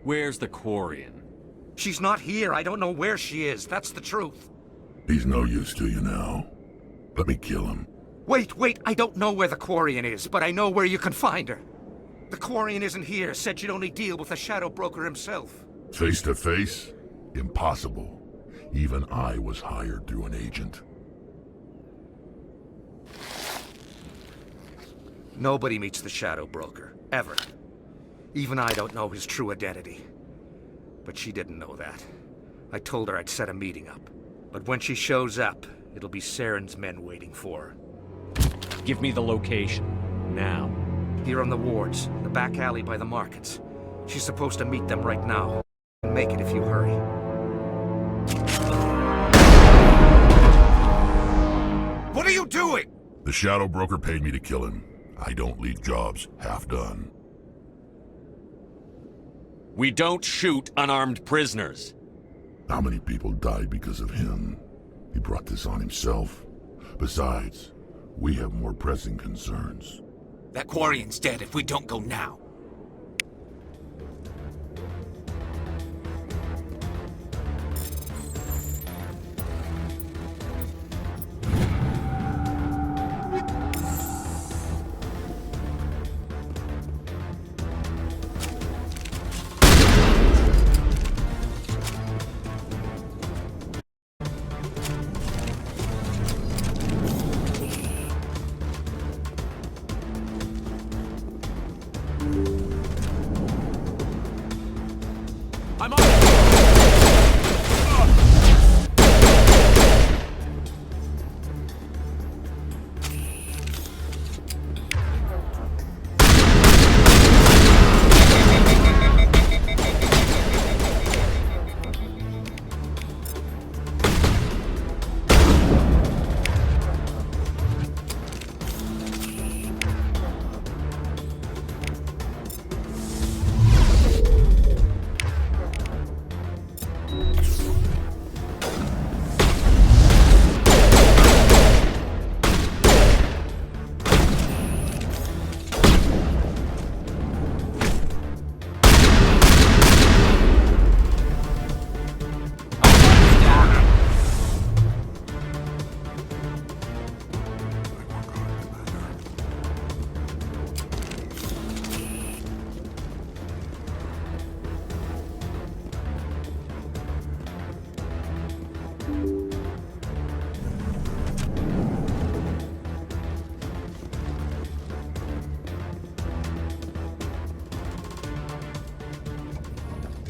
Where's the Quarian? She's not here. I don't know where she is. That's the truth. He's no use to you now. Let me kill him. Wait. I don't know where the Quarian is, but I know where you can find her. The Quarian isn't here. Said you'd only deal with the Shadow Broker himself. Face to face? Impossible. Even I was hired through an agent. Nobody meets the Shadow Broker. Ever. Even I don't know his true identity. But she didn't know that. I told her I'd set a meeting up. But when she shows up, it'll be Saren's men waiting for her. Give me the location. Now. Here on the wards, the back alley by the markets. She's supposed to meet them right now. Make it if you hurry. What are you doing? The Shadow Broker paid me to kill him. I don't leave jobs half done. We don't shoot unarmed prisoners. How many people died because of him? He brought this on himself. Besides, we have more pressing concerns. That Quarian's dead if we don't go now.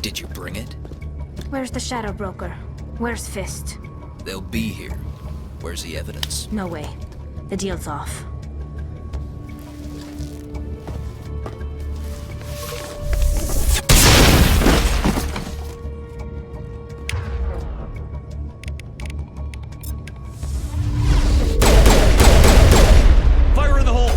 Did you bring it? Where's the Shadow Broker? Where's Fist? They'll be here. Where's the evidence? No way. The deal's off. Fire in the hole!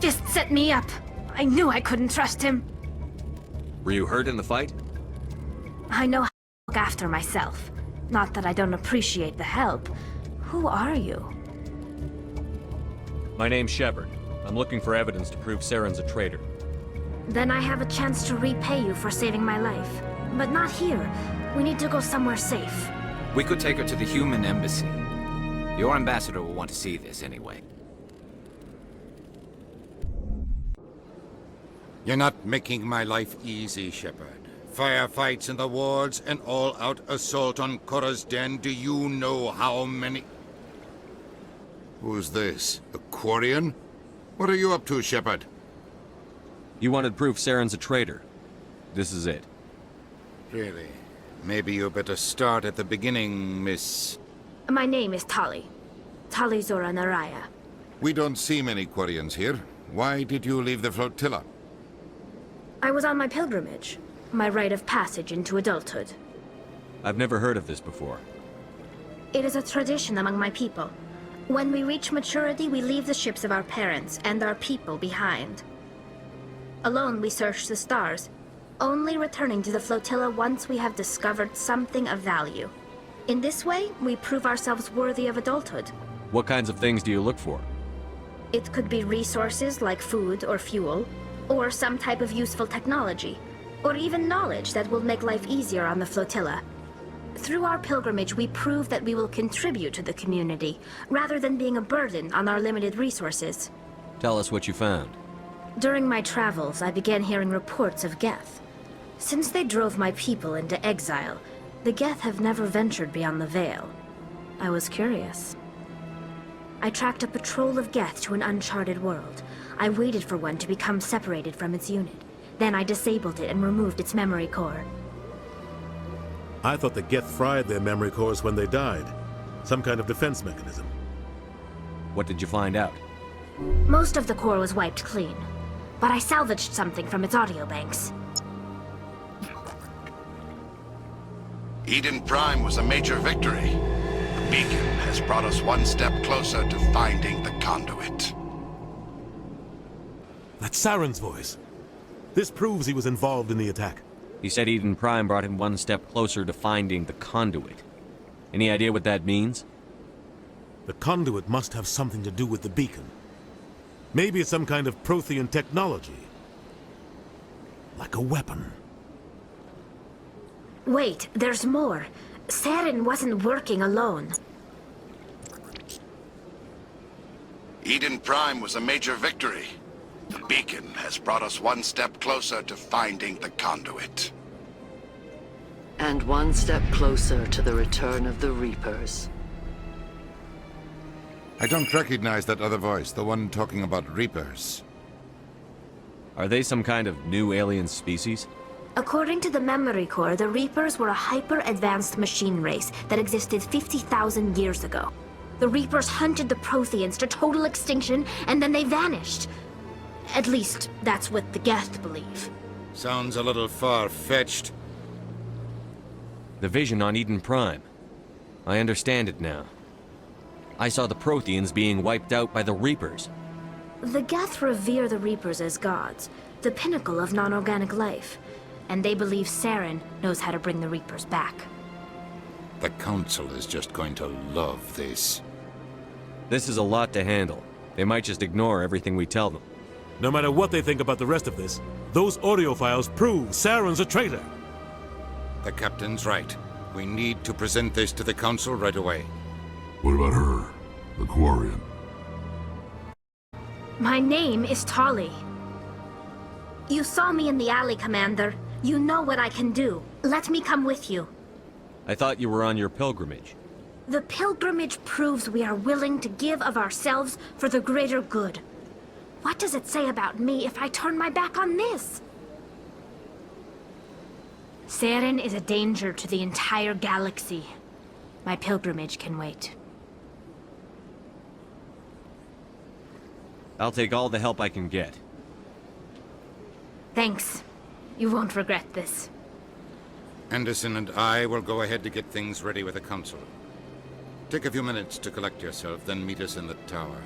Fist set me up. I knew I couldn't trust him. Were you hurt in the fight? I know how to look after myself. Not that I don't appreciate the help. Who are you? My name's Shepard. I'm looking for evidence to prove Saren's a traitor. Then I have a chance to repay you for saving my life. But not here. We need to go somewhere safe. We could take her to the human embassy. Your ambassador will want to see this anyway. You're not making my life easy, Shepard. Firefights in the wards, an all-out assault on Korra's den. Do you know how many... Who's this? A Quarian? What are you up to, Shepard? You wanted proof Saren's a traitor. This is it. Really? Maybe you better start at the beginning, Miss... My name is Tali. Tali Zora Naraya. We don't see many Quarians here. Why did you leave the flotilla? I was on my pilgrimage. My rite of passage into adulthood. I've never heard of this before. It is a tradition among my people. When we reach maturity, we leave the ships of our parents and our people behind. Alone, we search the stars, only returning to the flotilla once we have discovered something of value. In this way, we prove ourselves worthy of adulthood. What kinds of things do you look for? It could be resources like food or fuel, or some type of useful technology, or even knowledge that will make life easier on the flotilla. Through our pilgrimage, we prove that we will contribute to the community, rather than being a burden on our limited resources. Tell us what you found. During my travels, I began hearing reports of Geth. Since they drove my people into exile, the Geth have never ventured beyond the Veil. I was curious. I tracked a patrol of Geth to an uncharted world. I waited for one to become separated from its unit. Then I disabled it and removed its memory core. I thought the Geth fried their memory cores when they died. Some kind of defense mechanism. What did you find out? Most of the core was wiped clean, but I salvaged something from its audio banks. Eden Prime was a major victory. The beacon has brought us one step closer to finding the conduit. That's Saren's voice. This proves he was involved in the attack. He said Eden Prime brought him one step closer to finding the conduit. Any idea what that means? The conduit must have something to do with the beacon. Maybe it's some kind of Prothean technology. Like a weapon. Wait, there's more. Saren wasn't working alone. Eden Prime was a major victory. The beacon has brought us one step closer to finding the conduit. And one step closer to the return of the Reapers. I don't recognize that other voice, the one talking about Reapers. Are they some kind of new alien species? According to the memory core, the Reapers were a hyper-advanced machine race that existed 50,000 years ago. The Reapers hunted the Protheans to total extinction, and then they vanished. At least, that's what the Geth believe. Sounds a little far-fetched. The vision on Eden Prime. I understand it now. I saw the Protheans being wiped out by the Reapers. The Geth revere the Reapers as gods, the pinnacle of non-organic life. And they believe Saren knows how to bring the Reapers back. The Council is just going to love this. This is a lot to handle. They might just ignore everything we tell them. No matter what they think about the rest of this, those audio files prove Saren's a traitor. The captain's right. We need to present this to the council right away. What about her, the Quarian? My name is Tali. You saw me in the alley, Commander. You know what I can do. Let me come with you. I thought you were on your pilgrimage. The pilgrimage proves we are willing to give of ourselves for the greater good. What does it say about me if I turn my back on this? Saren is a danger to the entire galaxy. My pilgrimage can wait. I'll take all the help I can get. Thanks. You won't regret this. Anderson and I will go ahead to get things ready with the council. Take a few minutes to collect yourself, then meet us in the tower.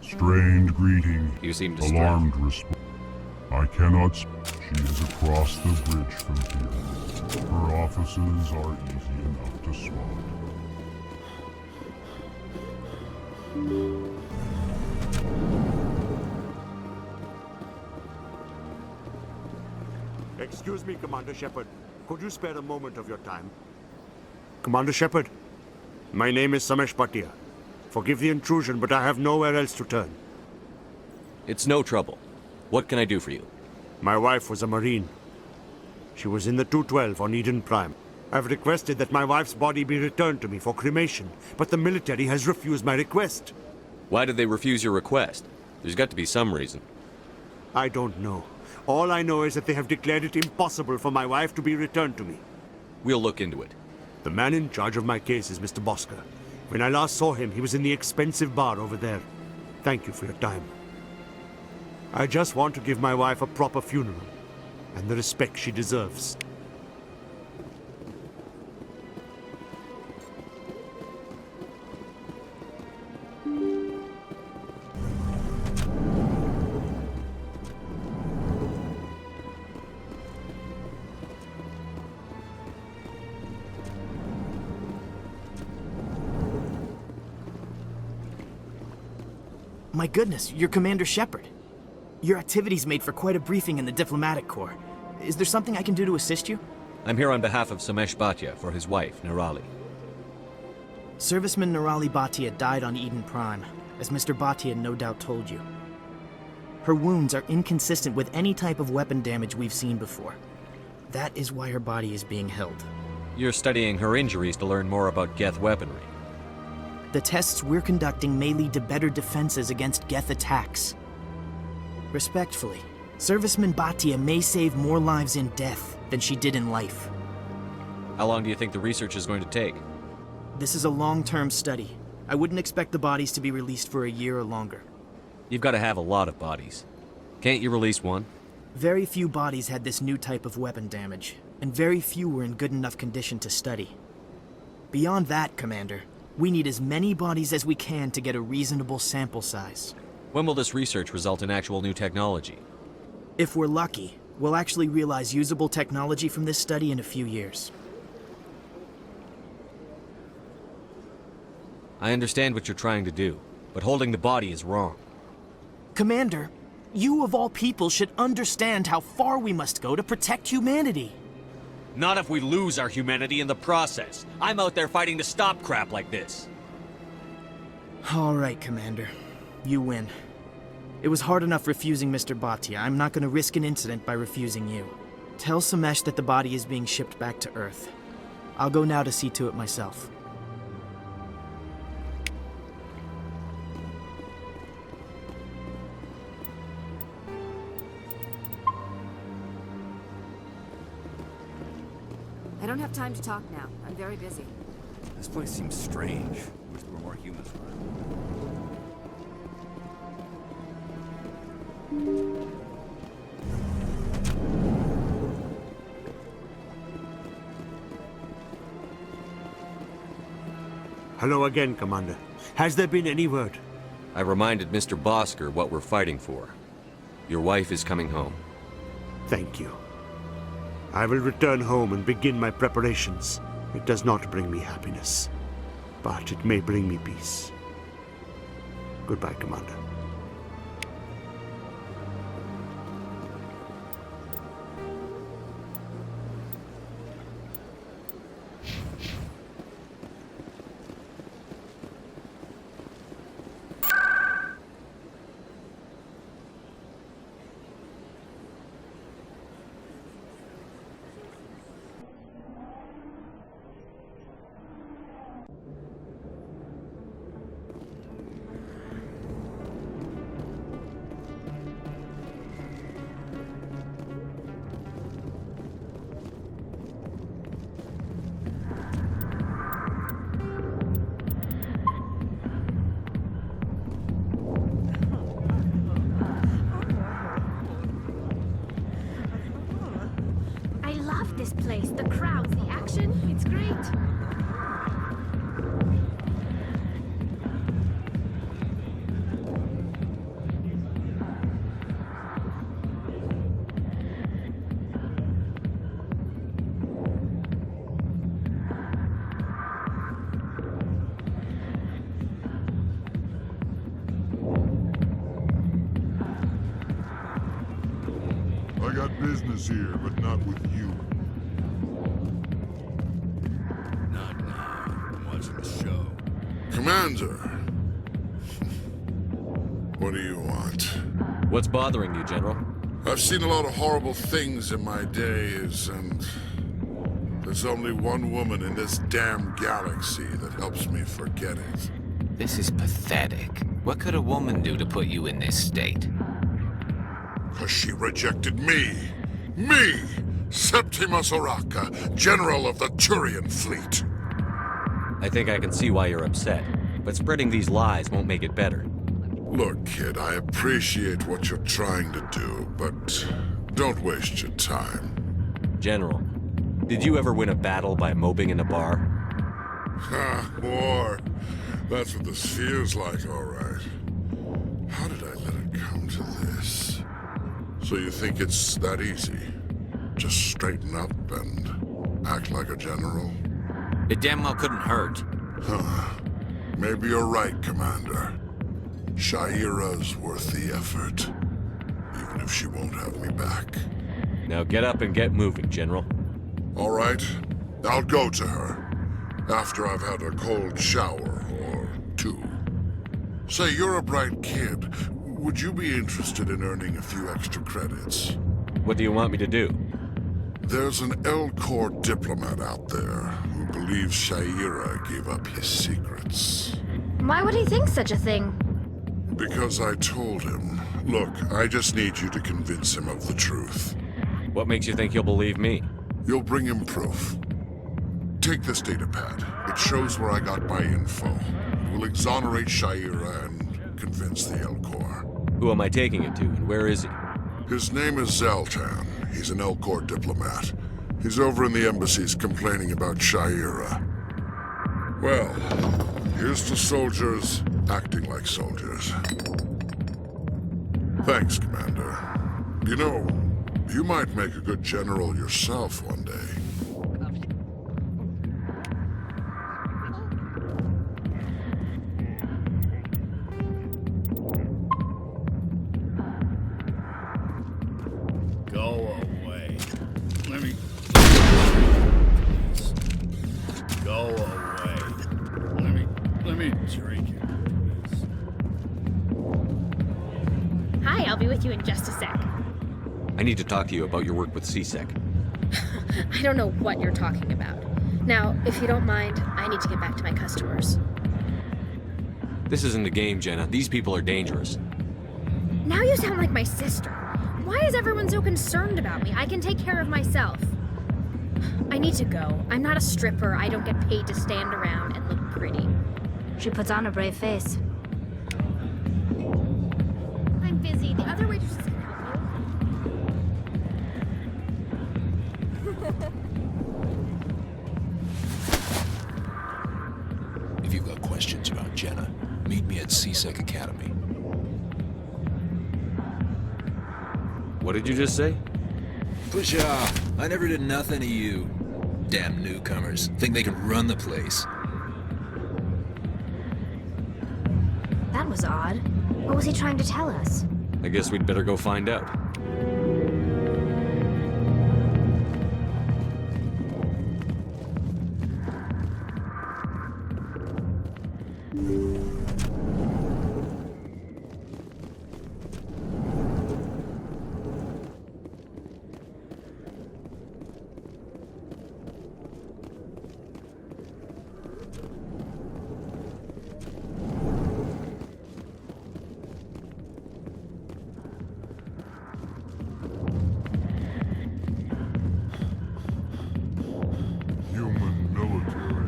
Strained greeting. You seem distressed. Alarmed response. I cannot speak. She is across the bridge from here. Her offices are easy enough to swat. Excuse me, Commander Shepard. Could you spare a moment of your time? Commander Shepard, my name is Samesh Bhatia. Forgive the intrusion, but I have nowhere else to turn. It's no trouble. What can I do for you? My wife was a Marine. She was in the 212 on Eden Prime. I've requested that my wife's body be returned to me for cremation, but the military has refused my request. Why did they refuse your request? There's got to be some reason. I don't know. All I know is that they have declared it impossible for my wife to be returned to me. We'll look into it. The man in charge of my case is Mr. Bosker. When I last saw him, he was in the expensive bar over there. Thank you for your time. I just want to give my wife a proper funeral, and the respect she deserves. My goodness, you're Commander Shepard. Your activities made for quite a briefing in the Diplomatic Corps. Is there something I can do to assist you? I'm here on behalf of Samesh Bhatia for his wife, Nirali. Serviceman Nirali Bhatia died on Eden Prime, as Mr. Bhatia no doubt told you. Her wounds are inconsistent with any type of weapon damage we've seen before. That is why her body is being held. You're studying her injuries to learn more about Geth weaponry. The tests we're conducting may lead to better defenses against Geth attacks. Respectfully, Serviceman Bhatia may save more lives in death than she did in life. How long do you think the research is going to take? This is a long-term study. I wouldn't expect the bodies to be released for a year or longer. You've got to have a lot of bodies. Can't you release one? Very few bodies had this new type of weapon damage, and very few were in good enough condition to study. Beyond that, Commander, we need as many bodies as we can to get a reasonable sample size. When will this research result in actual new technology? If we're lucky, we'll actually realize usable technology from this study in a few years. I understand what you're trying to do, but holding the body is wrong. Commander, you of all people should understand how far we must go to protect humanity. Not if we lose our humanity in the process. I'm out there fighting to stop crap like this. All right, Commander. You win. It was hard enough refusing Mr. Bhatia. I'm not going to risk an incident by refusing you. Tell Samesh that the body is being shipped back to Earth. I'll go now to see to it myself. I don't have time to talk now. I'm very busy. This place seems strange. Wish there were more humans around. Hello again, Commander. Has there been any word? I reminded Mr. Bosker what we're fighting for. Your wife is coming home. Thank you. I will return home and begin my preparations. It does not bring me happiness, but it may bring me peace. Goodbye, Commander. This place, the crowds, the action, it's great. I got business here, but not with you. Show. Commander! What do you want? What's bothering you, General? I've seen a lot of horrible things in my days, and there's only one woman in this damn galaxy that helps me forget it. This is pathetic. What could a woman do to put you in this state? 'Cause she rejected me! Me! Septimus Oraka, General of the Turian Fleet! I think I can see why you're upset, but spreading these lies won't make it better. Look, kid, I appreciate what you're trying to do, but don't waste your time. General, did you ever win a battle by moping in a bar? Ha, war. That's what this feels like, all right. How did I let it come to this? So you think it's that easy? Just straighten up and act like a general? It damn well couldn't hurt. Huh. Maybe you're right, Commander. Shaira's worth the effort, even if she won't have me back. Now get up and get moving, General. All right, I'll go to her, after I've had a cold shower or two. Say, you're a bright kid. Would you be interested in earning a few extra credits? What do you want me to do? There's an Elcor diplomat out there who believes Shaira gave up his secrets. Why would he think such a thing? Because I told him. Look, I just need you to convince him of the truth. What makes you think he'll believe me? You'll bring him proof. Take this datapad. It shows where I got my info. It will exonerate Shaira and convince the Elcor. Who am I taking it to, and where is he? His name is Zaltan. He's an Elcor diplomat. He's over in the embassies complaining about Shaira. Well, here's to soldiers acting like soldiers. Thanks, Commander. You know, you might make a good general yourself one day. Go away. Let me... Go away. Let me drink it. Hi, I'll be with you in just a sec. I need to talk to you about your work with CSEC. I don't know what you're talking about. Now, if you don't mind, I need to get back to my customers. This isn't a game, Jenna. These people are dangerous. Now you sound like my sister. Why is everyone so concerned about me? I can take care of myself. I need to go. I'm not a stripper. I don't get paid to stand around and look pretty. She puts on a brave face. I'm busy. The other waitresses can help you. If you've got questions about Jenna, meet me at CSEC Academy. What did you just say? Push off. I never did nothing to you. Damn newcomers. Think they can run the place. That was odd. What was he trying to tell us? I guess we'd better go find out. Human military.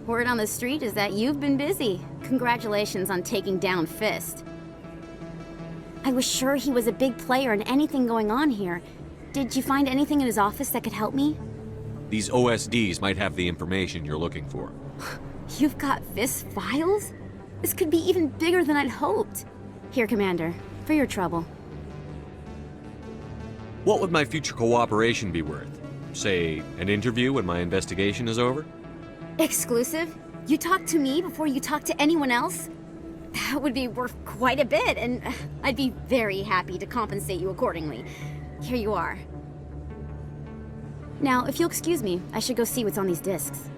Word on the street is that you've been busy. Congratulations on taking down Fist. I was sure he was a big player in anything going on here. Did you find anything in his office that could help me? These OSDs might have the information you're looking for. You've got Fist's files? This could be even bigger than I'd hoped. Here, Commander, for your trouble. What would my future cooperation be worth? Say, an interview when my investigation is over? Exclusive? You talk to me before you talk to anyone else? That would be worth quite a bit, and I'd be very happy to compensate you accordingly. Here you are. Now, if you'll excuse me, I should go see what's on these discs.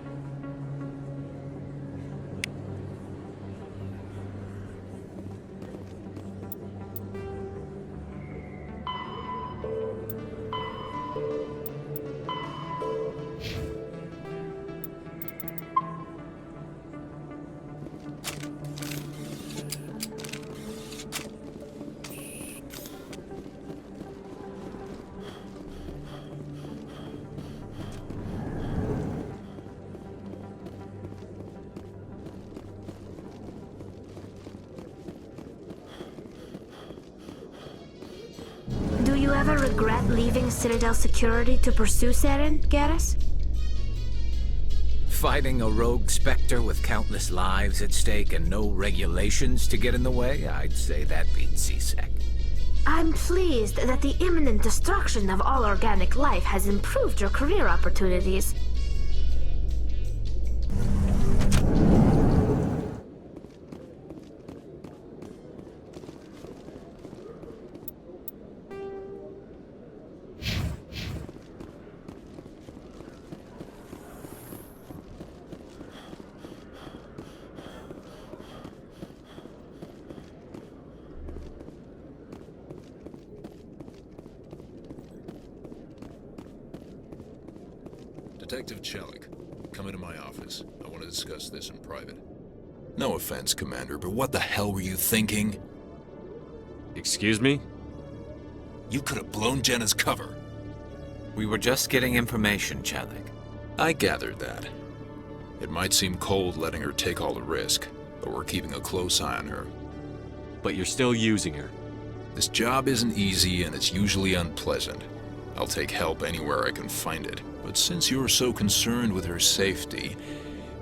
ever regret leaving Citadel security to pursue Seren, Garrus? Fighting a rogue Spectre with countless lives at stake and no regulations to get in the way? I'd say that beats CSEC. I'm pleased that the imminent destruction of all organic life has improved your career opportunities. Detective Chelik, come into my office. I want to discuss this in private. No offense, Commander, but what the hell were you thinking? Excuse me? You could have blown Jenna's cover. We were just getting information, Chelik. I gathered that. It might seem cold letting her take all the risk, but we're keeping a close eye on her. But you're still using her. This job isn't easy and it's usually unpleasant. I'll take help anywhere I can find it. But since you're so concerned with her safety,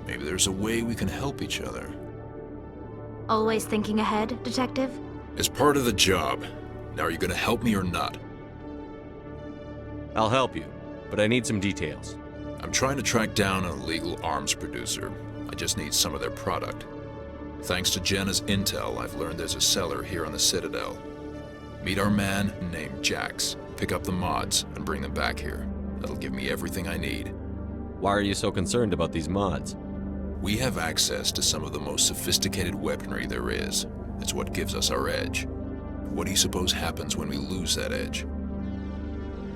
maybe there's a way we can help each other. Always thinking ahead, Detective? It's part of the job. Now, are you gonna help me or not? I'll help you, but I need some details. I'm trying to track down an illegal arms producer. I just need some of their product. Thanks to Jenna's intel, I've learned there's a seller here on the Citadel. Meet our man named Jax. Pick up the mods and bring them back here. That'll give me everything I need. Why are you so concerned about these mods? We have access to some of the most sophisticated weaponry there is. It's what gives us our edge. What do you suppose happens when we lose that edge?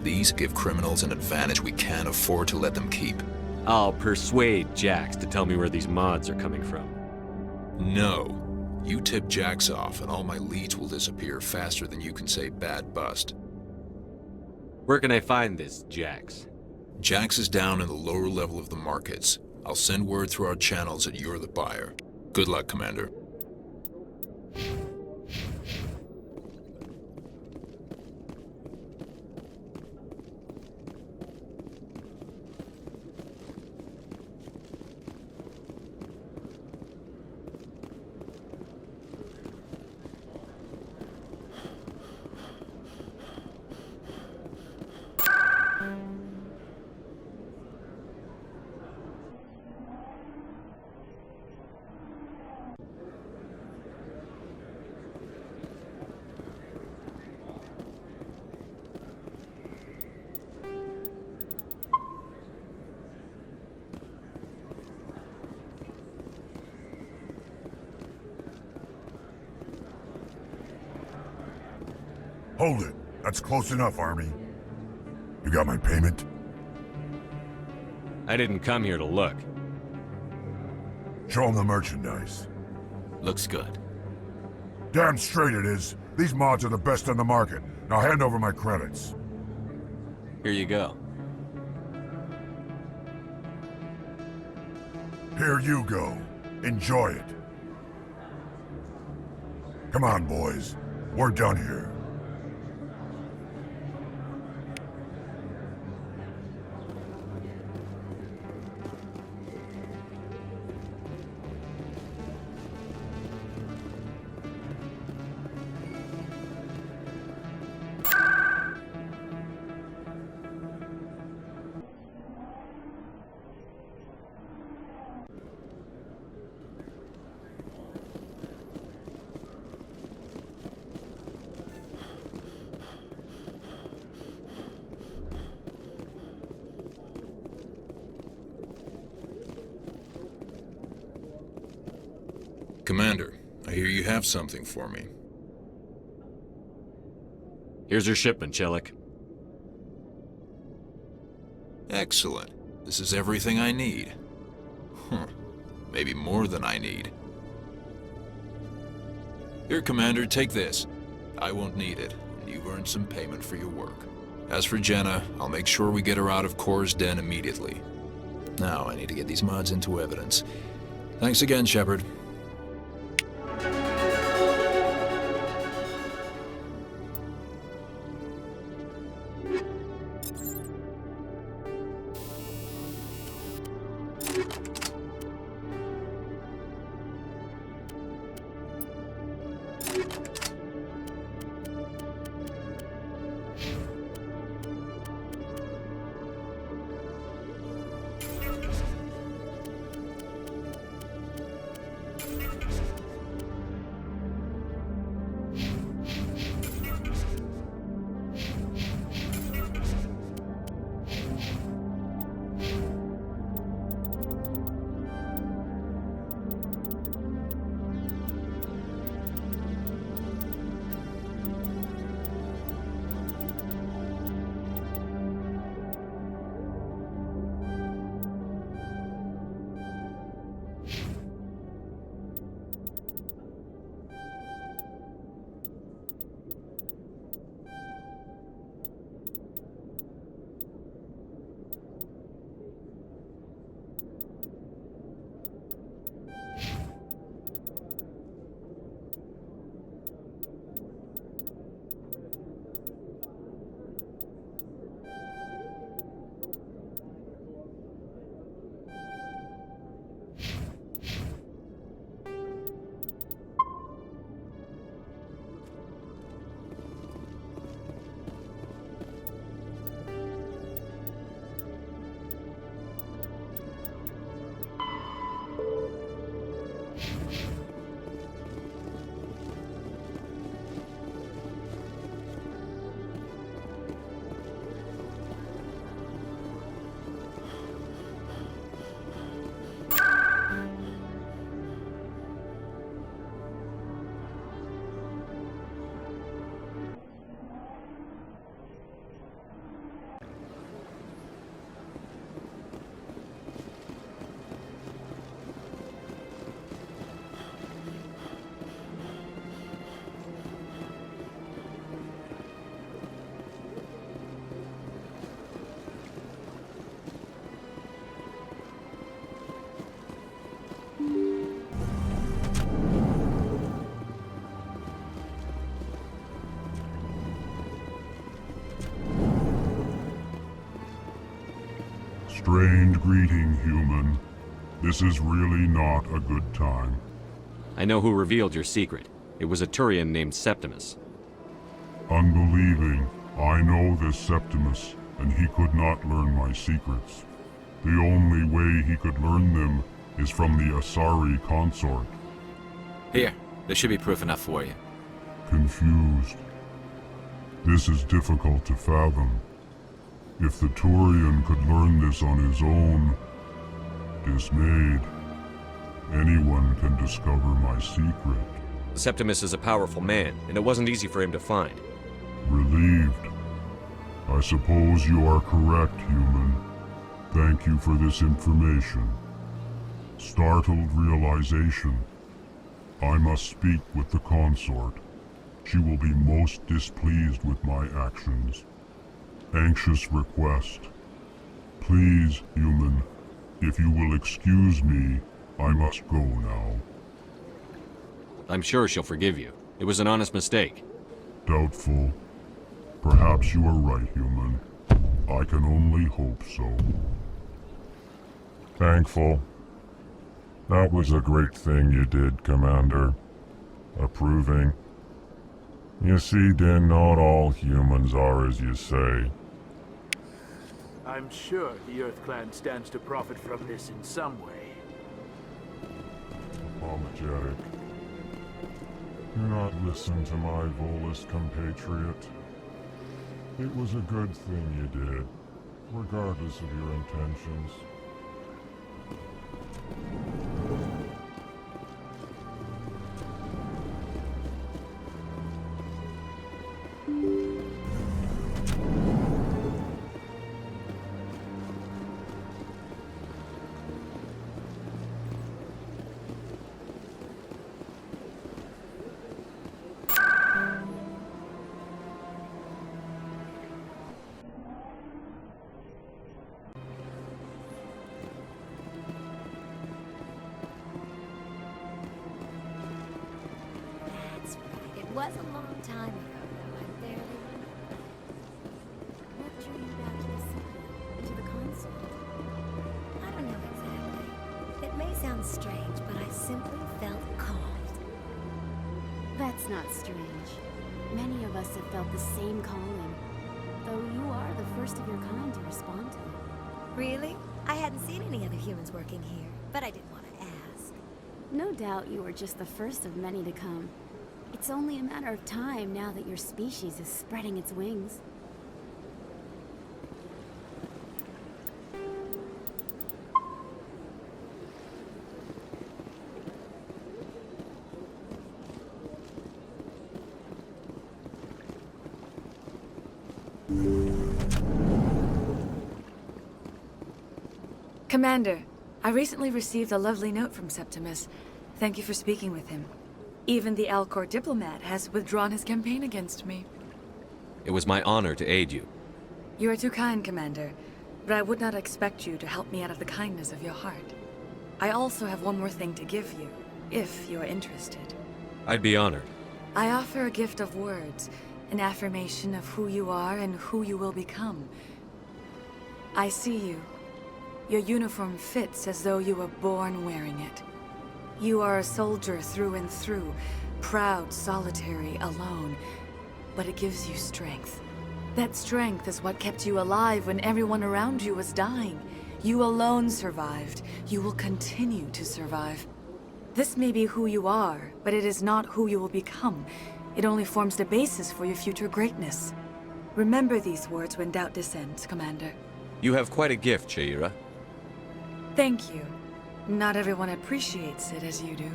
These give criminals an advantage we can't afford to let them keep. I'll persuade Jax to tell me where these mods are coming from. No. You tip Jax off and all my leads will disappear faster than you can say bad bust. Where can I find this Jax? Jax is down in the lower level of the markets. I'll send word through our channels that you're the buyer. Good luck, Commander. Hold it. That's close enough, Army. You got my payment? I didn't come here to look. Show them the merchandise. Looks good. Damn straight it is. These mods are the best on the market. Now hand over my credits. Here you go. Here you go. Enjoy it. Come on, boys. We're done here. Commander, I hear you have something for me. Here's your shipment, Chelik. Excellent. This is everything I need. Maybe more than I need. Here, Commander, take this. I won't need it, and you've earned some payment for your work. As for Jenna, I'll make sure we get her out of Kor's den immediately. Now, I need to get these mods into evidence. Thanks again, Shepard. Strained greeting, human. This is really not a good time. I know who revealed your secret. It was a Turian named Septimus. Unbelieving, I know this Septimus, and he could not learn my secrets. The only way he could learn them is from the Asari consort. Here, there should be proof enough for you. Confused. This is difficult to fathom. If the Turian could learn this on his own, dismayed, anyone can discover my secret. Septimus is a powerful man, and it wasn't easy for him to find. Relieved. I suppose you are correct, human. Thank you for this information. Startled realization. I must speak with the consort. She will be most displeased with my actions. Anxious request. Please, human, if you will excuse me, I must go now. I'm sure she'll forgive you. It was an honest mistake. Doubtful. Perhaps you are right, human. I can only hope so. Thankful. That was a great thing you did, Commander. Approving. You see, Din, not all humans are as you say. I'm sure the Earth Clan stands to profit from this in some way. Apologetic. Do not listen to my Volus compatriot. It was a good thing you did, regardless of your intentions. It was a long time ago, though. I barely remember. What drew you back to the city? To the console? I don't know exactly. It may sound strange, but I simply felt called. That's not strange. Many of us have felt the same calling. Though you are the first of your kind to respond to it. Really? I hadn't seen any other humans working here, but I didn't want to ask. No doubt you were just the first of many to come. It's only a matter of time now that your species is spreading its wings. Commander, I recently received a lovely note from Septimus. Thank you for speaking with him. Even the Alcor diplomat has withdrawn his campaign against me. It was my honor to aid you. You are too kind, Commander, but I would not expect you to help me out of the kindness of your heart. I also have one more thing to give you, if you are interested. I'd be honored. I offer a gift of words, an affirmation of who you are and who you will become. I see you. Your uniform fits as though you were born wearing it. You are a soldier through and through, proud, solitary, alone, but it gives you strength. That strength is what kept you alive when everyone around you was dying. You alone survived. You will continue to survive. This may be who you are, but it is not who you will become. It only forms the basis for your future greatness. Remember these words when doubt descends, Commander. You have quite a gift, Shaira. Thank you. Not everyone appreciates it as you do.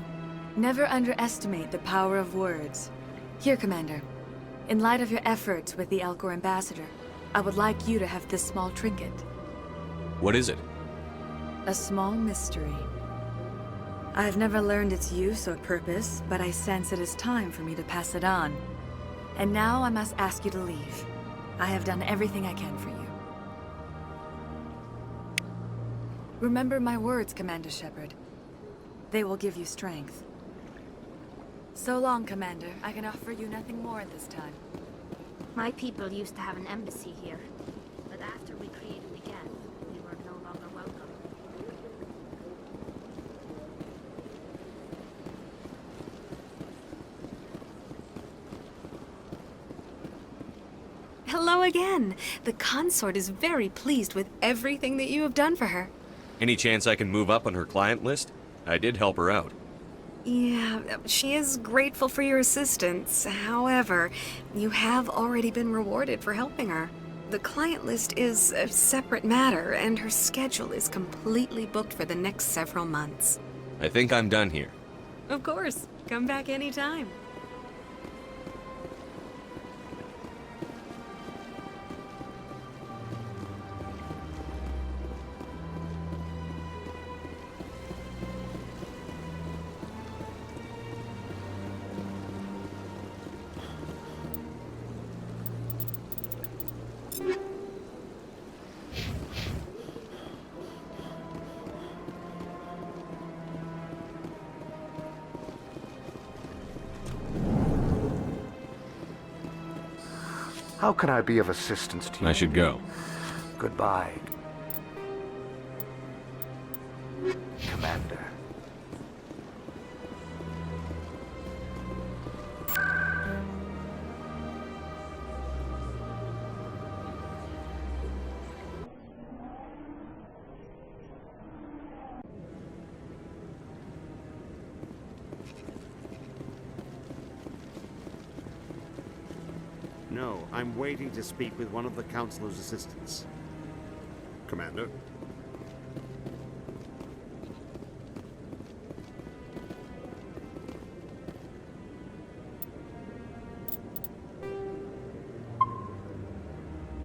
Never underestimate the power of words. Here, Commander. In light of your efforts with the Alcor ambassador, I would like you to have this small trinket. What is it? A small mystery. I have never learned its use or purpose, but I sense it is time for me to pass it on. And now I must ask you to leave. I have done everything I can for you. Remember my words, Commander Shepard. They will give you strength. So long, Commander. I can offer you nothing more at this time. My people used to have an embassy here, but after we created the Geth, we were no longer Hello again. The consort is very pleased with everything that you have done for her. Any chance I can move up on her client list? I did help her out. Yeah, she is grateful for your assistance. However, you have already been rewarded for helping her. The client list is a separate matter, and her schedule is completely booked for the next several months. I think I'm done here. Of course. Come back anytime. How can I be of assistance to you? I should go. Goodbye, Commander. No, I'm waiting to speak with one of the Councilor's assistants. Commander?